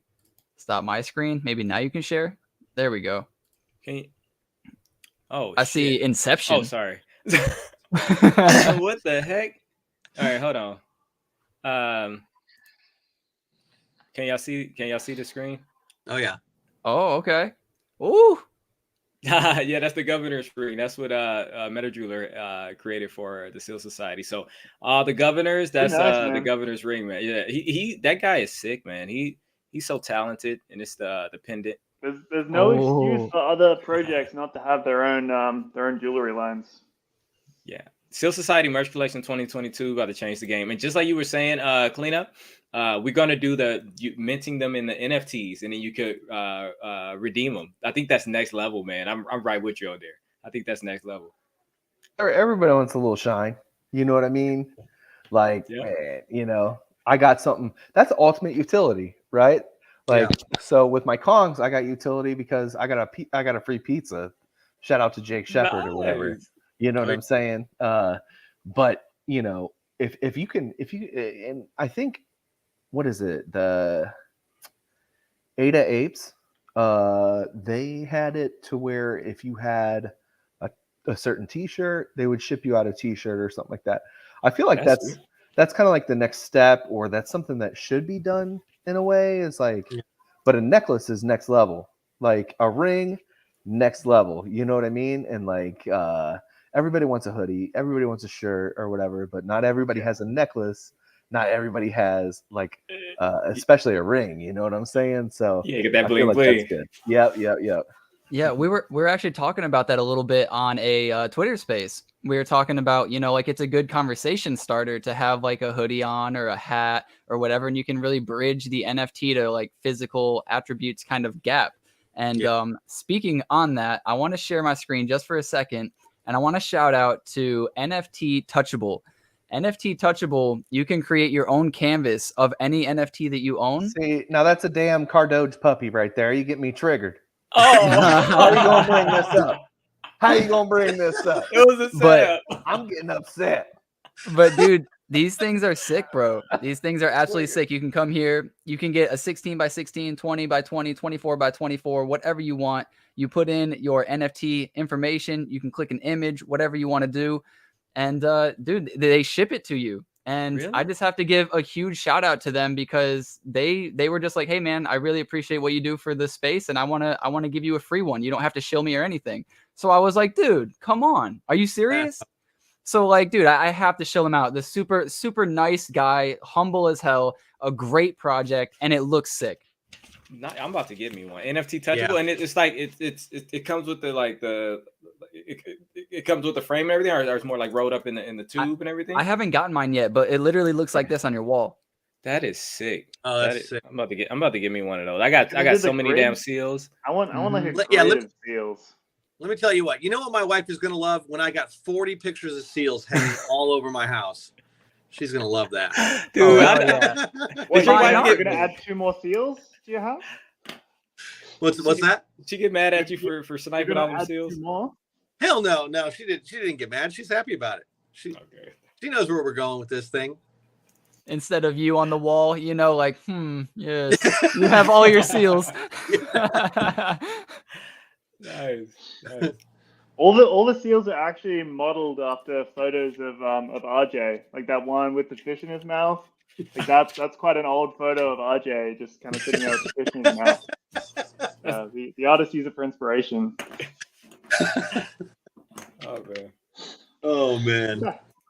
Stop my screen. Maybe now you can share. There we go. Can you? Oh, I see shit. Inception. Oh, sorry. What the heck? All right, hold on. Can y'all see the screen? Oh yeah. Oh, okay. Ooh. Yeah, that's the governor's screen. That's what MetaJeweler created for the Seal Society. So the governors, that's Nice, the man. governor's ring, man. Yeah, he that guy is sick, man. He's so talented, and it's the pendant. There's no excuse Oh. for other projects not to have their own jewelry lines. Yeah. Seal Society merch collection 2022 about to change the game. And just like you were saying, Cleanup, we're gonna do minting them in the NFTs, and then you could redeem them. I think that's next level, man. I'm right with you on there. I think that's next level. Everybody wants a little shine. You know what I mean? Like, Yeah. man, you know, I got something. That's ultimate utility, right? Like, so with my Kongs, I got utility because I got a free pizza. Shout out to Jake Shepard or whatever. Nice. You know what I'm saying? But you know, if you and I think, what is it? The Ada Apes, they had it to where if you had a certain T-shirt, they would ship you out a T-shirt or something like that. I feel like that's kind of like the next step, or that's something that should be done in a way. Is like, but a necklace is next level, like a ring, next level. You know what I mean? And like, everybody wants a hoodie, everybody wants a shirt or whatever, but not everybody has a necklace. Not everybody has like, especially a ring. You know what I'm saying? So Yeah, get that I bling feel like bling. that's good. Yep. Yeah, we were actually talking about that a little bit on a Twitter space. We were talking about, like it's a good conversation starter to have like a hoodie on or a hat or whatever, and you can really bridge the NFT to like physical attributes kind of gap. And speaking on that, I want to share my screen just for a second, and I want to shout out to NFT Touchable. NFT Touchable, you can create your own canvas of any NFT that you own. See, now that's a damn Cardoge puppy right there. You get me triggered. Oh, How are you gonna bring this up? How you gonna bring this up? it was a setup. I'm getting upset. But dude, these things are sick, bro. These things are absolutely sick. You can come here. You can get a 16 by 16, 20 by 20, 24 by 24, whatever you want. You put in your NFT information. You can click an image, whatever you want to do. And dude, they ship it to you. And Really? I just have to give a huge shout out to them because they were just like, hey man, I really appreciate what you do for this space, and I wanna give you a free one. You don't have to shill me or anything. So I was like, dude, come on, are you serious? So like, dude, I have to shill him out. The super nice guy, humble as hell, a great project, and it looks sick. I'm about to get me one NFT touchable, and it's like it comes with it comes with the frame and everything, or it's more like rolled up in the tube and everything. I haven't gotten mine yet, but it literally looks like this on your wall. That is sick. Oh, that's sick. I'm about to get me one of those. I got so many damn seals. I want like a Yeah, creative seals. Let me tell you what. You know what my wife is gonna love when I got 40 pictures of seals hanging all over my house. She's gonna love that, Dude. Wait, your you're wife gonna add 2 more seals to your house? What's that? She get mad at you for sniping all them seals? 2 more? Hell no, she didn't get mad. She's happy about it. She knows where we're going with this thing. Instead of you on the wall, like, yes, you have all your seals. Nice. All the seals are actually modeled after photos of RJ, like that one with the fish in his mouth. Like that's quite an old photo of RJ, just kind of sitting there with the fish in his mouth. The artist used it for inspiration. Oh man.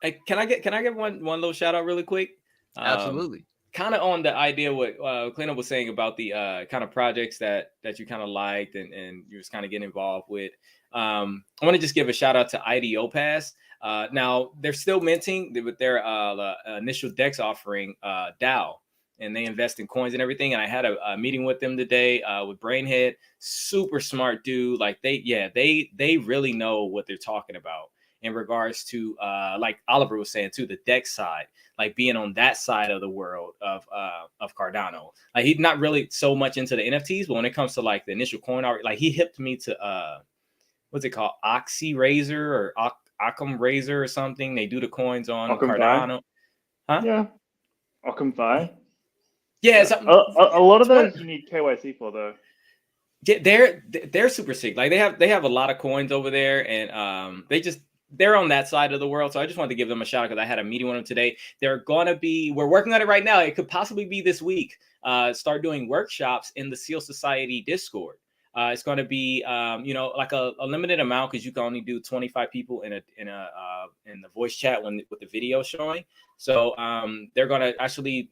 Hey, can I get one little shout out really quick? Absolutely. kind of on the idea what Clint was saying about the kind of projects that you kind of liked and you was kind of getting involved with. I want to just give a shout out to IDO Pass. Now they're still minting with their initial DEX offering, DAO, and they invest in coins and everything. And I had a meeting with them today with Brainhead, super smart dude. Like they really know what they're talking about in regards to like Oliver was saying too, the DEX side, like being on that side of the world of Cardano. Like he's not really so much into the NFTs, but when it comes to like the initial coin art, like he hipped me to what's it called, Oxy Razor or Occam Razor or something. They do the coins on Occam Cardano. Huh? Yeah. Occam Fi. Yeah, a lot of those you need KYC for though. Yeah, they're super sick. Like they have a lot of coins over there, and they're on that side of the world. So I just wanted to give them a shout out because I had a meeting with them today. We're working on it right now. It could possibly be this week. Start doing workshops in the Seal Society Discord. It's going to be like a limited amount because you can only do 25 people in the voice chat with the video showing. So they're going to actually.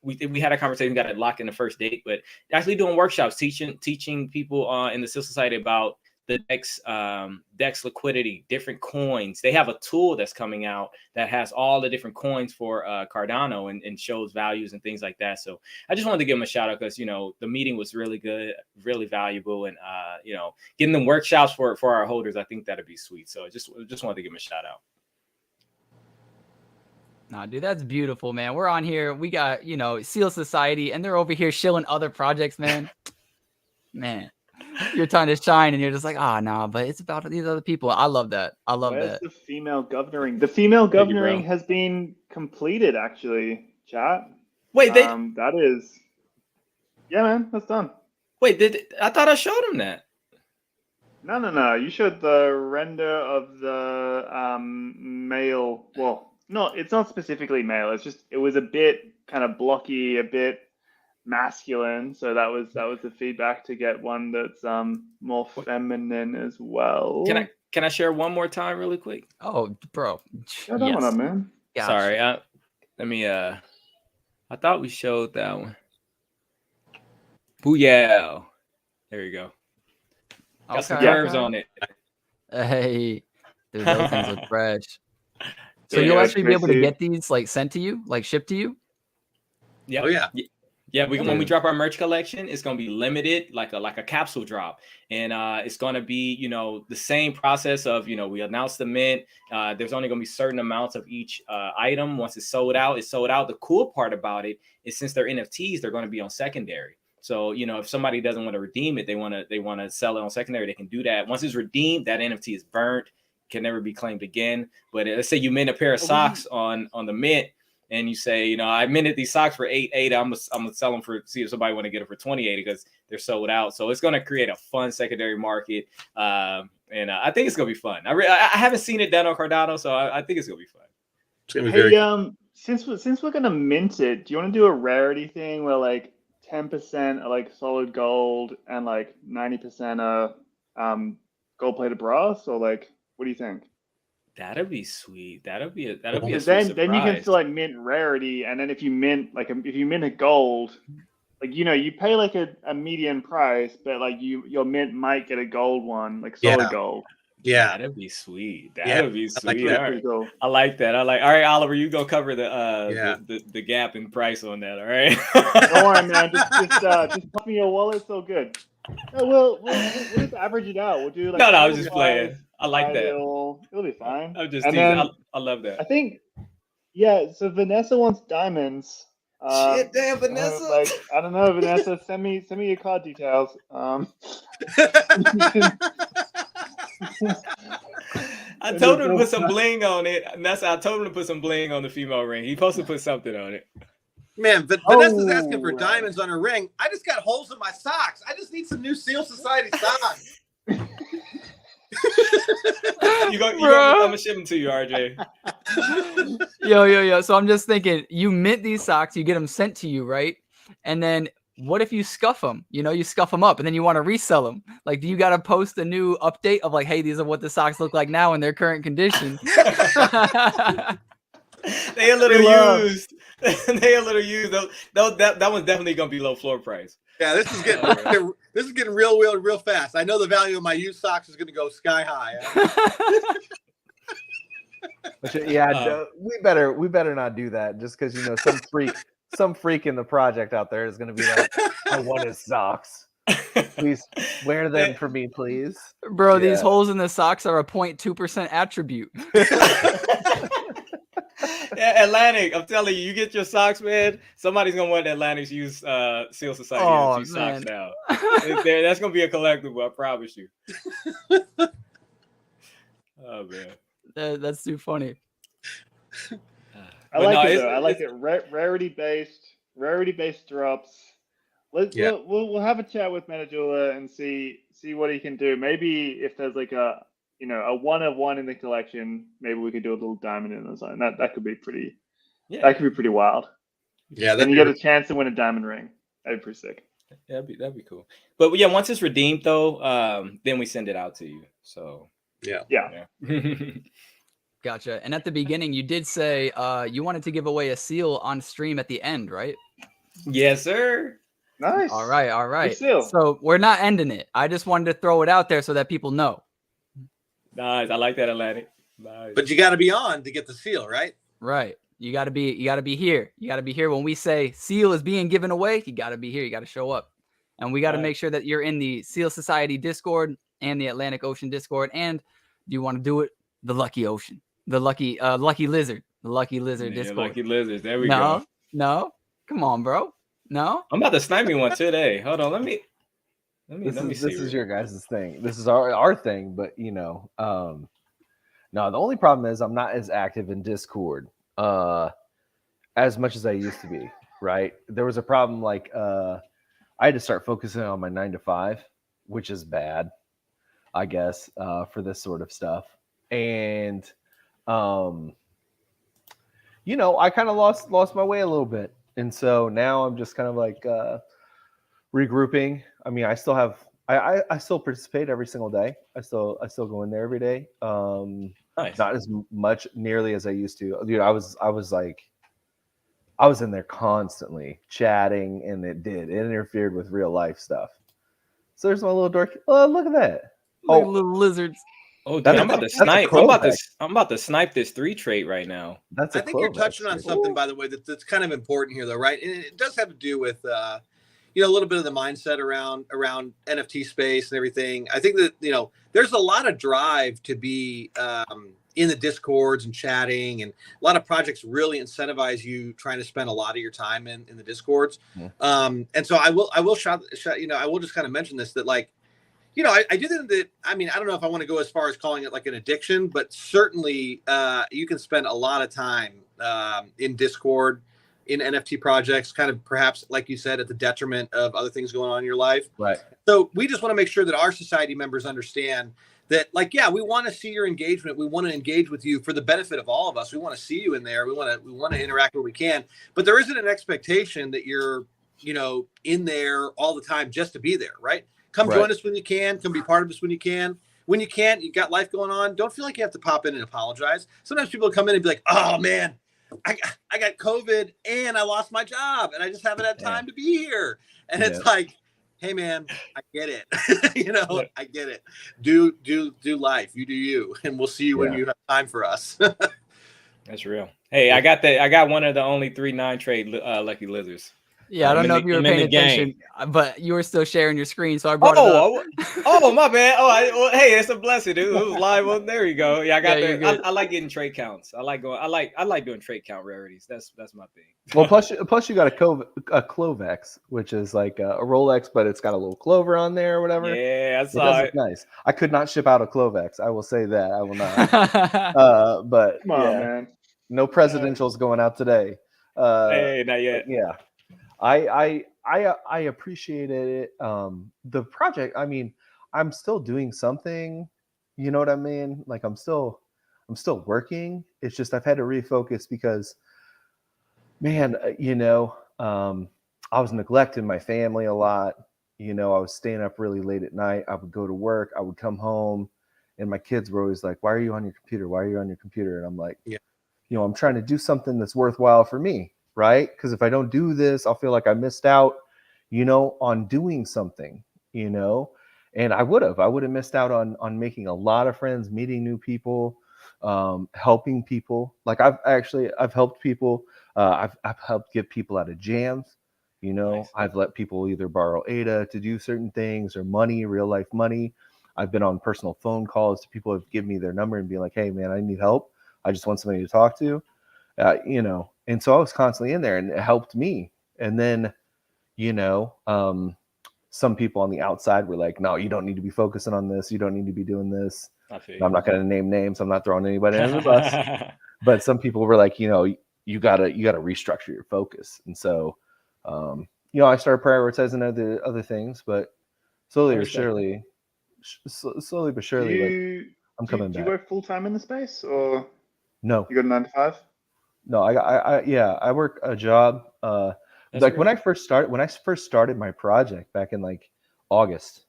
We had a conversation, got it locked in the first date, but actually doing workshops, teaching people in the Seal Society about the DEX liquidity, different coins. They have a tool that's coming out that has all the different coins for Cardano and shows values and things like that. So I just wanted to give them a shout out because, the meeting was really good, really valuable. And, getting them workshops for our holders, I think that'd be sweet. So I just wanted to give them a shout out. Nah, dude, that's beautiful, man. We're on here. We got, Seal Society, and they're over here shilling other projects, man. Man, you're trying to shine, and you're just like, nah, but it's about these other people. I love that. Where's the female governing? The female governing has been completed, actually, chat. Wait, that is... Yeah, man, that's done. Wait, I thought I showed him that. No. You showed the render of the male... Well... No, it's not specifically male. It was a bit kind of blocky, a bit masculine. So that was the feedback to get one that's more feminine as well. Can I share one more time really quick? Oh, bro. Shut that one up, man. Gosh. Sorry. Let me I thought we showed that one. Booyah. There you go. Got some curves on it. Hey, dude, those things look fresh. So you'll actually be able to get these like sent to you, like shipped to you? Yeah. Oh yeah. Yeah, when we drop our merch collection, it's gonna be limited, like a capsule drop, and it's gonna be the same process of we announce the mint. There's only gonna be certain amounts of each item. Once it's sold out, it's sold out. The cool part about it is since they're NFTs, they're gonna be on secondary. So if somebody doesn't want to redeem it, they want to sell it on secondary, they can do that. Once it's redeemed, that NFT is burnt. Can never be claimed again. But let's say you mint a pair of socks on the mint, and you say, I minted these socks for $8.80. I'm gonna sell them see if somebody want to get them for $20.80 because they're sold out. So it's gonna create a fun secondary market, and I think it's gonna be fun. I haven't seen it done on Cardano, so I think it's gonna be fun. It's gonna be very cool. Since we're gonna mint it, do you want to do a rarity thing where like 10% are like solid gold and like 90% are gold plated brass, or like? What do you think? That'd be sweet. That'd be a sweet then surprise. You can still like mint rarity, and then if you mint a gold, like you pay like a median price, but like your mint might get a gold one, like solid gold. Yeah, that'd be sweet. That'd be sweet. All right. Cool. I like that. All right, Oliver, you go cover the gap in price on that. All right. Don't worry, man. Just pop me your wallet. It's all good. We'll just average it out. We'll do like. No, I was just playing. I like that. It'll be fine. I'm just teasing. I love that. I think, so Vanessa wants diamonds. Shit, damn, Vanessa. I don't know, Vanessa. Send me your card details. I told him to put some bling on it. And I told him to put some bling on the female ring. He's supposed to put something on it. Man, Vanessa's asking for diamonds on her ring. I just got holes in my socks. I just need some new Seal Society socks. I'm gonna ship them to you, RJ. Yo. So I'm just thinking, you mint these socks, you get them sent to you, right? And then what if you scuff them? You scuff them up, and then you want to resell them. Like, do you got to post a new update of like, hey, these are what the socks look like now in their current condition? They a little used. They a little used. That one's definitely gonna be low floor price. Yeah, this is getting real fast. I know the value of my used socks is going to go sky high. Yeah, we better not do that, just because some freak in the project out there is going to be like, I want his socks. Please wear them for me, please. Bro, these holes in the socks are a 0.2% attribute. Yeah, Atlanick, I'm telling you, you get your socks, man. Somebody's gonna want Atlantic's use Seal Society socks now. That's gonna be a collectible, I promise you. Oh man, that's too funny. I like it though. I like it. Rarity based drops. We'll have a chat with Manajula and see what he can do. Maybe if there's like a one of one in the collection, maybe we could do a little diamond in the zone. That could be pretty. Yeah. That could be pretty wild. Yeah, then you get a chance to win a diamond ring. That'd be pretty sick. Yeah, that'd be cool. But yeah, once it's redeemed though, then we send it out to you. So yeah. Gotcha. And at the beginning, you did say you wanted to give away a seal on stream at the end, right? Yes, sir. Nice. All right. So we're not ending it. I just wanted to throw it out there so that people know. Nice. I like that, Atlanick. Nice. But you got to be on to get the seal, right? Right. You got to be here. You got to be here when we say seal is being given away. You got to be here. You got to show up. And we got to make sure that you're in the Seal Society Discord and the Atlanick Ocean Discord. And do you want to do it? The Lucky Ocean. The Lucky Lizard. The Lucky Lizard Discord. Lucky Lizards. There we go. No. Come on, bro. No. I'm about to snipe me one today. Hold on. Let me see. This is your guys' thing. This is our thing, but no, the only problem is I'm not as active in Discord as much as I used to be, right? There was a problem like I had to start focusing on my 9 to 5, which is bad, I guess, for this sort of stuff. And I kind of lost my way a little bit. And so now I'm just kind of like regrouping. I mean, I still have I still participate every single day. I still go in there every day. Nice. Not as much nearly as I used to. Dude, I was in there constantly chatting, and it interfered with real life stuff. So there's my little dork. Oh, look at that. Little lizards. Oh, dude, I'm about to snipe. I'm about to snipe this 3 trait right now. I think you're touching on something, by the way, that's kind of important here, though, right? And it does have to do with a little bit of the mindset around NFT space and everything. I think that there's a lot of drive to be in the Discords and chatting, and a lot of projects really incentivize you trying to spend a lot of your time in the Discords. Yeah. And so I will I will just kind of mention this, that like, I do think that, I mean, I don't know if I want to go as far as calling it like an addiction, but certainly you can spend a lot of time in Discord, in NFT projects, kind of perhaps, like you said, at the detriment of other things going on in your life. Right. So we just want to make sure that our society members understand that, like, yeah, we want to see your engagement. We want to engage with you for the benefit of all of us. We want to see you in there. We want to interact where we can, but there isn't an expectation that you're, in there all the time just to be there, right? Come join us when you can. Come be part of us when you can. When you can't, you got life going on. Don't feel like you have to pop in and apologize. Sometimes people come in and be like, "Oh man, I got COVID and I lost my job and I just haven't had time to be here." And it's like, hey man, I get it. I get it. Do life. You do you, and we'll see you when you have time for us. That's real. Hey, I got one of the only 3/9 trade Lucky Lizards. Yeah, I don't know if you were paying attention, but you were still sharing your screen, so I brought it up. Oh, my bad. Hey, it's a blessing, dude. It was live. Well, there you go. Yeah, I got that. I like getting trade counts. I like doing trade count rarities. That's my thing. Well, plus you got a Clovex, which is like a Rolex, but it's got a little clover on there or whatever. Yeah, I saw it. Nice. I could not ship out a Clovex. I will say that. I will not. But come on, man. No presidentials going out today. Hey, not yet. Yeah. I appreciated it. The project, I mean, I'm still doing something, you know what I mean? Like I'm still working. It's just I've had to refocus because, man, I was neglecting my family a lot. I was staying up really late at night. I would go to work. I would come home, and my kids were always like, "Why are you on your computer? Why are you on your computer?" And I'm like, I'm trying to do something that's worthwhile for me. right? Because if I don't do this, I'll feel like I missed out, on doing something, and I would have missed out on making a lot of friends, meeting new people, helping people. Like I've helped people. I've helped get people out of jams. Nice. I've let people either borrow ADA to do certain things or money, real life money. I've been on personal phone calls to people who have given me their number and be like, hey man, I need help. I just want somebody to talk to, and so I was constantly in there, and it helped me. And then, some people on the outside were like, no, you don't need to be focusing on this. You don't need to be doing this. I'm not going to name names. I'm not throwing anybody under the bus, but some people were like, you gotta restructure your focus. And so, I started prioritizing other things, but slowly but surely, I'm coming back. Do you work full time in the space, or no? You got a 9 to 5? No, I work a job. Like when I first started my project back in like August,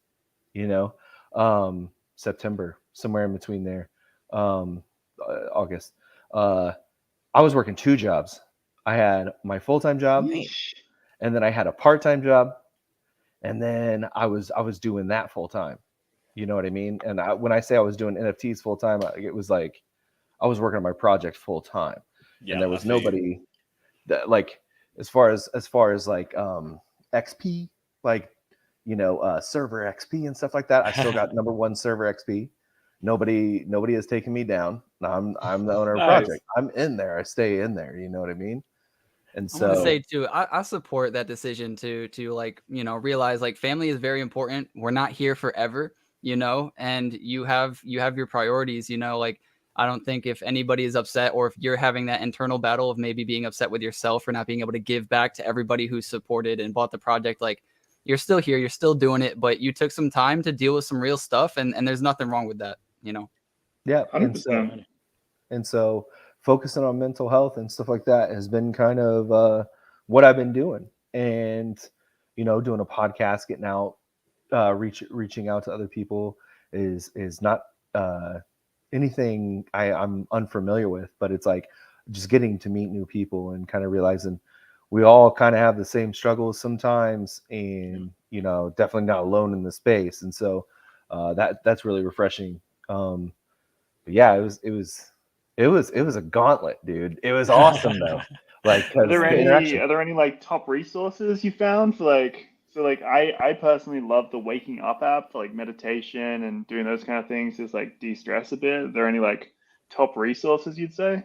September, somewhere in between there, August. I was working 2 jobs. I had my full-time job, and then I had a part-time job, and then I was doing that full-time. You know what I mean? And when I say I was doing NFTs full-time, it was like I was working on my project full-time, and there was nobody that like as far as like XP, like server XP and stuff like that. I still got number 1 server XP. Nobody has taken me down. I'm the owner of the project. I'm in there. I stay in there. You know what I mean? And so I want to say too, I support that decision to like, realize like family is very important. We're not here forever, and you have your priorities, like I don't think if anybody is upset, or if you're having that internal battle of maybe being upset with yourself for not being able to give back to everybody who supported and bought the project, like you're still here, you're still doing it, but you took some time to deal with some real stuff, and there's nothing wrong with that, Yeah, 100%. And so focusing on mental health and stuff like that has been kind of what I've been doing, and doing a podcast, getting out, reaching out to other people is not anything I'm unfamiliar with, but it's like just getting to meet new people and kind of realizing we all kind of have the same struggles sometimes, and definitely not alone in the space. And so that's really refreshing. But yeah, it was a gauntlet, dude. It was awesome though. Like, are there any like top resources you found for like? So like I personally love the waking up app for like meditation and doing those kind of things, just like de-stress a bit. Are there any like top resources you'd say?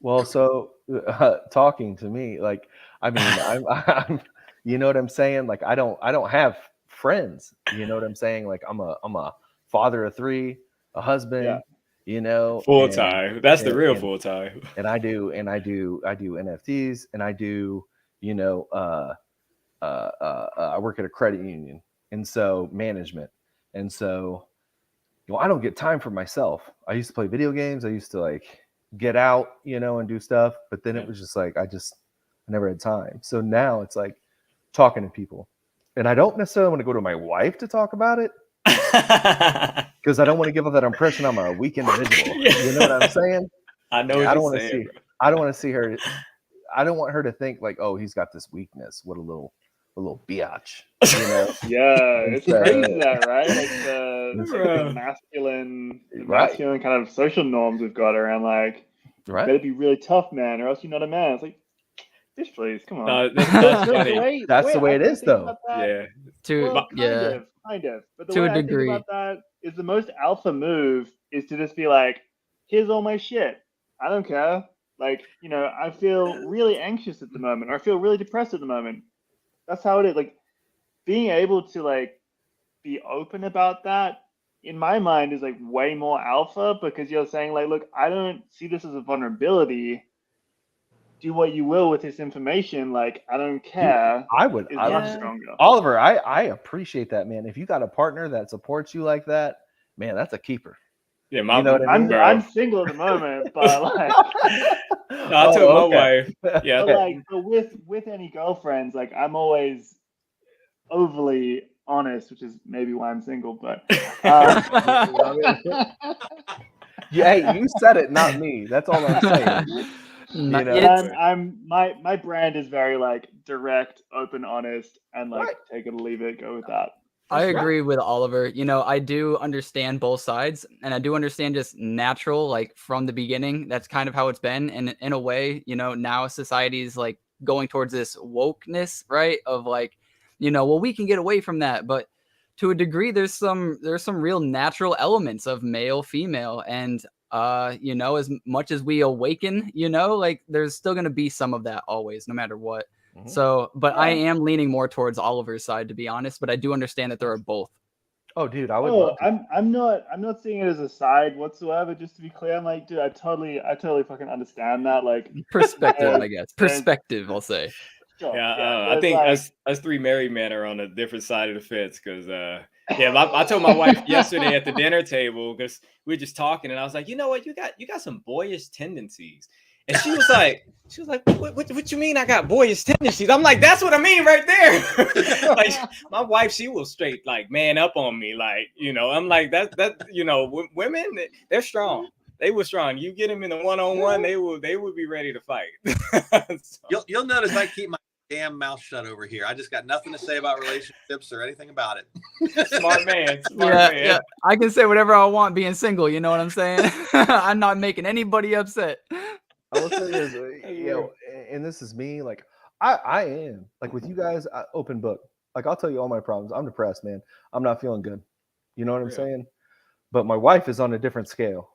Well, so talking to me, like, I mean, I'm you know what I'm saying? Like, I don't have friends. You know what I'm saying? Like, I'm a father of 3, a husband. Full time. That's the real full time. And I do NFTs, and I do I work at a credit union, and so management, and so I don't get time for myself. I used to play video games. I used to like get out, and do stuff, but then it was just like I never had time. So now it's like talking to people, and I don't necessarily want to go to my wife to talk about it because I don't want to give up that impression I'm a weak individual. You know what I'm saying? I know. I don't want to see her. I don't want her to think like, oh, he's got this weakness. What a little biatch. Yeah, it's crazy that, right? Like the masculine kind of social norms we've got around like, you better be really tough, man, or else you're not a man. It's like, bitch, please, come on. That's funny. That's the way it is, though. Yeah. Kind of. But the to way a degree. I think about that is the most alpha move is to just be like, here's all my shit. I don't care. Like, I feel really anxious at the moment, or I feel really depressed at the moment. That's how it is. Like, being able to like be open about that in my mind is like way more alpha, because you're saying like, look, I don't see this as a vulnerability. Do what you will with this information. Like, I don't care. I would. Oliver, I appreciate that, man. If you got a partner that supports you like that, man, that's a keeper. Yeah, I'm single at the moment, but like, I told my wife. Yeah, but with any girlfriends, like I'm always overly honest, which is maybe why I'm single. But hey, you said it, not me. That's all I'm saying. Not- know, it's- My brand is very like direct, open, honest, and like Right. take it or leave it. Go with that. I agree with Oliver. You know, I do understand both sides, and I do understand just natural, like from the beginning. That's kind of how it's been. And in a way, you know, now society is like going towards this wokeness, right? Of like, you know, well, we can get away from that, but to a degree, there's some real natural elements of male, female, and you know, as much as we awaken, you know, like there's still gonna be some of that always, no matter what. So, but I am leaning more towards Oliver's side, to be honest. But I do understand that there are both. Oh, dude, I would love to. I'm not seeing it as a side whatsoever. Just to be clear, I'm like, dude, I totally fucking understand that. Like Perspective, I guess. Perspective, I'll say. sure, I there's think like- us three married men are on a different side of the fence because I told my wife yesterday at the dinner table because we were just talking and I was like, you know what, you got some boyish tendencies. And she was like, what you mean I got boyish tendencies? I'm like, that's what I mean right there. Like my wife, she will straight like man up on me. Like, you know, I'm like that, you know, women, they're strong. They were strong. You get them in a one-on-one, they would be ready to fight. So. You'll notice I keep my damn mouth shut over here. I just got nothing to say about relationships or anything about it. Smart man. Yeah, I can say whatever I want being single. You know what I'm saying? I'm not making anybody upset. I will say this, you know, and this is me. Like, I am like with you guys, open book. Like, I'll tell you all my problems. I'm depressed, man. I'm not feeling good. You know what I'm saying? But my wife is on a different scale.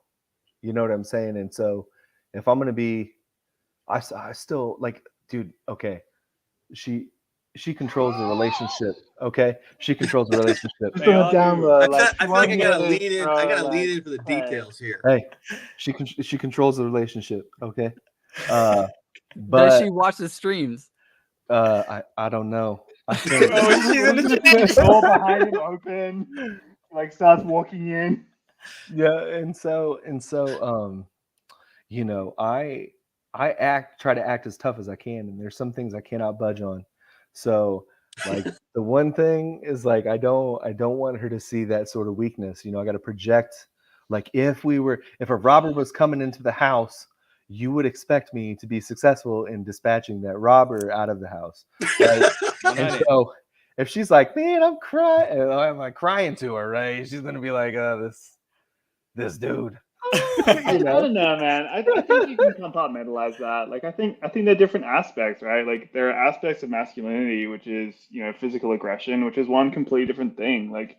You know what I'm saying? And so, if I'm gonna be, I still like, dude. Okay, she controls the relationship. Okay, she controls the relationship. I feel like I gotta lean in. I gotta lean in for the details here. Hey, she controls the relationship. Okay, Does but she watch the streams? I don't know. I think She's in the door behind him open, like starts walking in. yeah, and so you know, I try to act as tough as I can, and there's some things I cannot budge on. So like the one thing is like I don't want her to see that sort of weakness. You know, I got to project like if a robber was coming into the house, you would expect me to be successful in dispatching that robber out of the house. Right? And so if she's like, man, I'm crying, I'm like crying to her, right? She's gonna be like, this dude. I don't know, man. I think you can compartmentalize that. Like, I think there are different aspects, right? Like, there are aspects of masculinity, which is, you know, physical aggression, which is one completely different thing. Like,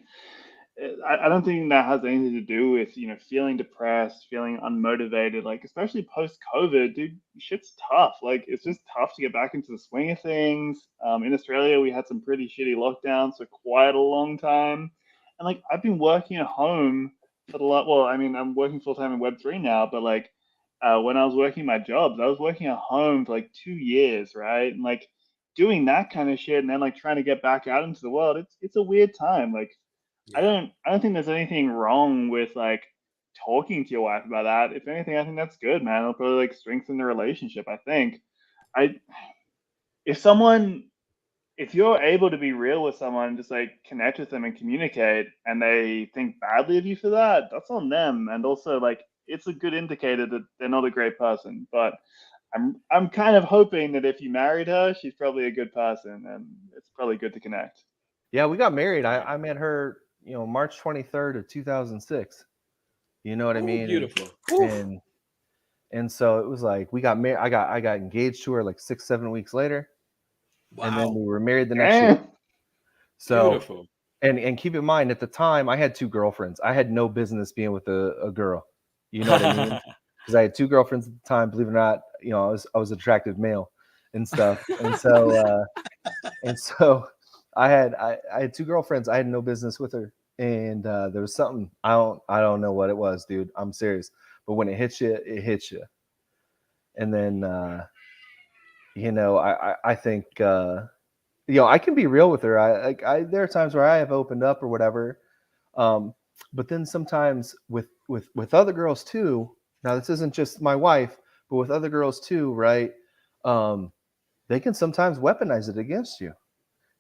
I don't think that has anything to do with, you know, feeling depressed, feeling unmotivated. Like, especially post-COVID, dude, shit's tough. Like, it's just tough to get back into the swing of things. In Australia, we had some pretty shitty lockdowns for quite a long time, and like, I've been working at home. I mean, I'm working full time in Web3 now, but like when I was working my jobs, I was working at home for like 2 years, right? And like doing that kind of shit, and then like trying to get back out into the world, it's a weird time. Like I don't think there's anything wrong with like talking to your wife about that. If anything, I think that's good, man. It'll probably like strengthen the relationship. I think. If you're able to be real with someone, just like connect with them and communicate, and they think badly of you for that, that's on them. And also, like, it's a good indicator that they're not a great person. But I'm kind of hoping that if you married her, she's probably a good person, and it's probably good to connect. Yeah, we got married. I met her, you know, March 23rd of 2006. You know what I mean? Beautiful. And so it was like we got married. I got engaged to her like 6-7 weeks later. Wow. And then we were married the next year. So, beautiful. And keep in mind, at the time, I had 2 girlfriends. I had no business being with a girl. You know what I mean? Because I had 2 girlfriends at the time. Believe it or not, you know, I was an attractive male and stuff. And so I had 2 girlfriends. I had no business with her. And there was something I don't know what it was, dude. I'm serious. But when it hits you, it hits you. And then. You know, I think you know, I can be real with her. I there are times where I have opened up or whatever, but then sometimes with other girls too. Now this isn't just my wife, but with other girls too, right? They can sometimes weaponize it against you.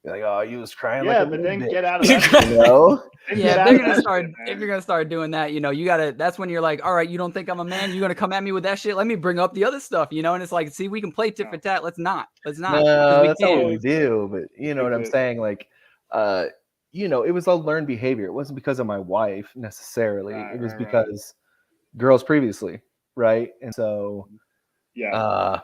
You're like, oh, you was crying Yeah, like a but little then bitch. get out of that. You know? Yeah, if they're gonna start, if you're gonna start doing that, you know, you gotta. That's when you're like, all right, you don't think I'm a man? You're gonna come at me with that shit? Let me bring up the other stuff, you know. And it's like, see, we can play tit for tat. Let's not. Because No, we that's not what can. we do. But you know what I'm saying? Like, you know, it was a learned behavior. It wasn't because of my wife necessarily. It was because girls previously, right? And so, Yeah.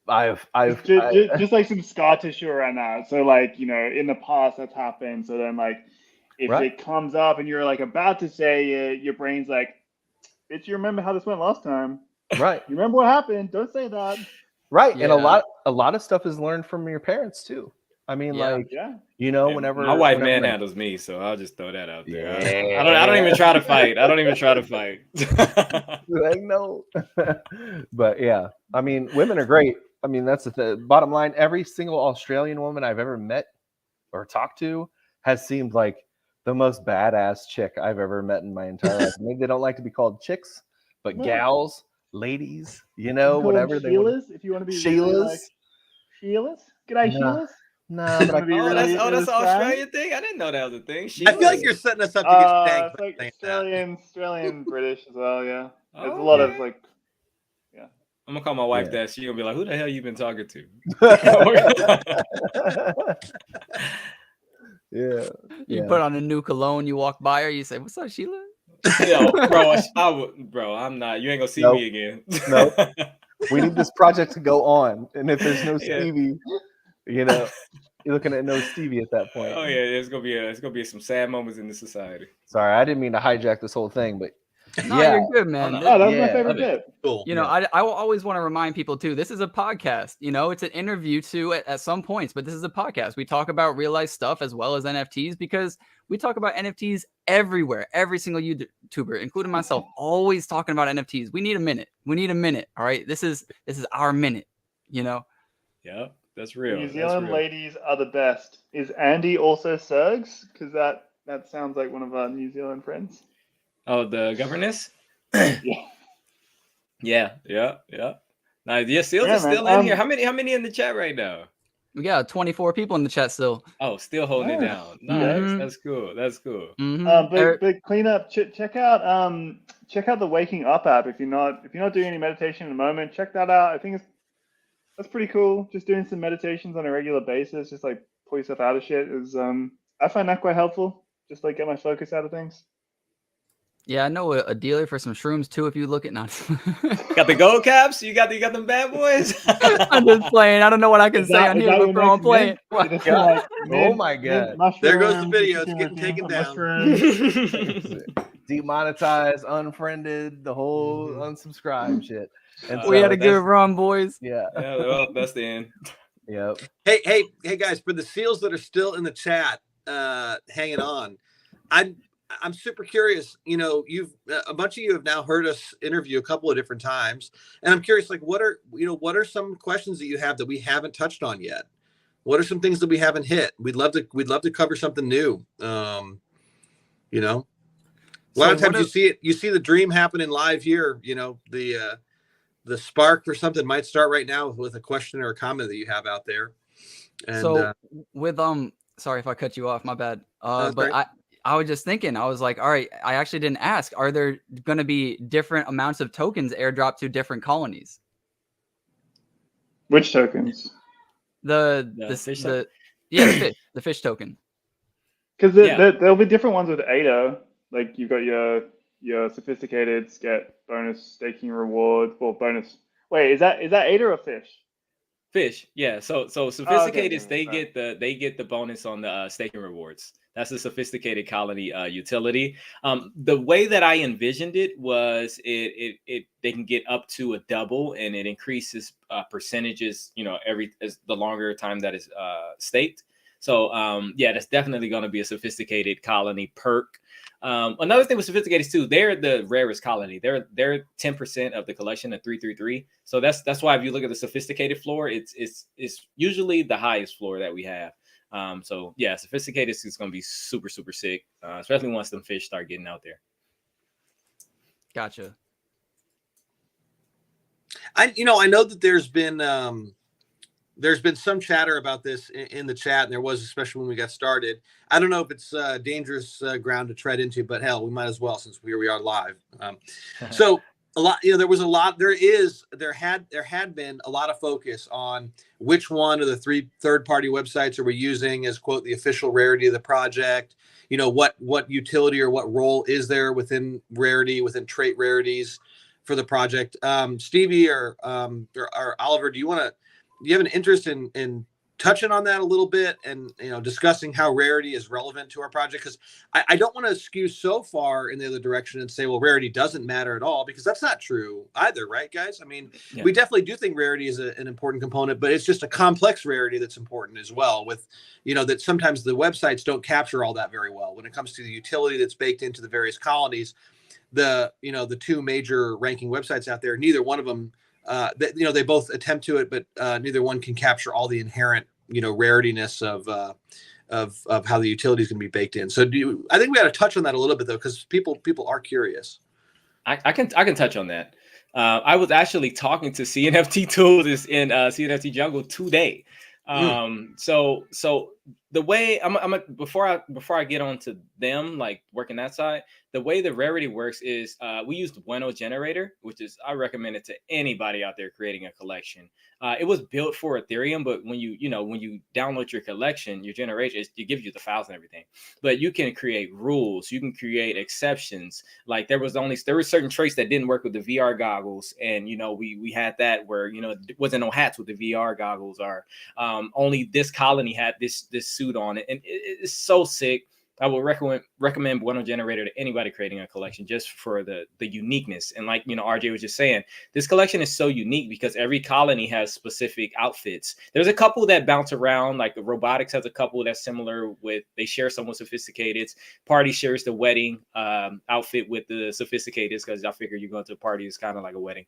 I've just like some scar tissue around that. So like, you know, in the past that's happened. So then like if it comes up and you're like about to say it, your brain's like, bitch, you remember how this went last time? Right. You remember what happened? Don't say that. Right. Yeah. And a lot of stuff is learned from your parents too. I mean, like, you know, whenever my wife manhandles me, so I'll just throw that out there. Yeah. I don't even try to fight. I don't even try to fight. Like, no. But yeah, I mean, women are great. I mean, that's the bottom line. Every single Australian woman I've ever met or talked to has seemed like the most badass chick I've ever met in my entire life. Maybe they don't like to be called chicks, but gals, ladies, you know, whatever they want. If you want to be Sheilas. really like Sheilas? G'day, Sheilas? No, but that's an Australian thing. I didn't know that was a thing. I feel like you're setting us up to get it's like Australian, British as well. Yeah, there's a lot of like. I'm gonna call my wife that. She's gonna be like, "Who the hell you been talking to?" Yeah. You put on a new cologne, you walk by her, you say, "What's up, Sheila?" Yo, bro, I'm not. You ain't gonna see me again. No. We need this project to go on, and if there's no Stevie, you know, you're looking at no Stevie at that point. Oh yeah, it's gonna be some sad moments in the society. Sorry, I didn't mean to hijack this whole thing, but no, you're good, man. That was my favorite bit. Cool. You know, I will always want to remind people too. This is a podcast. You know, it's an interview too at some points, but this is a podcast. We talk about real life stuff as well as NFTs because we talk about NFTs everywhere. Every single YouTuber, including myself, always talking about NFTs. We need a minute. All right, this is our minute. You know. Yeah, that's real. New Zealand ladies are the best. Is Andy also Sergs? Because that sounds like one of our New Zealand friends. Oh, the governess? Yeah. Nice. Seals is still in here. How many in the chat right now? We got 24 people in the chat still. Oh, still holding it down. Nice. That's cool. But clean up. Check out the Waking Up app if you're not doing any meditation in the moment. Check that out. I think that's pretty cool. Just doing some meditations on a regular basis, just like pull yourself out of shit is I find that quite helpful. Just like get my focus out of things. Yeah, I know a dealer for some shrooms too. If you look at got the gold caps, you got them bad boys. I'm just playing. I don't know what I can say on here, but bro, I'm playing. Oh my god! There goes the video. It's getting taken down. Demonetized, unfriended, the whole unsubscribe shit. And we had a good run, boys. Yeah. Well, that's the end. Yep. Hey, guys! For the seals that are still in the chat, hanging on, I'm super curious. You know, a bunch of you have now heard us interview a couple of different times, and I'm curious, like, what are some questions that you have that we haven't touched on yet? What are some things that we haven't hit? We'd love to cover something new. You know, a lot of times you see the dream happening live here. You know, the spark for something might start right now with a question or a comment that you have out there. And, so with sorry if I cut you off, my bad. But I was just thinking, I was like, all right, I actually didn't ask. Are there going to be different amounts of tokens airdropped to different colonies? Which tokens? The fish token. Because there'll be different ones with ADA. Like you've got your sophisticated get bonus staking reward or bonus. Wait, is that ADA or fish? Fish, yeah. So sophisticated, they get the bonus on the staking rewards. That's a sophisticated colony utility. The way that I envisioned it was they can get up to a double, and it increases percentages. You know, the longer time that is staked. So that's definitely going to be a sophisticated colony perk. Another thing with sophisticated too, they're the rarest colony. They're 10% of the collection at 333. So that's why if you look at the sophisticated floor, it's usually the highest floor that we have. Sophisticated is going to be super, super sick, especially once them fish start getting out there. Gotcha. I know that there's been there's been some chatter about this in the chat, and there was, especially when we got started. I don't know if it's dangerous ground to tread into, but hell, we might as well, since here we are live. So a lot, there was a lot. There had been a lot of focus on which one of the 3 third-party websites are we using as, quote, the official rarity of the project. What utility or what role is there within rarity, within trait rarities for the project? Stevie or Oliver, do you have an interest in touching on that a little bit, and discussing how rarity is relevant to our project? Because I don't want to skew so far in the other direction and say, well, rarity doesn't matter at all, because that's not true either, right, guys? I mean, we definitely do think rarity is an important component, but it's just a complex rarity that's important as well, with that sometimes the websites don't capture all that very well when it comes to the utility that's baked into the various colonies. The 2 major ranking websites out there, neither one of them they both attempt to it, but neither one can capture all the inherent rarityness of how the utility is going to be baked in. So I think we got to touch on that a little bit, though, because people are curious. I can touch on that. I was actually talking to CNFT Tools in CNFT Jungle today. So the way before I get on to them, like working that side, the way the rarity works is we used Bueno Generator, which is, I recommend it to anybody out there creating a collection. It was built for Ethereum, but when you download your collection, your generation, it gives you the files and everything. But you can create rules, you can create exceptions. Like there were certain traits that didn't work with the VR goggles, and we had that where it wasn't no hats with the VR goggles, or only this colony had this suit on it, and it's so sick. I would recommend Bueno Generator to anybody creating a collection, just for the uniqueness. And like RJ was just saying, this collection is so unique because every colony has specific outfits. There's a couple that bounce around, like the robotics has a couple that's similar with, they share somewhat sophisticated. Party shares the wedding outfit with the sophisticated, because I figure you go to a party, it's kind of like a wedding.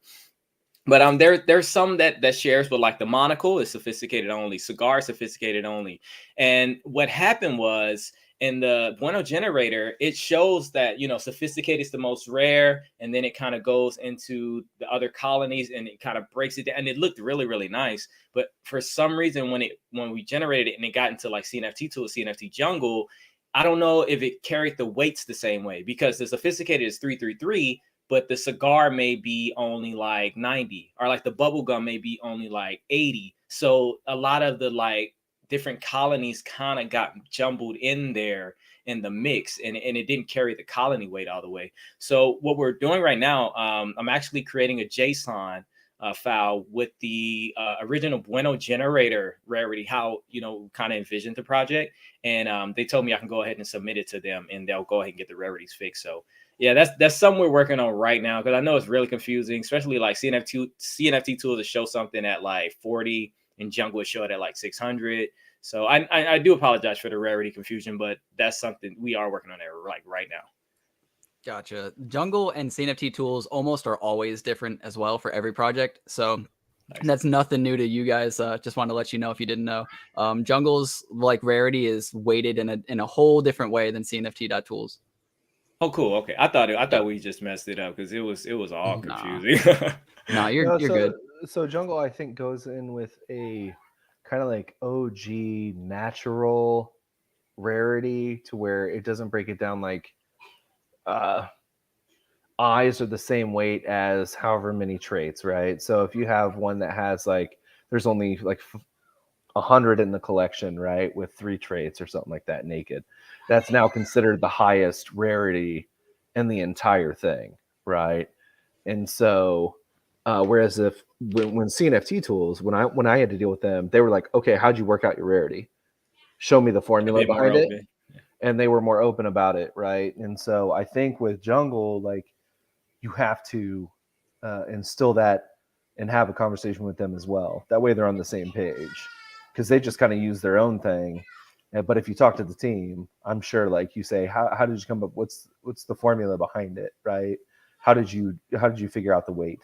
But there's some that shares, but like the monocle is sophisticated only, cigar sophisticated only. And what happened was, in the Bueno Generator, it shows that sophisticated is the most rare, and then it kind of goes into the other colonies and it kind of breaks it down, and it looked really, really nice. But for some reason, when we generated it and it got into like CNFT Tools, CNFT Jungle, I don't know if it carried the weights the same way, because the sophisticated is 333, but the cigar may be only like 90, or like the bubble gum may be only like 80. So a lot of the like different colonies kind of got jumbled in there in the mix, and it didn't carry the colony weight all the way. So what we're doing right now, I'm actually creating a JSON file with the original Bueno Generator rarity, how kind of envisioned the project, and they told me I can go ahead and submit it to them, and they'll go ahead and get the rarities fixed. So yeah, that's something we're working on right now, because I know it's really confusing, especially like CNFT Tools to show something at like 40, and Jungle would show it at like 600. So I do apologize for the rarity confusion, but that's something we are working on there like right now. Gotcha. Jungle and CNFT Tools almost are always different as well for every project. So that's nothing new to you guys. Just want to let you know if you didn't know. Jungle's like rarity is weighted in a whole different way than CNFT.tools. Oh, cool. Okay, I thought we just messed it up, because it was all confusing. Nah, you're good. So Jungle, I think, goes in with a kind of like OG natural rarity, to where it doesn't break it down like eyes are the same weight as however many traits, right? So if you have one that has like, there's only like 100 in the collection, right, with 3 traits or something like that naked, that's now considered the highest rarity in the entire thing, right? And so whereas when CNFT Tools, when I had to deal with them, they were like, okay, how'd you work out your rarity? Show me the formula behind it. And they were more open about it, right? And so I think with Jungle, like, you have to instill that and have a conversation with them as well. That way they're on the same page, because they just kind of use their own thing. But if you talk to the team, I'm sure, like you say, how did you come up? What's the formula behind it, right? How did you figure out the weight?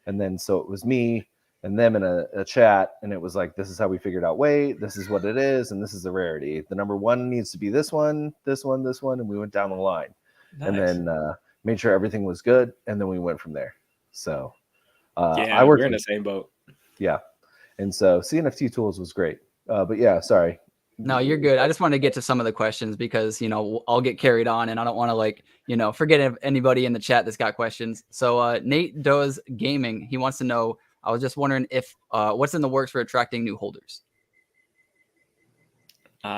And then so it was me and them in a chat, and it was like, this is how we figured out weight. This is what it is, and this is the rarity. The number 1 needs to be this one, this one, this one, and we went down the line. Nice. And then made sure everything was good, and then we went from there. So we're in the same boat. Yeah. And so CNFT tools was great. But yeah, sorry. No, you're good. I just wanted to get to some of the questions because, I'll get carried on and I don't want to forget anybody in the chat that's got questions. So Nate Does Gaming, he wants to know, I was just wondering if what's in the works for attracting new holders?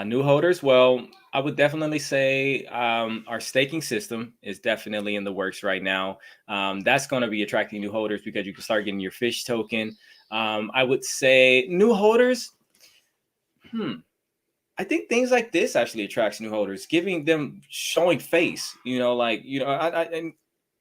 New holders. Well, I would definitely say our staking system is definitely in the works right now. That's going to be attracting new holders because you can start getting your fish token. I would say new holders. I think things like this actually attracts new holders, giving them showing face. And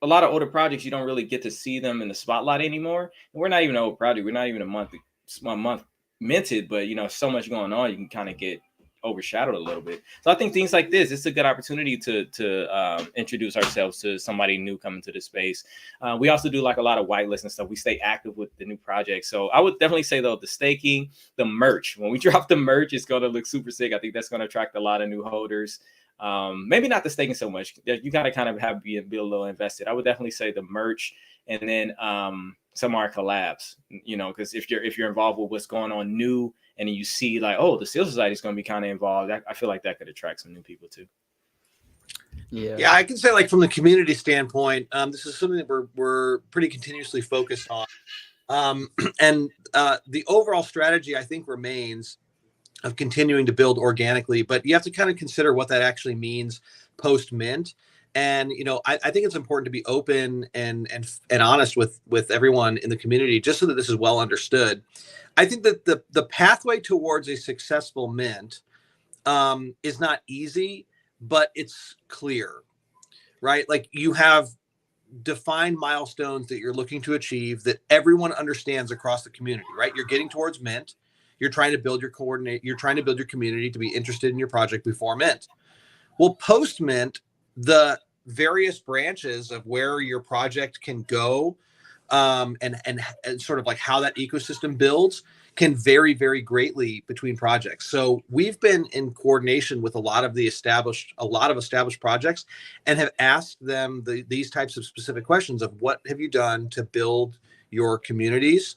a lot of older projects, you don't really get to see them in the spotlight anymore. And we're not even an old project. We're not even a month minted, but so much going on, you can kind of get overshadowed a little bit. So I think things like this, it's a good opportunity to introduce ourselves to somebody new coming to the space. We also do like a lot of whitelist and stuff. We stay active with the new project. So I would definitely say though, the staking, the merch, when we drop the merch, it's going to look super sick. I think that's going to attract a lot of new holders. Maybe not the staking so much. You got to kind of be a little invested. I would definitely say the merch, and then some of our collabs, because if you're involved with what's going on new, and you see like, oh, the Seal Society is going to be kind of involved, I feel like that could attract some new people too. Yeah, I can say like from the community standpoint, this is something that we're pretty continuously focused on. And the overall strategy, I think, remains of continuing to build organically, but you have to kind of consider what that actually means post mint. And I think it's important to be open and honest with everyone in the community, just so that this is well understood. I think that the pathway towards a successful mint is not easy, but it's clear, right? Like you have defined milestones that you're looking to achieve that everyone understands across the community, right? You're getting towards mint. You're trying to build your you're trying to build your community to be interested in your project before mint. Well, post mint, the various branches of where your project can go and sort of like how that ecosystem builds can vary very greatly between projects. So we've been in coordination with a lot of established projects and have asked them these types of specific questions of what have you done to build your communities?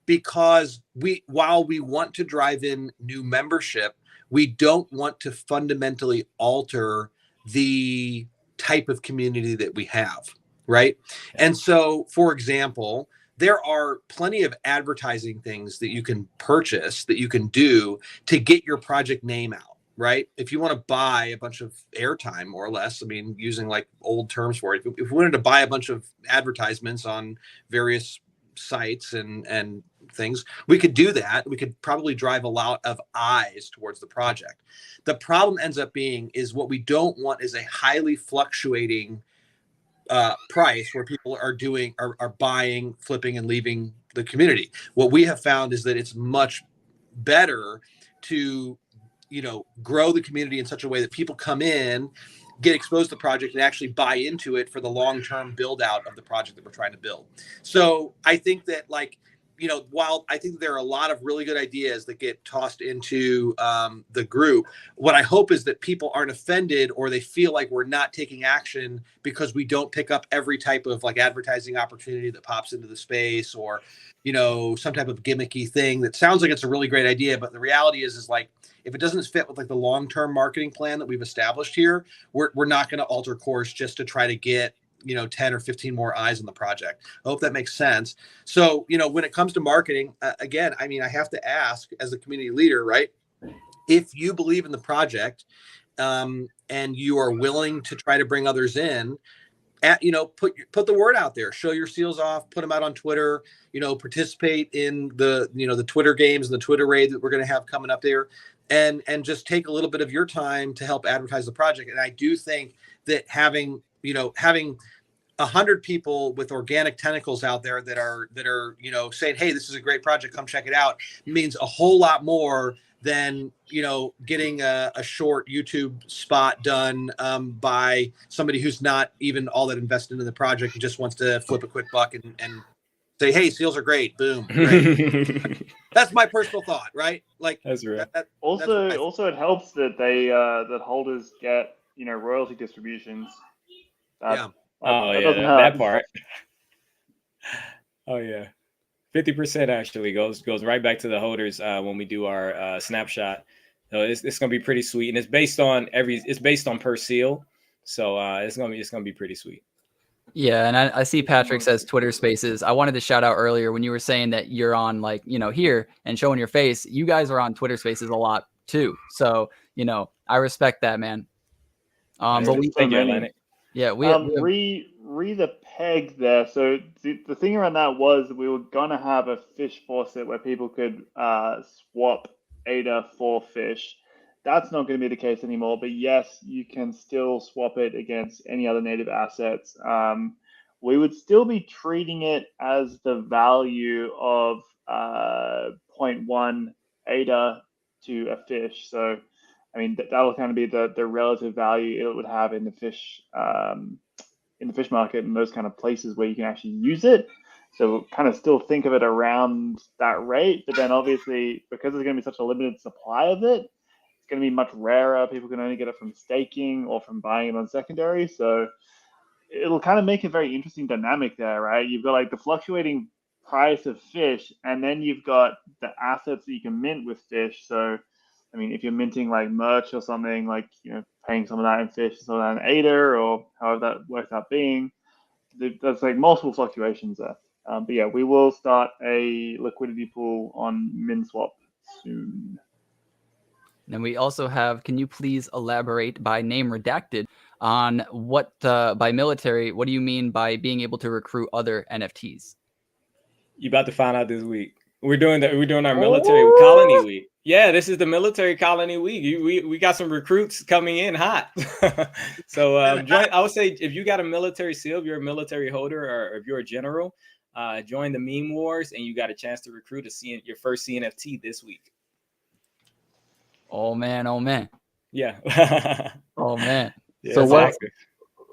Because while we want to drive in new membership, we don't want to fundamentally alter the type of community that we have, right? And so, for example, there are plenty of advertising things that you can purchase, that you can do to get your project name out, right? If you want to buy a bunch of airtime, more or less, I mean, using like old terms for it, if we wanted to buy a bunch of advertisements on various sites and things, we could do that. We could probably drive a lot of eyes towards the project. The problem ends up being is what we don't want is a highly fluctuating price where people are buying, flipping, and leaving the community. What we have found is that it's much better to grow the community in such a way that people come in, get exposed to the project, and actually buy into it for the long-term build out of the project that we're trying to build. So I think that while I think there are a lot of really good ideas that get tossed into the group, what I hope is that people aren't offended or they feel like we're not taking action because we don't pick up every type of like advertising opportunity that pops into the space, or some type of gimmicky thing that sounds like it's a really great idea, but the reality is like if it doesn't fit with like the long-term marketing plan that we've established here, we're not going to alter course just to try to get 10 or 15 more eyes on the project. I hope that makes sense. So, when it comes to marketing, again, I mean, I have to ask as a community leader, right? If you believe in the project and you are willing to try to bring others in, put the word out there, show your seals off, put them out on Twitter, participate in the Twitter games and the Twitter raid that we're going to have coming up there, and just take a little bit of your time to help advertise the project. And I do think that having 100 people with organic tentacles out there that are saying, hey, this is a great project, come check it out, means a whole lot more than getting a short YouTube spot done by somebody who's not even all that invested in the project and just wants to flip a quick buck and say, hey, seals are great, boom, great. That's my personal thought, right? Like that's right. Also it helps that they that holders get royalty distributions. That doesn't hurt. That part. Oh yeah, 50% actually goes right back to the holders when we do our snapshot. So it's gonna be pretty sweet, and it's based on per seal. So it's gonna be pretty sweet. Yeah, and I see Patrick says Twitter Spaces. I wanted to shout out earlier when you were saying that you're on, like, here and showing your face. You guys are on Twitter Spaces a lot too, so I respect that, man. But we thank you, Atlanick. Yeah, we re the peg there. So the thing around that was we were gonna have a fish faucet where people could swap ADA for fish. That's not going to be the case anymore. But yes, you can still swap it against any other native assets. We would still be treating it as the value of 0.1 ADA to a fish. So I mean, that'll kind of be the relative value it would have in the fish market and those kind of places where you can actually use it. So kind of still think of it around that rate, but then obviously because there's going to be such a limited supply of it, it's going to be much rarer. People can only get it from staking or from buying it on secondary. So it'll kind of make a very interesting dynamic there, right? You've got like the fluctuating price of fish, and then you've got the assets that you can mint with fish. So I mean, if you're minting like merch or something, like, paying some of that in fish, some of that in ADA, or however that works out being, there's like multiple fluctuations there. But yeah, we will start a liquidity pool on MinSwap soon. And we also have, can you please elaborate by name redacted on what, by military, what do you mean by being able to recruit other NFTs? You about to find out this week. We're doing our military colony week. Yeah, this is the military colony week. We got some recruits coming in hot. So I would say if you got a military seal, if you're a military holder, or if you're a general, join the meme wars, and you got a chance to recruit your first CNFT this week. Oh man! Yeah. Oh man! Yeah, so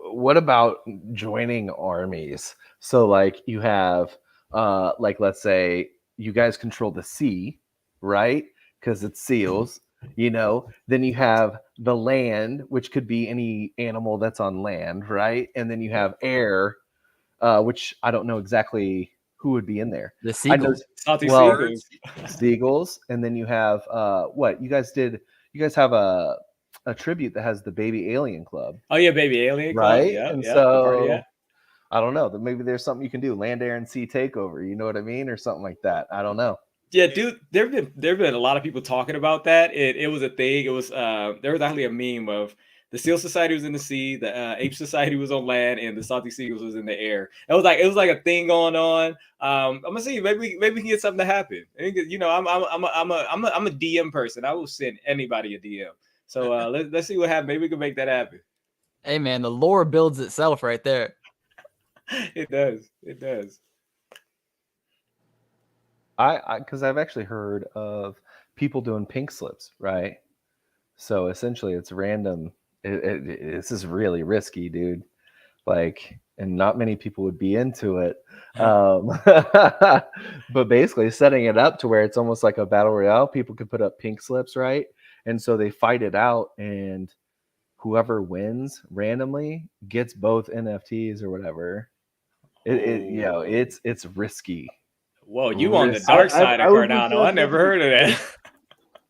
what about joining armies? So like you have like, let's say you guys control the sea, right? Because it's seals, then you have the land, which could be any animal that's on land, right? And then you have air, which I don't know exactly who would be in there. The seagulls. Seagulls. And then you have what you guys have a tribute that has the Baby Alien Club. Oh yeah, Baby Alien Club. Right. Yeah, and yeah, so I don't know, that maybe there's something you can do, land, air, and sea takeover, you know what I mean, or something like that. I don't know. Yeah, dude, there've been a lot of people talking about that. It was a thing. It was there was actually a meme of the Seal Society was in the sea, the Ape Society was on land, and the Salty Seagulls was in the air. It was like a thing going on. I'm gonna see, maybe we can get something to happen. I'm a DM person. I will send anybody a DM. So let's see what happens. Maybe we can make that happen. Hey man, the lore builds itself right there. It does. It does. Because I've actually heard of people doing pink slips, right? So essentially, it's random. This is really risky, dude. Like, and not many people would be into it. But basically, setting it up to where it's almost like a battle royale. People could put up pink slips, right? And so they fight it out, and whoever wins randomly gets both NFTs or whatever. It's risky. Whoa, you on the dark side of Cardano. I never heard of that.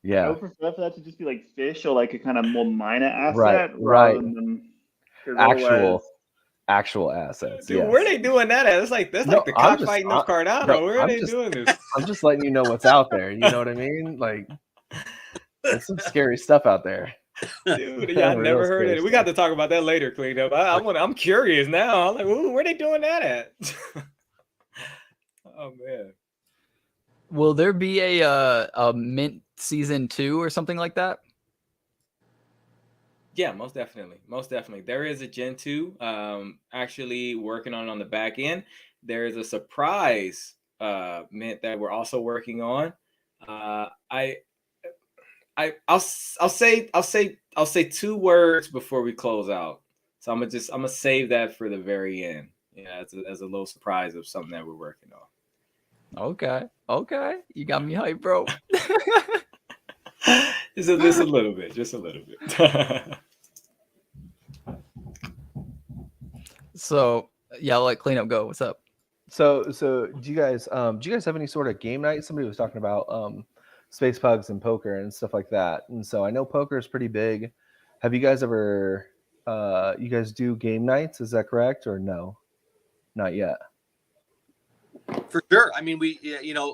Yeah. I would prefer for that to just be like fish or like a kind of more minor asset. Right. Than actual assets. Dude, yes. Where are they doing that at? Like the cockfighting of Cardano. Where are they doing this? I'm just letting you know what's out there. You know what I mean? Like, there's some scary stuff out there. Dude, yeah, I never heard of it. We got to talk about that later, Cleanup. I'm curious now. I'm like, where are they doing that at? Oh man. Will there be a mint season 2 or something like that? Yeah, most definitely. There is a Gen 2 actually working on the back end. There is a surprise mint that we're also working on. I'll say 2 words before we close out. So I'm gonna save that for the very end. Yeah, as a little surprise of something that we're working on. Okay. You got me hyped, bro. just a little bit. So yeah, I'll let Cleanup go. What's up? So do you guys have any sort of game night? Somebody was talking about space pugs and poker and stuff like that. And so I know poker is pretty big. Have you guys ever you guys do game nights? Is that correct or no? Not yet. For sure. I mean,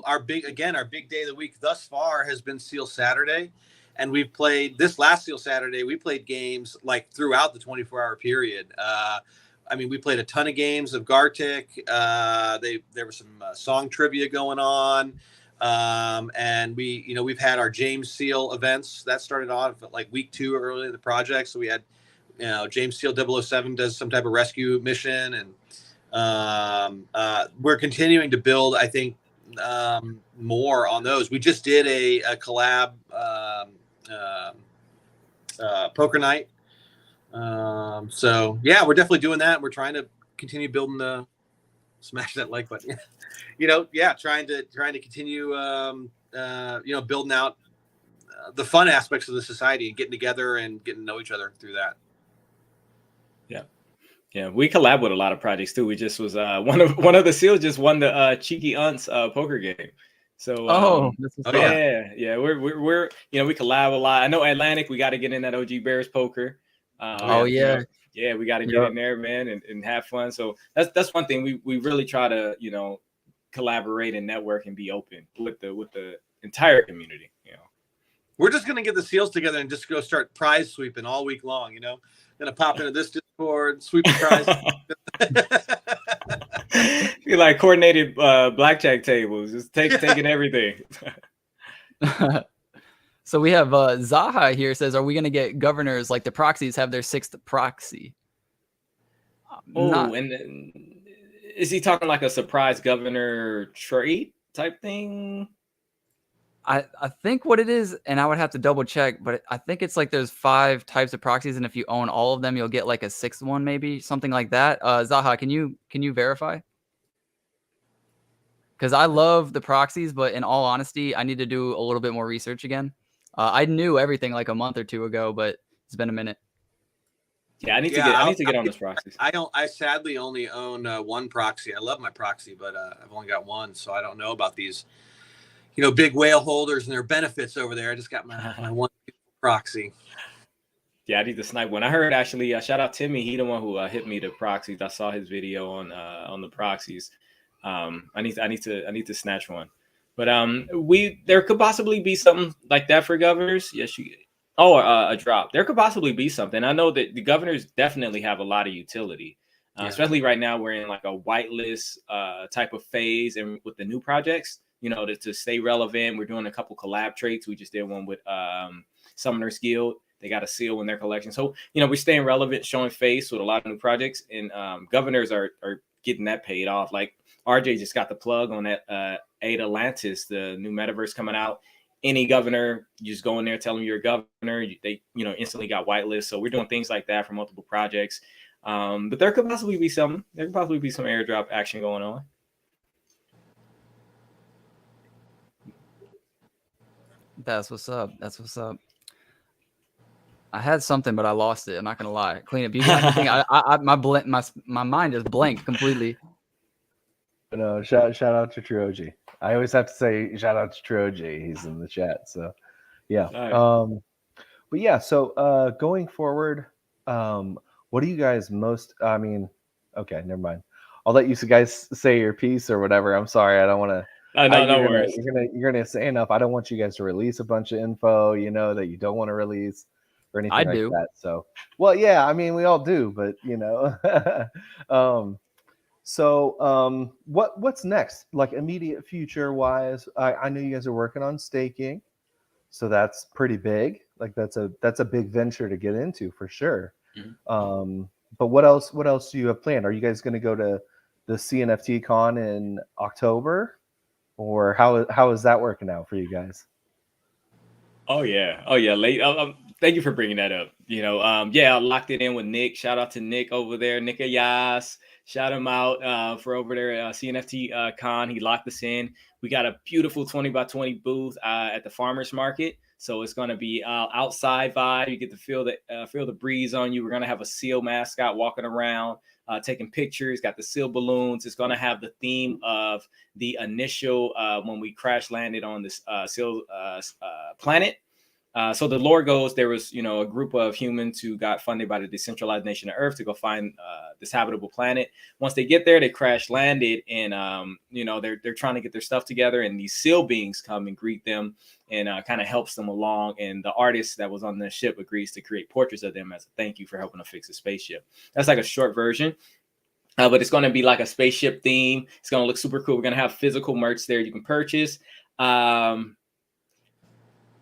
our big day of the week thus far has been Seal Saturday. And we've played this last Seal Saturday. We played games like throughout the 24-hour period. I mean, we played a ton of games of Gartic. There was some song trivia going on. And we've had our James Seal events that started off at like week 2 early in the project. So we had, James Seal 007 does some type of rescue mission, and we're continuing to build, I think, more on those. We just did a collab poker night. So yeah, we're definitely doing that. We're trying to continue building the smash that like button. Trying to continue building out the fun aspects of the society and getting together and getting to know each other through that. Yeah, we collab with a lot of projects too. We just was one of the SEALs just won the Cheeky Aunts poker game. So we're we collab a lot. I know Atlanick, we got to get in that OG Bears poker. We got to get in there, man, and have fun. So that's one thing we really try to collaborate and network and be open with the entire community. We're just gonna get the SEALs together and just go start prize sweeping all week long. Gonna pop into this Discord, sweep the prize. Be like coordinated blackjack tables, just taking everything. So we have Zaha here says, are we going to get governors like the proxies have their 6th proxy? And then, is he talking like a surprise governor trait type thing? I think what it is, and I would have to double check, but I think it's like there's 5 types of proxies, and if you own all of them, you'll get like a 6th one, maybe something like that. Zaha, can you verify? Because I love the proxies, but in all honesty, I need to do a little bit more research again. I knew everything like a month or 2 ago, but it's been a minute. Yeah, I need to get on this proxies. I sadly only own one proxy. I love my proxy, but I've only got one, so I don't know about these, big whale holders and their benefits over there. I just got my one proxy. Yeah, I need to snipe one. I heard actually, shout out Timmy. He the one who hit me to proxies. I saw his video on the proxies. I need to snatch one. But there could possibly be something like that for governors. Yes, a drop. There could possibly be something. I know that the governors definitely have a lot of utility, especially right now. We're in like a whitelist type of phase, and with the new projects, to stay relevant. We're doing a couple collab traits. We just did one with Summoner's Guild. They got a seal in their collection, so we're staying relevant, showing face with a lot of new projects, and governors are getting that paid off. Like RJ just got the plug on that Atlantis, the new metaverse coming out. Any governor, you just go in there, tell them you're a governor. They instantly got whitelist. So we're doing things like that for multiple projects. But there could possibly be some airdrop action going on. That's what's up. I had something, but I lost it. I'm not gonna lie. Clean up. You got anything? My mind is blank completely. No, shout out to Trioji. I always have to say shout out to Trioji. He's in the chat. So yeah. Right. But yeah, so going forward, what do you guys most okay, never mind. I'll let you guys say your piece or whatever. I'm sorry. I don't want to. No worries. You're gonna say enough. I don't want you guys to release a bunch of info, that you don't want to release or anything like that. So, well, yeah, I mean, we all do, but So what's next? Like immediate future wise, I know you guys are working on staking, so that's pretty big. Like that's a big venture to get into for sure. Mm-hmm. But what else do you have planned? Are you guys going to go to the CNFT Con in October, or how is that working out for you guys? Oh yeah. Late. Thank you for bringing that up. I locked it in with Nick. Shout out to Nick over there, Nick Ayas. Shout him out for over there at CNFT Con. He locked us in. We got a beautiful 20x20 booth at the farmers market. So it's going to be outside vibe. You get to feel the breeze on you. We're going to have a seal mascot walking around, taking pictures. Got the seal balloons. It's going to have the theme of the initial when we crash landed on this seal planet. So the lore goes, there was, a group of humans who got funded by the decentralized nation of Earth to go find this habitable planet. Once they get there, they crash landed, and they're trying to get their stuff together, and these seal beings come and greet them and kind of helps them along. And the artist that was on the ship agrees to create portraits of them as a thank you for helping to fix the spaceship. That's like a short version. But it's going to be like a spaceship theme. It's going to look super cool. We're going to have physical merch there you can purchase. I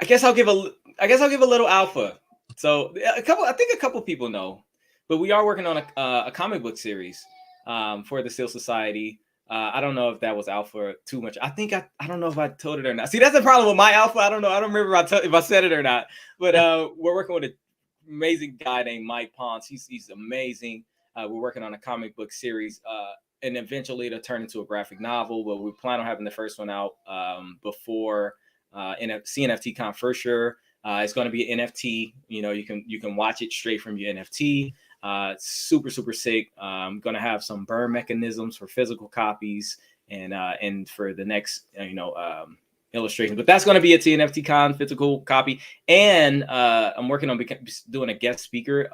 guess I'll give a little alpha. So I think a couple people know, but we are working on a comic book series for the Seal Society. I don't know if that was alpha too much. I don't know if I told it or not. See, that's the problem with my alpha. I don't know. I don't remember if I said it or not. But we're working with an amazing guy named Mike Ponce. He's amazing. We're working on a comic book series, and eventually it'll turn into a graphic novel. But we plan on having the first one out before CNFT Con for sure. It's going to be an NFT. You can watch it straight from your NFT. It's super, super sick. I'm going to have some burn mechanisms for physical copies and for the next, illustration. But that's going to be a TNFT Con physical copy. And I'm working on doing a guest speaker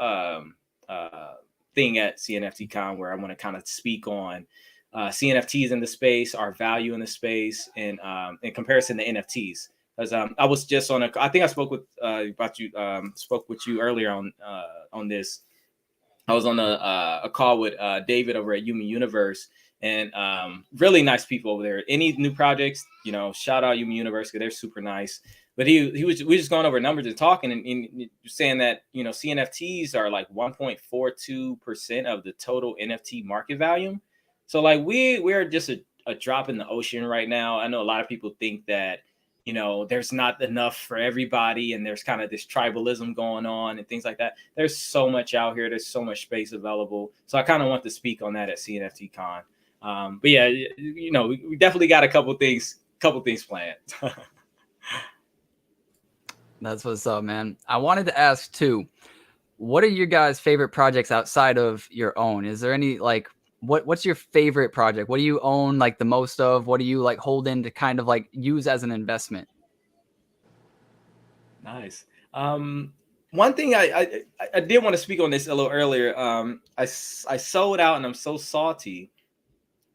thing at CNFT Con where I want to kind of speak on CNFTs in the space, our value in the space, and in comparison to NFTs. Because I was just on I think I spoke with you earlier on this. I was on a call with David over at Yumi Universe, and really nice people over there. Any new projects, shout out Yumi Universe because they're super nice. But we just going over numbers and talking and saying that CNFTs are like 1.42% of the total NFT market value. So like we're just a drop in the ocean right now. I know a lot of people think that there's not enough for everybody, and there's kind of this tribalism going on and things like that. There's so much out here. There's so much space available. So I kind of want to speak on that at CNFT Con. But yeah, we definitely got a couple things planned. That's what's up, man. I wanted to ask too, what are your guys' favorite projects outside of your own? Is there any like what's your favorite project? What do you own like the most of? What do you like hold in to kind of like use as an investment? Nice. One thing I did want to speak on this a little earlier. I sold out and I'm so salty.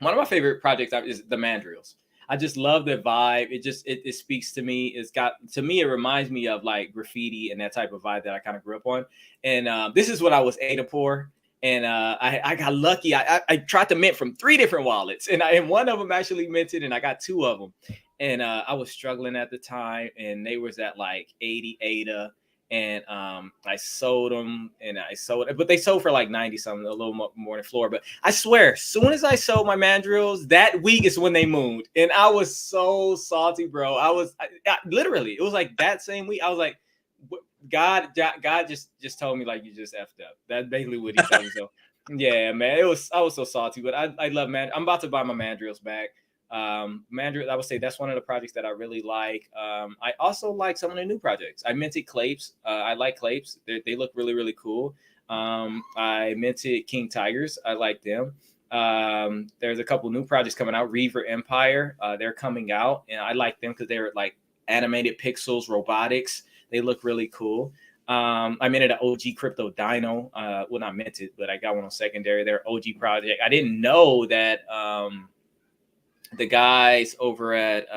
One of my favorite projects is the mandrills. I just love the vibe. It speaks to me. It reminds me of like graffiti and that type of vibe that I kind of grew up on. And this is when I was Ada poor. And I got lucky. I tried to mint from 3 different wallets, and one of them actually minted, and I got 2 of them. And I was struggling at the time, and they was at like 80 ADA, and I sold them, but they sold for like 90 something, a little more than floor. But I swear, as soon as I sold my mandrills, that week is when they mooned, and I was so salty, bro. I literally, it was like that same week. I was like, God just told me like you just effed up. That's basically what he told me. So yeah, man, I was so salty, but I love I'm about to buy my mandrills back. Mandrill, I would say that's one of the projects that I really like. I also like some of the new projects. I minted Clapes. I like Clapes. They look really, really cool. I minted King Tigers. I like them. There's a couple new projects coming out. Reaver Empire. They're coming out, and I like them because they're like animated pixels, robotics. They look really cool. I minted an OG Crypto Dino. Well, not minted, but I got one on secondary. They're OG project. I didn't know that the guys over at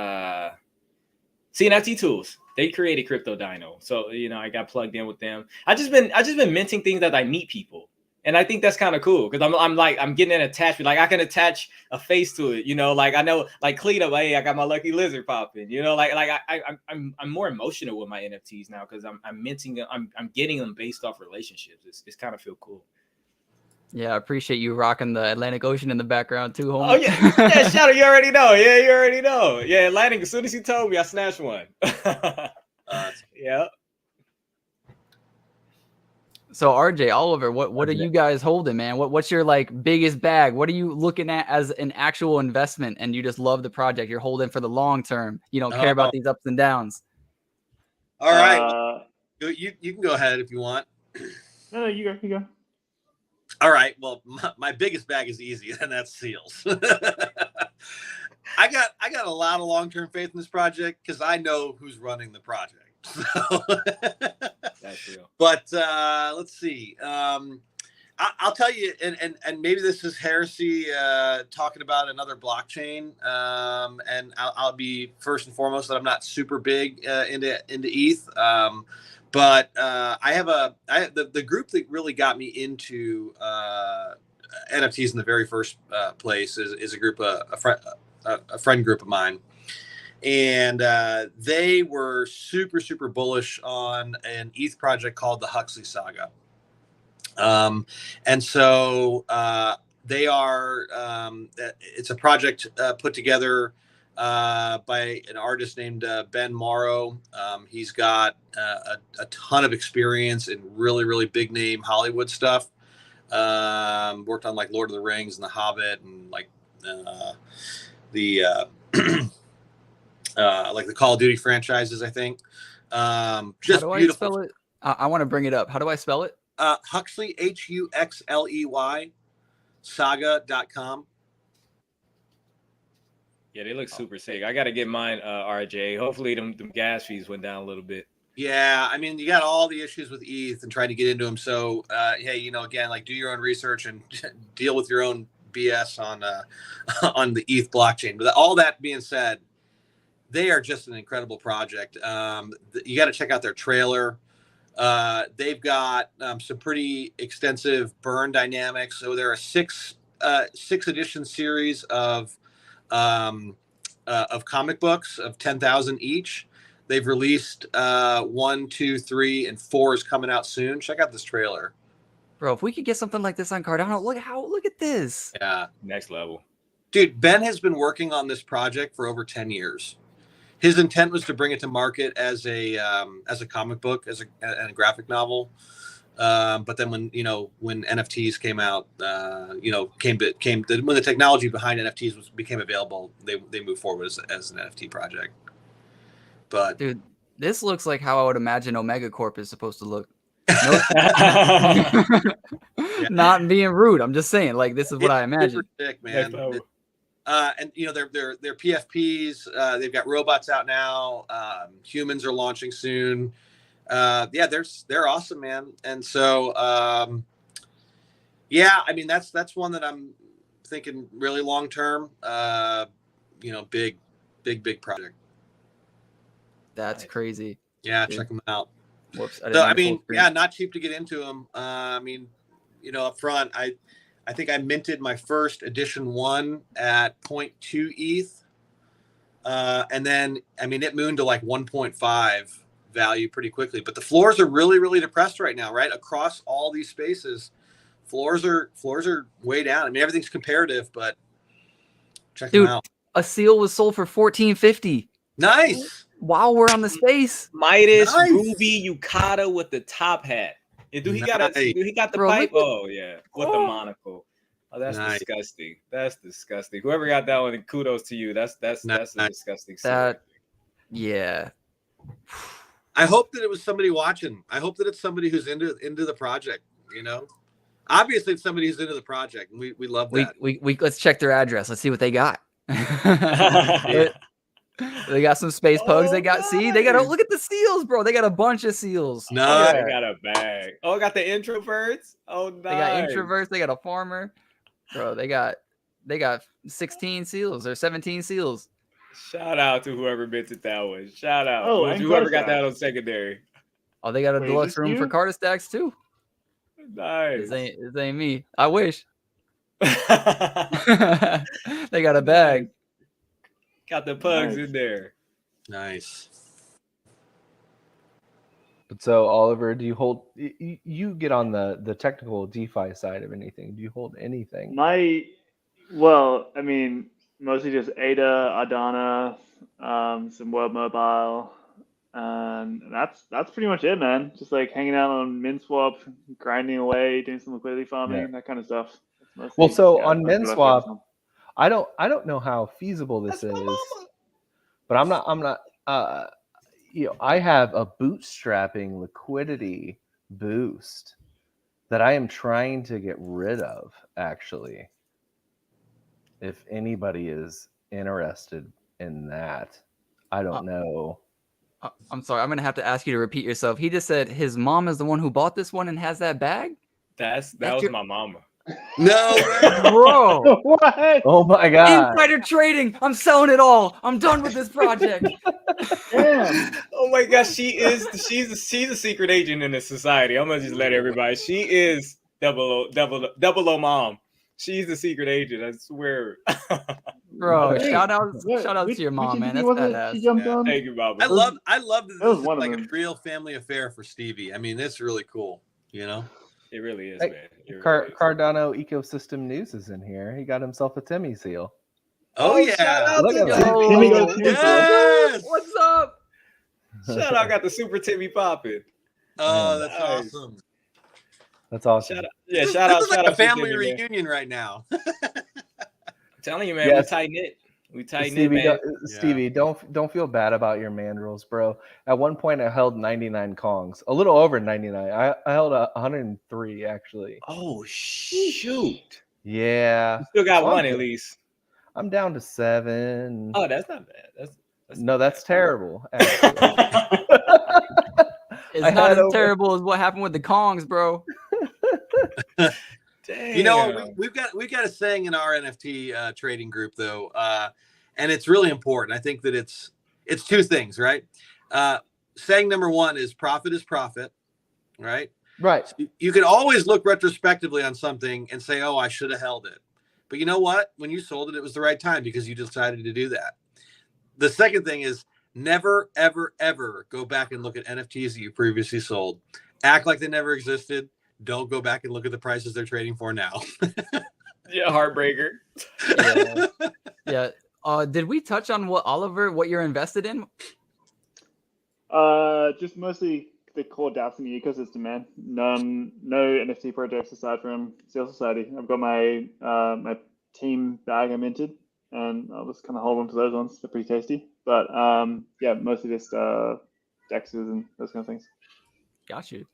CNFT Tools, they created Crypto Dino. So, I got plugged in with them. I just been minting things that I meet people. And I think that's kind of cool because I'm getting an attachment. Like I can attach a face to it, like I know like Cleto, hey, I got my lucky lizard popping, I'm more emotional with my NFTs now because I'm minting them, I'm getting them based off relationships. It's kind of feel cool. Yeah, I appreciate you rocking the Atlantic Ocean in the background too, homie. Oh yeah, shout out, you already know. Yeah, you already know. Yeah, Atlantic, as soon as you told me, I snatched one. Yeah. So RJ, Oliver, what are you guys holding, man? What's your like biggest bag? What are you looking at as an actual investment? And you just love the project. You're holding for the long term. You don't care about these ups and downs. All right. You can go ahead if you want. No, you go. You go. All right. Well, my biggest bag is easy, and that's seals. I got a lot of long-term faith in this project because I know who's running the project. So That's real. But let's see. I'll tell you, and maybe this is heresy talking about another blockchain. And I'll be first and foremost that I'm not super big into ETH. But I have the group that really got me into NFTs in the very first place is a group, a friend group of mine. And they were super, super bullish on an ETH project called the Huxley Saga. And so they are, it's a project put together by an artist named Ben Morrow. He's got a ton of experience in really, really big name Hollywood stuff. Worked on like Lord of the Rings and The Hobbit and like like the Call of Duty franchises, I think. Just How do beautiful. I spell it? I want to bring it up. How do I spell it? Huxley, Huxley, saga.com. Yeah, they look super sick. I got to get mine, RJ. Hopefully them gas fees went down a little bit. Yeah, I mean, you got all the issues with ETH and trying to get into them. So, hey, you know, again, like do your own research and deal with your own BS on the ETH blockchain. But all that being said, they are just an incredible project. You got to check out their trailer. They've got some pretty extensive burn dynamics. So there are six edition series of comic books of 10,000 each. They've released 1, 2, 3, and 4 is coming out soon. Check out this trailer, bro. If we could get something like this on Cardano, look at this. Yeah, next level, dude. Ben has been working on this project for over 10 years. His intent was to bring it to market as a comic book, as a graphic novel. But then when NFTs came out, when the technology behind NFTs became available, they moved forward as an NFT project. But dude, this looks like how I would imagine Omega Corp is supposed to look. Not being rude, I'm just saying, like this is what I imagine. Super sick, man. And you know their PFPs, they've got robots out now. Humans are launching soon. Yeah, they're awesome, man. And so yeah, I mean that's one that I'm thinking really long term. Big project. That's crazy. Yeah, check them out. Whoops. I mean, yeah, not cheap to get into them. I mean, up front, I think I minted my first edition 1 at 0.2 ETH. And then, I mean, it mooned to like 1.5 value pretty quickly. But the floors are really, really depressed right now, right? Across all these spaces, floors are way down. I mean, everything's comparative, but check them out. A seal was sold for $14.50. Nice. While we're on the space. Midas, Ruby, Yukata with the top hat. Do he got the pipe? Oh yeah, with the monocle. Oh, that's disgusting. That's disgusting. Whoever got that one, kudos to you. That's a disgusting. Yeah. I hope that it was somebody watching. I hope that it's somebody who's into the project. Obviously it's somebody who's into the project, and we love that. We let's check their address. Let's see what they got. They got some space pugs. They got look at the seals, bro. They got a bunch of seals. No, they got a bag. Oh, got the introverts. Oh, nice. They got introverts. They got a farmer, bro. They got 16 seals or 17 seals. Shout out to whoever minted that one. Shout out to whoever got that on secondary. Oh, they got a deluxe room for Carta stacks too. Nice. This ain't me. I wish. They got a bag. Got the pugs in there. Nice. But so, Oliver, do you hold? You get on the technical DeFi side of anything? Do you hold anything? Well, I mean, mostly just ADA, Adana, some World Mobile, and that's pretty much it, man. Just like hanging out on MinSwap, grinding away, doing some liquidity farming, that kind of stuff. Well, so on MinSwap, I don't know how feasible this is, but I'm not. I have a bootstrapping liquidity boost that I am trying to get rid of, actually. If anybody is interested in that, I don't know. I'm sorry. I'm going to have to ask you to repeat yourself. He just said his mom is the one who bought this one and has that bag? That was my mama. No way. Bro. What? Oh my god. Insider trading. I'm selling it all. I'm done with this project. Damn. Oh my gosh, she's a secret agent in the society. I'm gonna just let everybody. She is double O mom. She's the secret agent. I swear. Bro, Wait, shout out What- to which your mom, man. entity That's was it badass. she jumped Yeah, on? thank you, Baba. I love that That was this is one of like a them. real family affair for Stevie. I mean, it's really cool. You know. It really is, Hey, man. It really is. Cardano Ecosystem News is in here. He got himself a Timmy seal. Oh, yeah. Shout out Look to at that. Timmy. Timmy goes What's too, up? Yes. What's up? Shout out, got the super Timmy popping. Oh, that's Nice. awesome. That's awesome. Shout out, yeah, This shout out, is like shout a out to family Timmy, man. reunion right now. I'm telling you, man, Yes. we tight knit. We tight knit, Stevie, man. Stevie, don't feel bad about your mandrels, bro. At one point, I held 99 Kongs, a little over 99. I held 103 actually. Oh shoot! Yeah, You still got So I'm one at good. least. I'm down to 7. Oh, that's not bad. That's terrible. Actually. It's I not had as over- terrible as what happened with the Kongs, bro. Damn. You know what? We've got a saying in our NFT trading group though, and it's really important. I think that it's two things, right? Saying number one is profit, right? Right. You can always look retrospectively on something and say, "Oh, I should have held it," but you know what? When you sold it, it was the right time because you decided to do that. The second thing is never, ever, ever go back and look at NFTs that you previously sold. Act like they never existed. Don't go back and look at the prices they're trading for now. Yeah, heartbreaker. Yeah. Did we touch on what you're invested in? Just mostly the core Destiny ecosystem, man. No NFT projects aside from Seal Society. I've got my my team bag I minted, and I'll just kind of hold on to those ones. They're pretty tasty. But yeah, mostly just dexes and those kind of things. Got you.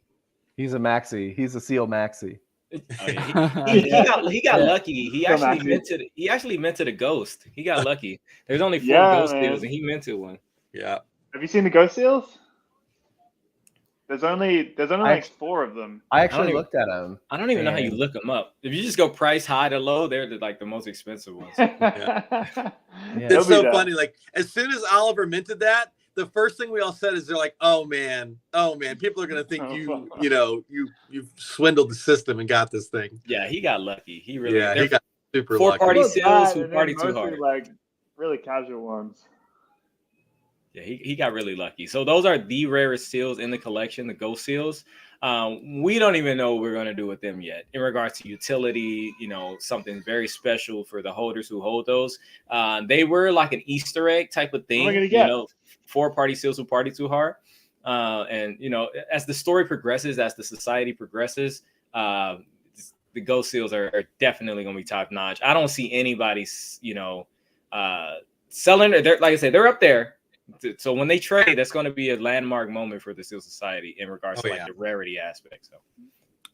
He's a maxi. He's a seal maxi. Oh, yeah. He got Yeah. lucky. He actually minted a ghost. He got lucky. There's only 4 Yeah, ghost man. deals, and he minted one. Yeah. Have you seen the ghost seals? There's only like Actually- 4 of them. I actually even- looked at him. I don't even know how you And- look them up. If you just go price high to low, they're the most expensive ones. Yeah. It's They'll so be there. funny. Like as soon as Oliver minted that, the first thing we all said is they're like, oh man, people are gonna think you've swindled the system and got this thing. Yeah, he got lucky. He really. Yeah, he got super 4 lucky. party Well, sales that, who and then party too mostly, hard. like really casual ones. Yeah, he got really lucky. So those are the rarest seals in the collection, the ghost seals. We don't even know what we're going to do with them yet in regards to utility, something very special for the holders who hold those. They were like an Easter egg type of thing, What am I gonna get? 4 party seals who party too hard. And as the story progresses, as the society progresses, the ghost seals are definitely going to be top notch. I don't see anybody, selling it. Like I said, they're up there. So when they trade, that's going to be a landmark moment for the Seal Society in regards to the rarity aspect. So,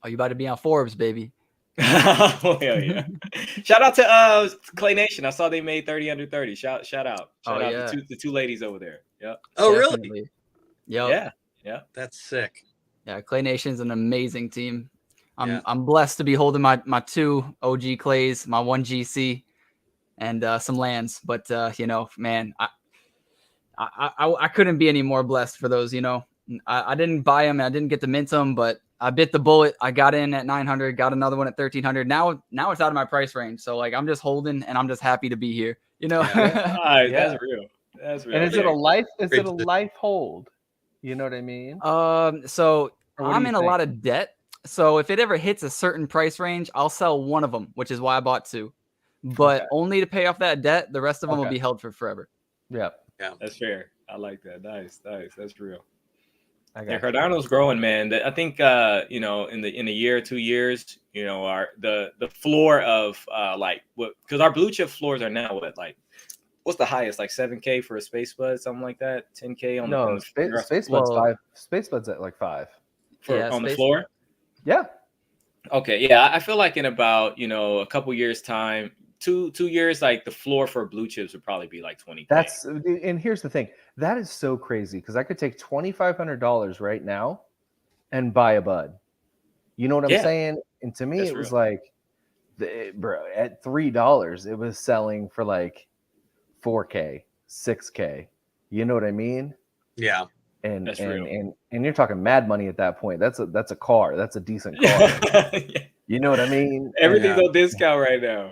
You about to be on Forbes, baby. hell yeah! Shout out to Clay Nation. I saw they made 30 under 30. Shout out! Shout out to the two ladies over there. Yep. Oh, Definitely. really? Yep. Yeah. That's sick. Yeah, Clay Nation's an amazing team. I'm blessed to be holding my 2 OG Clays, my 1 GC, and some lands. But man, I couldn't be any more blessed for those. I didn't buy them, and I didn't get to mint them, but I bit the bullet. I got in at 900, got another one at 1300. Now it's out of my price range, so like I'm just holding, and I'm just happy to be here. That's real. That's real. And is it a life? Is it a life hold? You know what I mean? So Or what do I'm you in a think? lot of debt. So if it ever hits a certain price range, I'll sell one of them, which is why I bought 2. But Okay. only to pay off that debt. The rest of them will Okay. be held for forever. Yeah. That's fair. I like that. Nice. That's real. I Yeah, got you. Cardano's growing, man. I think in a year or 2 years, the floor of because our blue chip floors are now what, like what's the highest? Like 7K for a space bud, something like that. 10K on No, Space Bud's Well- 5. Space Bud's at like 5. on the Space- floor. Yeah. Okay, yeah, I feel like in about a couple years time, two years, like the floor for blue chips would probably be like 20K. And here's the thing. That is so crazy because I could take $2,500 right now and buy a bud. You know what I'm Yeah. saying? And to me, That's it was real. like, bro, at $3, it was selling for like 4K, 6K. You know what I mean? Yeah. And That's and, real. and you're talking mad money at that point. That's a car. That's a decent car. Yeah. You know what I mean? Everything's Yeah. on discount right now.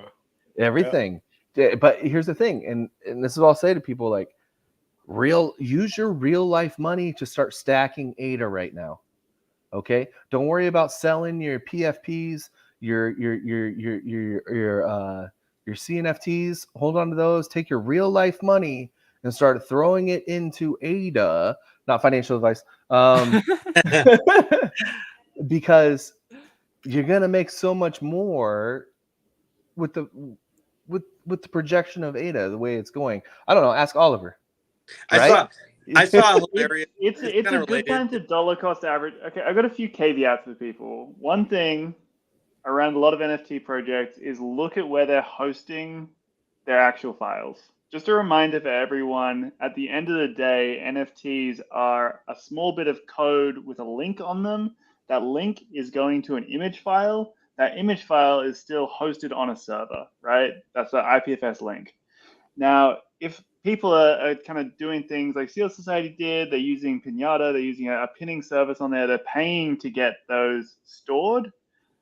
Everything. Yeah, but here's the thing, and this is what I'll say to people: like, use your real life money to start stacking ADA right now. Okay, don't worry about selling your PFPs, your CNFTs. Hold on to those. Take your real life money and start throwing it into ADA. Not financial advice, because you're gonna make so much more with the projection of ADA the way it's going. I don't know. Ask Oliver. I saw a hilarious. It's a kinda good related. time to dollar cost average. Okay, I've got a few caveats for people. One thing around a lot of NFT projects is look at where they're hosting their actual files. Just a reminder for everyone, at the end of the day, NFTs are a small bit of code with a link on them. That link is going to an image file. That image file is still hosted on a server, right? That's the IPFS link. Now, if people are kind of doing things like Seal Society did, they're using Pinata, they're using a pinning service on there, they're paying to get those stored.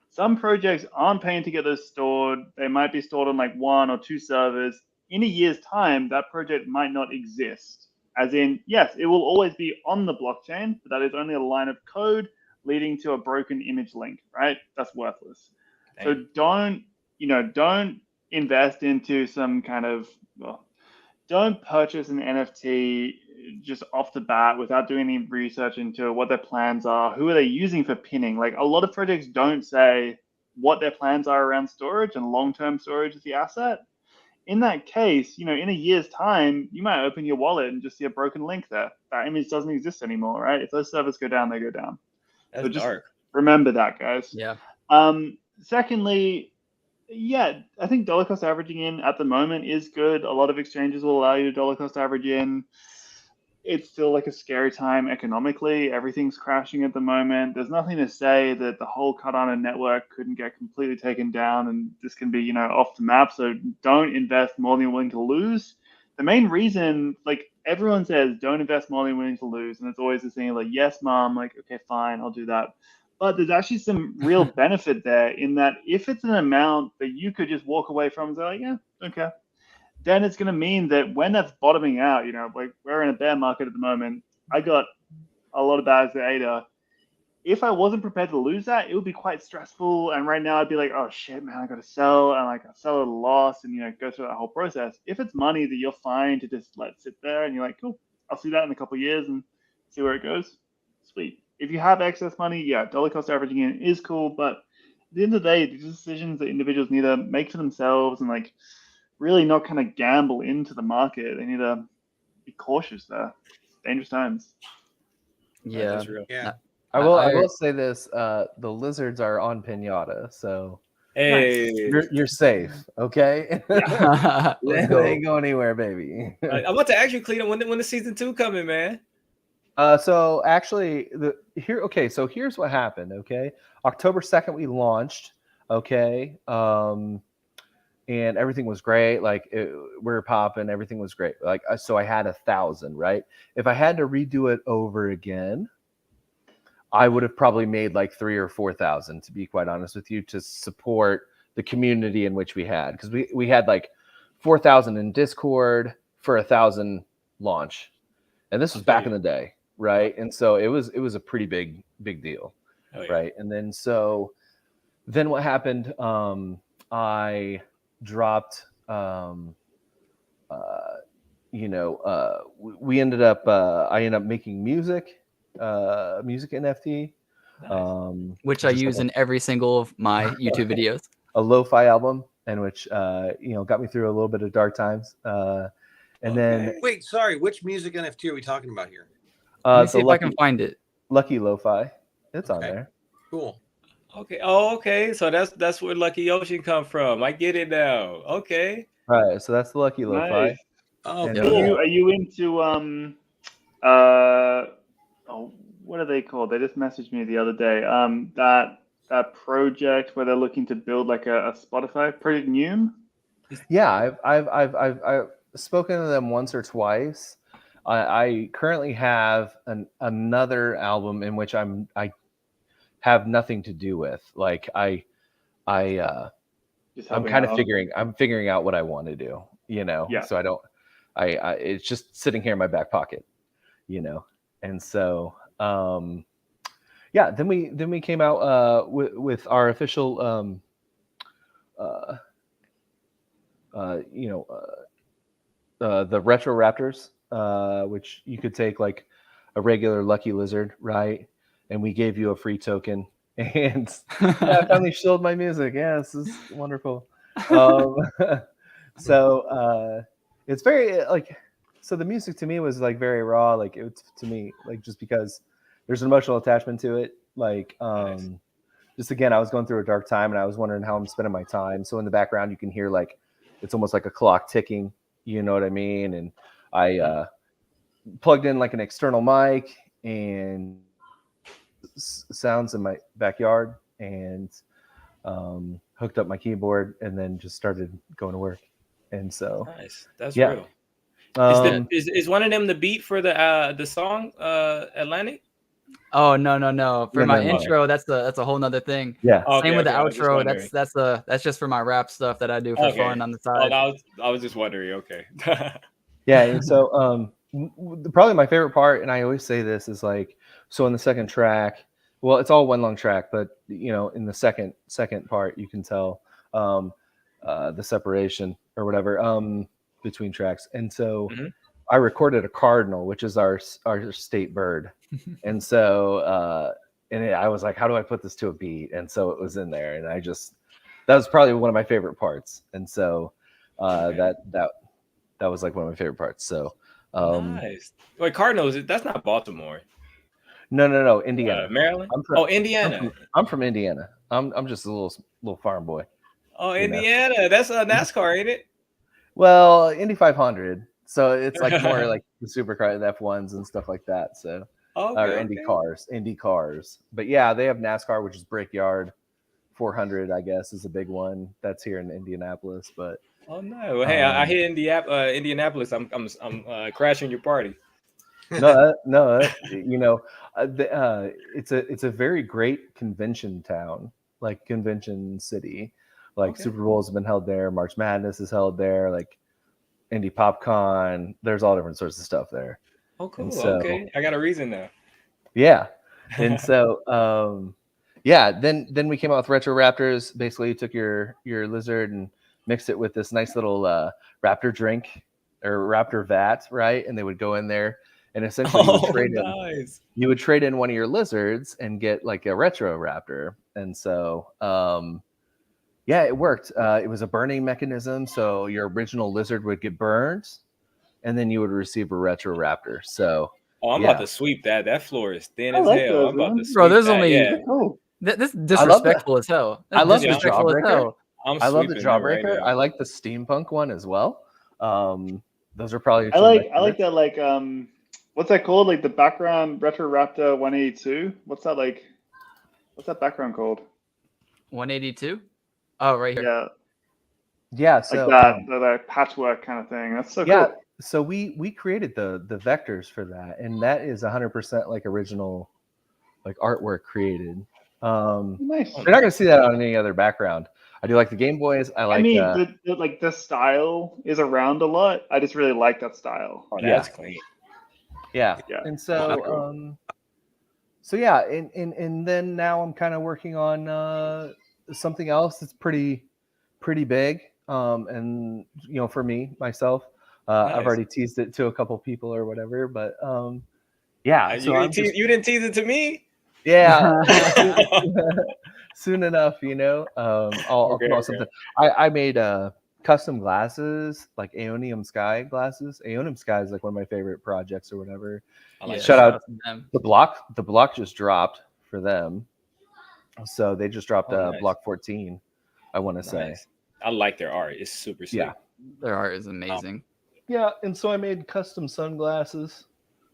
Some projects aren't paying to get those stored. They might be stored on like 1 or 2 servers. In a year's time, that project might not exist. As in, yes, it will always be on the blockchain, but that is only a line of code leading to a broken image link, right? That's worthless. So don't invest into some kind of, don't purchase an NFT just off the bat without doing any research into what their plans are. Who are they using for pinning? Like a lot of projects don't say what their plans are around storage, and long-term storage is the asset. In that case, in a year's time, you might open your wallet and just see a broken link there. That image doesn't exist anymore, right? If those servers go down, they go down. That's So just dark. remember that, guys. Yeah. Secondly, yeah, I think dollar cost averaging in at the moment is good. A lot of exchanges will allow you to dollar cost average in. It's still like a scary time economically. Everything's crashing at the moment. There's nothing to say that the whole Cardano network couldn't get completely taken down and this can be, off the map. So don't invest more than you're willing to lose. The main reason, like everyone says, don't invest more than you're willing to lose. And it's always this thing like, yes, mom, like, okay, fine, I'll do that. But there's actually some real benefit there in that if it's an amount that you could just walk away from and say, like, yeah, okay, then it's going to mean that when that's bottoming out, like we're in a bear market at the moment. I got a lot of bags at ADA. If I wasn't prepared to lose that, it would be quite stressful. And right now I'd be like, oh shit, man, I got to sell. And like I sell at a loss and, go through that whole process. If it's money that you're fine to just let sit there and you're like, cool, I'll see that in a couple of years and see where it goes. Sweet. If you have excess money, yeah, dollar cost averaging in is cool. But at the end of the day, these decisions that individuals need to make for themselves and like really not kind of gamble into the market. They need to be cautious there. Dangerous times. Yeah. That's real. Yeah. I will say this: the lizards are on Pinata, so Hey, you're safe. Okay, Let's they go. ain't go anywhere, baby. I'm about to ask you, Cleveland, when the season 2 coming, man? So actually, so here's what happened. Okay, October 2nd we launched. Okay, and everything was great. Like we were popping, everything was great. Like so, I had 1,000. Right. If I had to redo it over again, I would have probably made like 3,000 or 4,000, to be quite honest with you, to support the community in which we had, because we had like 4,000 in Discord for 1,000 launch, and this was back in the day, right? And so it was a pretty big deal, right? And then what happened? I dropped. We ended up. I ended up making music NFT, Nice. Which I use in every single of my YouTube videos. A lo-fi album, and which got me through a little bit of dark times. And then wait, sorry, which music NFT are we talking about here? Let me see if I can find it. Lucky Lo-Fi. It's on there. Cool. Okay. Oh, okay. So that's where Lucky Ocean come from. I get it now. Okay. Right. So that's the Lucky Lo-Fi. Nice. Oh, And, cool. Are you into what are they called? They just messaged me the other day. That project where they're looking to build like a Spotify Project Noom. Yeah, I've spoken to them once or twice. I currently have another album in which I have nothing to do with. Like I'm kind of figuring out what I want to do, you know. Yeah. So I it's just sitting here in my back pocket, you know. And so yeah, then we came out with our official the Retro Raptors, which you could take like a regular Lucky Lizard, right? And we gave you a free token. And I finally showed my music. Yeah, this is wonderful. So it's very like, so the music to me was like very raw. Like it was to me, like just because there's an emotional attachment to it. Like just again, I was going through a dark time and I was wondering how I'm spending my time. So in the background, you can hear like, it's almost like a clock ticking, you know what I mean? And I plugged in like an external mic and sounds in my backyard and hooked up my keyboard and then just started going to work. And so nice. That's yeah. Real. Is one of them the beat for the song Atlanick? Oh no. For my intro, that's a whole nother thing. Yeah. Same with the outro. That's just for my rap stuff that I do for fun on the side. I was just wondering. Okay. Yeah. And so probably my favorite part, and I always say this, is like, so in the second track, well, it's all one long track, but you know, in the second part, you can tell the separation or whatever between tracks. And so I recorded a cardinal, which is our state bird. And so I was like, how do I put this to a beat? And so it was in there, and that was probably one of my favorite parts. And so that was like one of my favorite parts. So nice. Wait, Cardinals, that's not Baltimore. No, Indiana. Maryland? Indiana. I'm from Indiana. I'm just a little farm boy. Oh, Indiana. Know? That's a NASCAR, ain't it? Well, Indy 500. So it's like more like the supercar, the F1s and stuff like that. So or Indy cars. But yeah, they have NASCAR, which is Brickyard 400, I guess, is a big one that's here in Indianapolis. But oh no, well, hey, I hit Indianapolis. I'm crashing your party. No, you know, it's a very great convention town, like convention city. Like Super Bowls have been held there, March Madness is held there, like Indy PopCon. There's all different sorts of stuff there. Oh, cool. So, okay, I got a reason now. Yeah, and so then we came out with Retro Raptors. Basically, you took your lizard and mixed it with this nice little Raptor drink or Raptor vat, right? And they would go in there. And essentially, you would trade in one of your lizards and get like a retro raptor. And so, yeah, it worked. It was a burning mechanism, so your original lizard would get burned, and then you would receive a retro raptor. So, I'm about to sweep that. That floor is thin as hell. I'm about to sweep there's that. only this is disrespectful as hell. I love the Jawbreaker. I love the Jawbreaker. I like the steampunk one as well. Those are probably. I like that like what's that called? Like the background Retro Raptor 182. What's that like? What's that background called? 182. Oh, right here. Yeah. So like that patchwork kind of thing. That's so cool. So we created the vectors for that, and that is 100% like original, like artwork created. Nice. You're not gonna see that on any other background. I do like the Game Boys. I mean, the style is around a lot. I just really like that style. Oh, that's clean. Yeah. And so, so yeah, and then now I'm kind of working on something else that's pretty big. And you know, for me myself, I've already teased it to a couple people or whatever, but yeah. You didn't tease it to me. Yeah. Soon enough, you know. I'll come out something. I made custom glasses, like Aeonium Sky glasses. Aeonium Sky is like one of my favorite projects or whatever. Shout out to them. the block just dropped for them. So they just dropped nice. block 14, I want to say. I like their art. It's super sick. Yeah. Their art is amazing. Yeah, and so I made custom sunglasses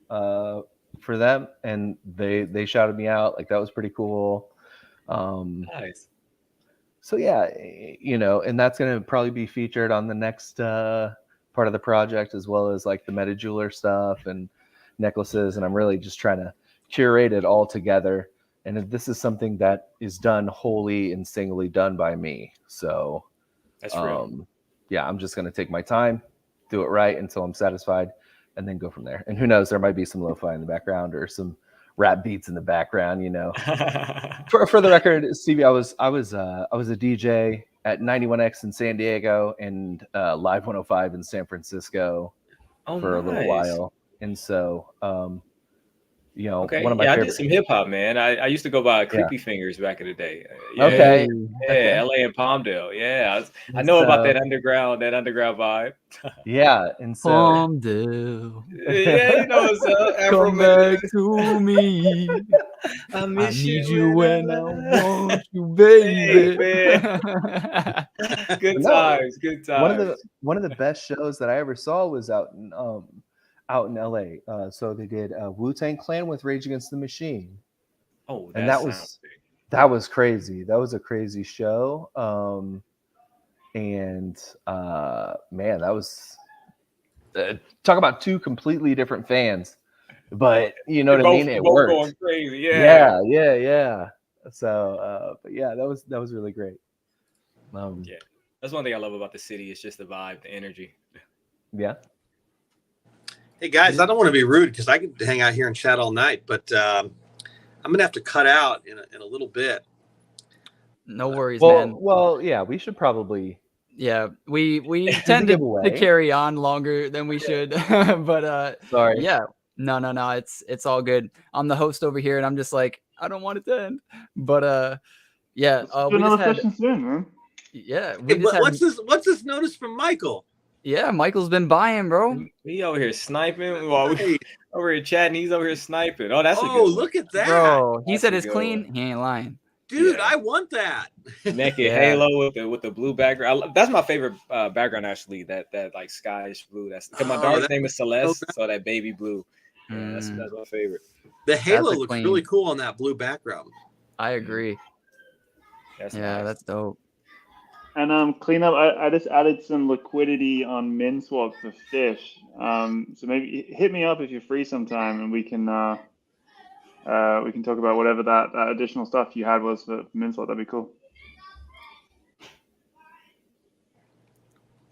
for them, and they shouted me out. Like, that was pretty cool. Nice. So yeah, you know, and that's going to probably be featured on the next part of the project, as well as like the Meta Jeweler stuff and necklaces. And I'm really just trying to curate it all together. And this is something that is done wholly and singly done by me. So that's real. Yeah, I'm just going to take my time, do it right until I'm satisfied, and then go from there. And who knows, there might be some lo-fi in the background or some rap beats in the background, you know. For the record, Stevie, I was a DJ at 91X in San Diego and Live 105 in San Francisco for a little while. And so you know, one of my favorite. I did some hip hop, man. I used to go by Creepy Fingers back in the day. Okay. LA and Palmdale. Yeah, I know about that underground vibe. Yeah, and so Palmdale. Yeah, you know what's up. Come back to me. I need you when I want you, baby. Hey, good times. One of the best shows that I ever saw was out in LA. So they did Wu-Tang Clan with Rage Against the Machine. Oh, and that was crazy. That was a crazy show. Man, that was talk about two completely different fans, but you know what I mean? It worked. Going crazy. Yeah. So, but yeah, that was really great. Yeah, that's one thing I love about the city. It's just the vibe, the energy. Yeah. Hey guys, I don't want to be rude because I could hang out here and chat all night, but I'm gonna have to cut out in a little bit. No worries, man. Well, yeah, we should probably. Yeah, we tend to carry on longer than we should, but sorry. Yeah, no, it's all good. I'm the host over here, and I'm just like, I don't want it to end, but yeah, we just had soon, man. Yeah, what's this notice from Michael? Yeah, Michael's been buying, bro. He over here sniping. Well, over here chatting. He's over here sniping. Oh, that's look at that, bro. He said it's clean. He ain't lying, dude. I want that naked halo with the blue background. That's my favorite background, actually. That like skies blue. That's because my daughter's name is Celeste, so that baby blue. Yeah, that's my favorite. The halo looks really cool on that blue background. I agree. That's nice. That's dope. And cleanup, I just added some liquidity on MinSwap for fish. So maybe hit me up if you're free sometime, and we can talk about whatever that additional stuff you had was for MinSwap. That'd be cool.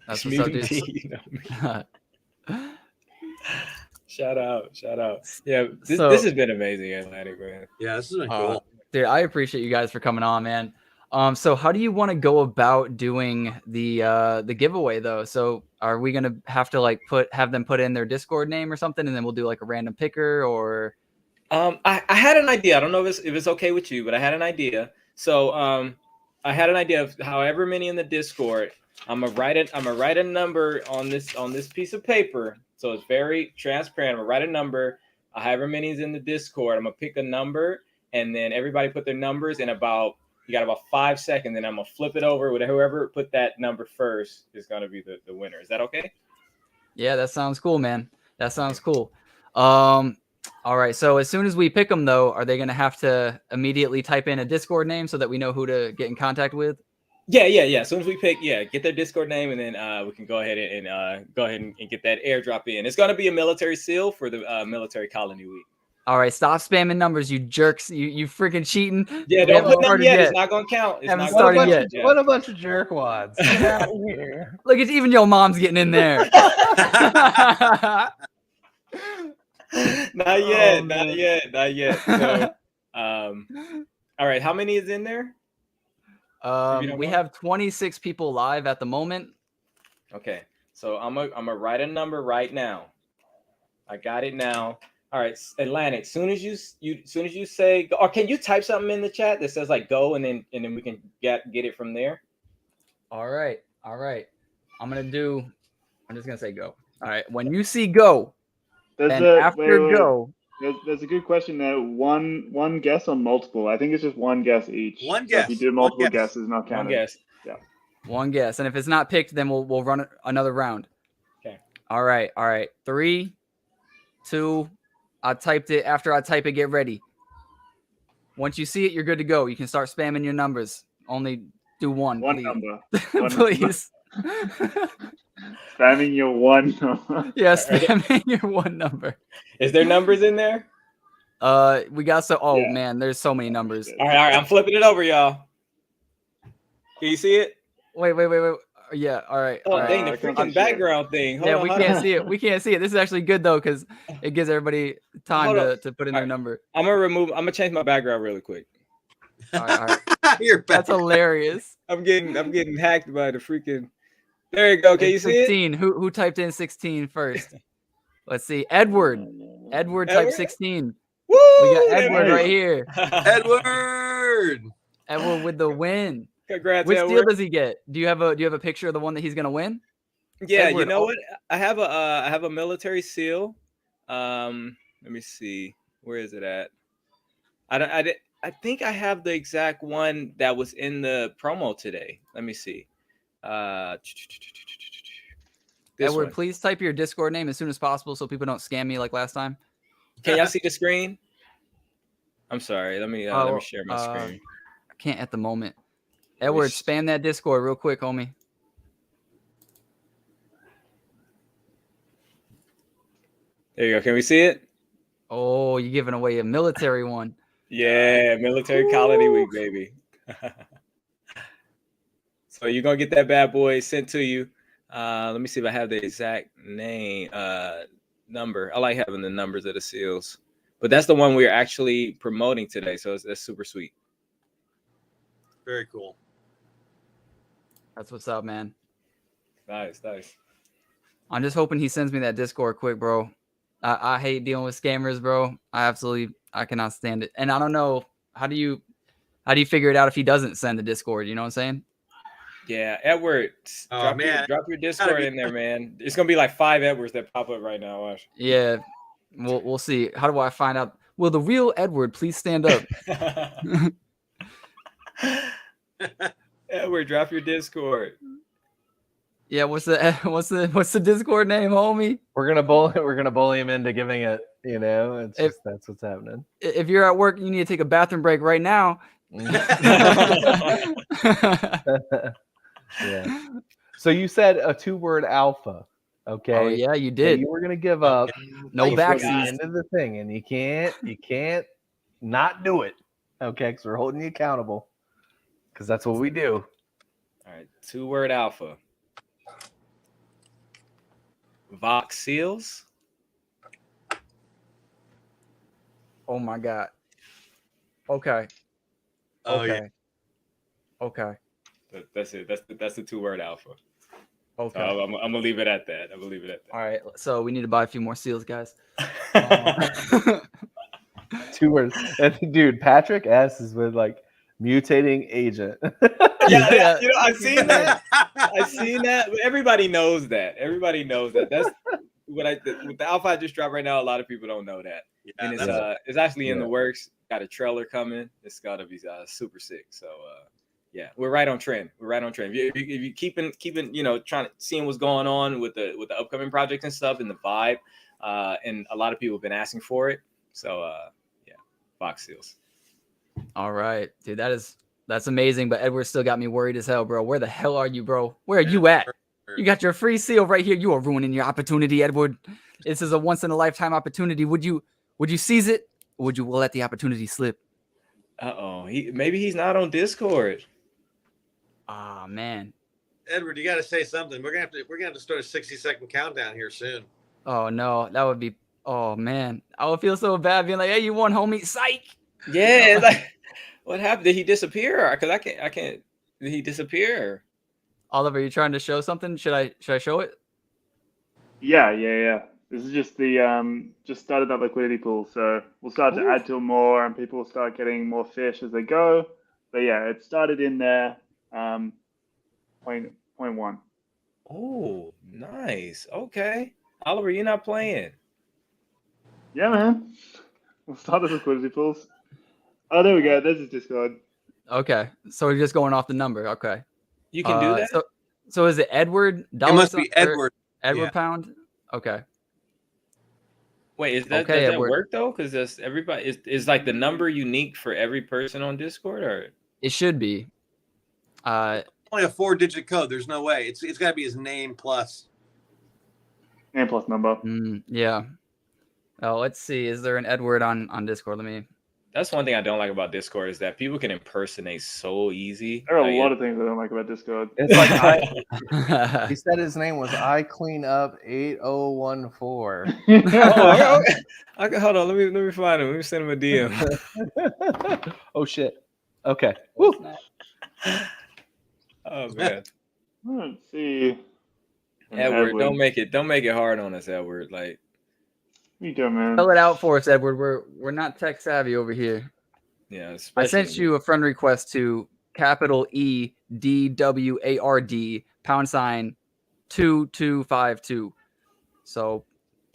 That's what's up, dude. Shout out. Yeah, this has been amazing, Atlanick, man. Yeah, this has been cool. Dude, I appreciate you guys for coming on, man. So how do you want to go about doing the giveaway though? So are we gonna have to have them put in their Discord name or something, and then we'll do like a random picker? Or I had an idea. I don't know if it's okay with you, but I had an idea. So I had an idea of however many in the Discord. I'm gonna write a number on this piece of paper, so it's very transparent. I'm gonna write a number. However many is in the Discord, I'm gonna pick a number, and then everybody put their numbers in about. You got about 5 seconds, and I'm gonna flip it over with whoever put that number first is gonna be the winner. Is that okay? Yeah, that sounds cool, man. That sounds cool. All right. So as soon as we pick them, though, are they gonna have to immediately type in a Discord name so that we know who to get in contact with? Yeah. As soon as we pick, get their Discord name, and then we can go ahead and get that airdrop in. It's gonna be a military seal for the military colony week. All right, stop spamming numbers, you jerks. You freaking cheating. Yeah, don't put them yet. It's not going to count. It's not started yet. What a bunch of jerkwads. Get out of here. Look, it's even your mom's getting in there. Not yet. So, all right, how many is in there? We have 26 people live at the moment. Okay, so I'm gonna write a number right now. I got it now. All right, Atlanick. Soon as you say, or can you type something in the chat that says like go, and then we can get it from there. All right. I'm just gonna say go. All right. When you see go, There's and a after wait. go, There's a good question there. One guess or multiple? I think it's just one guess each. One So if you guess. do One multiple guess. guesses, not One counted. guess. Yeah. one guess, and if it's not picked, then we'll run another round. Okay. All right. 3, 2. I typed it. After I type it, get ready. Once you see it, you're good to go. You can start spamming your numbers. Only do one, One please. number. Please. Spamming your one number. Yeah, spamming your one number. Is there numbers in there? We got Yeah. man, there's so many numbers. All right. I'm flipping it over, y'all. Can you see it? Wait. Yeah, all right. Oh, all right. dang, the I can't freaking see it. background thing. Hold Yeah, on, we hold can't on. see it. We can't see it. This is actually good though, because it gives everybody time Hold on. to put in their Alright. number. I'm gonna change my background really quick. All right. You're back. That's hilarious. I'm getting hacked by the freaking. There you go. Can you see it? 16. Who typed in 16 first? Let's see. Edward Edward? typed 16. Woo! We got Edward right here. Edward. Edward with the win. Congrats, Which Edward. deal does he get? Do you have a picture of the one that he's gonna win? Yeah, Edward, you know what? I have a military seal. Let me see. Where is it at? I think I have the exact one that was in the promo today. Let me see. This Edward, one. please type your Discord name as soon as possible so people don't scam me like last time. Can y'all see the screen? I'm sorry. Let me share my screen. I can't at the moment. Edward, spam that Discord real quick, homie. There you go. Can we see it? Oh, you're giving away a military one. Yeah, military colony week, baby. So you're gonna get that bad boy sent to you. Let me see if I have the exact name number. I like having the numbers of the seals, but that's the one we're actually promoting today. So that's super sweet. Very cool. That's what's up, man. Nice. I'm just hoping he sends me that Discord quick, bro. I hate dealing with scammers, bro. I cannot stand it. And I don't know, how do you figure it out if he doesn't send the Discord? You know what I'm saying? Yeah, Edward. Drop your Discord in there, man. It's gonna be like 5 Edwards that pop up right now. Watch. Yeah, we'll see. How do I find out? Will the real Edward please stand up? Edward, drop your Discord. Yeah, what's the Discord name, homie? We're gonna bully him into giving it. You know, that's what's happening. If you're at work, you need to take a bathroom break right now. Yeah. So you said a 2-word alpha. Okay. Oh yeah, you did. You were gonna give up. No backsies backsies. into the thing, and you can't not do it. Okay, because we're holding you accountable. Because that's what we do. All right, 2-word alpha. Vox seals. Oh my god. Okay. Oh, Okay. yeah. Okay. That's it. That's the 2-word alpha. Okay. So I'm gonna leave it at that. All right. So we need to buy a few more seals, guys. 2 words. And dude, Patrick S is with like mutating agent. Yeah, you know, I've seen that. But everybody knows that. That's with the alpha I just dropped right now. A lot of people don't know that. Yeah, And it's actually in the works. Got a trailer coming. It's gotta be super sick. So yeah, we're right on trend. If you keeping seeing what's going on with the upcoming projects and stuff and the vibe, and a lot of people have been asking for it. So yeah, Vox seals. All right, dude. That's amazing. But Edward still got me worried as hell, bro. Where the hell are you, bro? Where are you at? You got your free seal right here. You are ruining your opportunity, Edward. This is a once in a lifetime opportunity. Would you seize it, or would you let the opportunity slip? Maybe he's not on Discord. Ah, man. Edward, you got to say something. We're gonna have to start a 60-second countdown here soon. Oh no, that would be. Oh man, I would feel so bad being like, "Hey, you won, homie." Psych. Yeah, like, what happened? Did he disappear? Because I can't. Did he disappear? Oliver, you trying to show something? Should I show it? Yeah. This is just the just started that liquidity pool, so we'll start to add to more, and people will start getting more fish as they go. But yeah, it started in there. 0.1. Oh, nice. Okay. Oliver, you're not playing. Yeah, man. We'll start as liquidity pools. Oh, there we go. There's his Discord. Okay, so we're just going off the number. Okay. You can do that? So is it Edward? It must be Edward. Edward Pound? Okay. Wait, does that work though? Because that's everybody is like the number unique for every person on Discord, or it should be. Only a 4-digit code. There's no way. It's got to be his name plus. Name plus number. Yeah. Oh, let's see. Is there an Edward on Discord? That's one thing I don't like about Discord is that people can impersonate so easy. There are a lot of things I don't like about Discord. It's like he said his name was iCleanup8014. Hold on, let me find him. Let me send him a DM. Oh shit. Okay. Oh man. Let's see. Edward, don't make it hard on us, Edward. Like, you do, man. Spell it out for us, Edward. We're not tech savvy over here. Yeah, I sent you a friend request to capital EDWARD #2252. So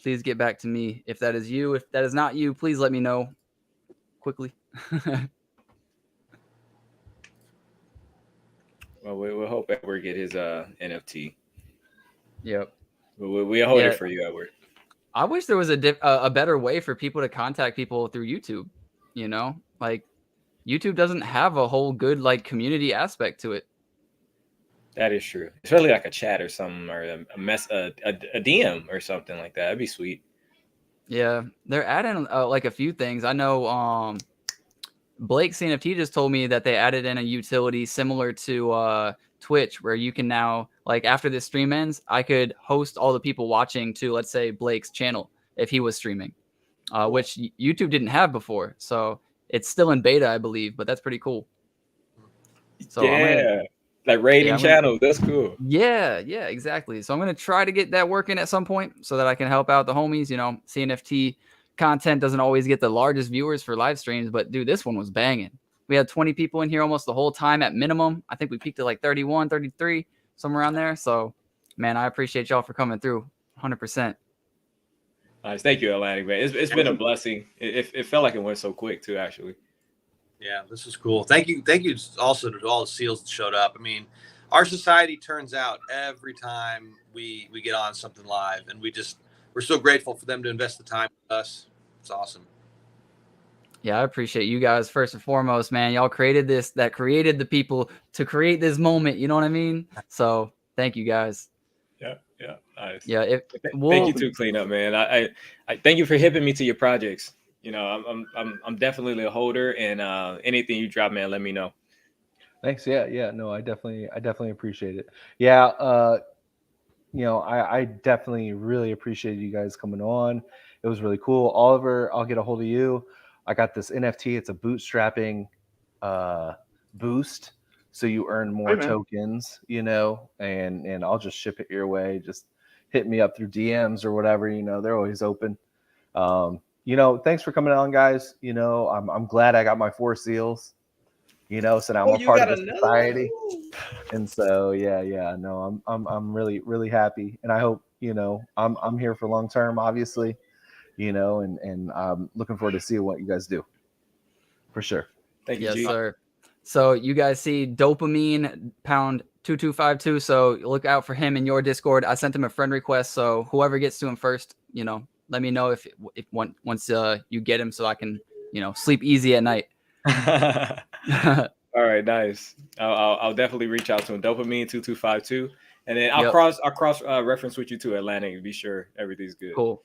please get back to me if that is you. If that is not you, please let me know quickly. Well, we'll hope Edward get his NFT. Yep. We'll hold it for you, Edward. I wish there was a better way for people to contact people through YouTube. You know, like YouTube doesn't have a whole good like community aspect to it. That is true. Especially like a chat or something, or a DM or something like that. That'd be sweet. Yeah, they're adding like a few things. I know Blake CNFT just told me that they added in a utility similar to Twitch, where you can now, like, after this stream ends, I could host all the people watching to, let's say, Blake's channel if he was streaming, which YouTube didn't have before. So it's still in beta, I believe, but that's pretty cool. So like raiding channels. That's cool. Yeah, exactly. So I'm going to try to get that working at some point so that I can help out the homies. You know, CNFT content doesn't always get the largest viewers for live streams, but dude, this one was banging. We had 20 people in here almost the whole time at minimum. I think we peaked at like 31, 33, somewhere around there. So, man, I appreciate y'all for coming through 100%. Nice. Thank you, Atlanick, man. It's been a blessing. It felt like it went so quick, too, actually. Yeah, this is cool. Thank you also to all the SEALs that showed up. I mean, our society turns out every time we get on something live, and we're so grateful for them to invest the time with us. It's awesome. Yeah, I appreciate you guys first and foremost, man. Y'all created this, that created the people to create this moment. You know what I mean? So thank you guys. Yeah, nice. Yeah, thank you too, Cleanup, man. I thank you for hipping me to your projects. You know, I'm definitely a holder, and anything you drop, man, let me know. Thanks. Yeah. No, I definitely appreciate it. Yeah. You know, I definitely really appreciate you guys coming on. It was really cool. Oliver, I'll get a hold of you. I got this NFT. It's a bootstrapping boost, so you earn more tokens, you know, and I'll just ship it your way. Just hit me up through DMs or whatever, you know, they're always open. You know, thanks for coming on, guys. You know, I'm glad I got my 4 seals, you know, so now I'm a part of the society. And so no, I'm really happy, and I hope, you know, I'm here for long term, obviously, you know, and I'm looking forward to see what you guys do, for sure. Thank you. Yes, sir. So you guys see Dopamine #2252. So look out for him in your Discord. I sent him a friend request, so whoever gets to him first, you know, let me know if once you get him, so I can, you know, sleep easy at night. All right, nice. I'll definitely reach out to him. Dopamine 2252, and then I'll cross reference with you to Atlanta and be sure everything's good. Cool.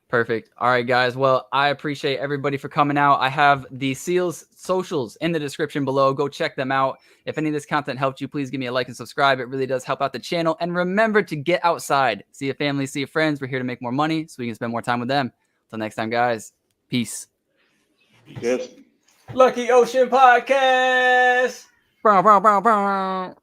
Perfect. All right, guys. Well, I appreciate everybody for coming out. I have the SEALs socials in the description below. Go check them out. If any of this content helped you, please give me a like and subscribe. It really does help out the channel. And remember to get outside. See your family, see your friends. We're here to make more money so we can spend more time with them. Until next time, guys. Peace. Yes. Lucky Ocean Podcast. Bow, bow, bow, bow.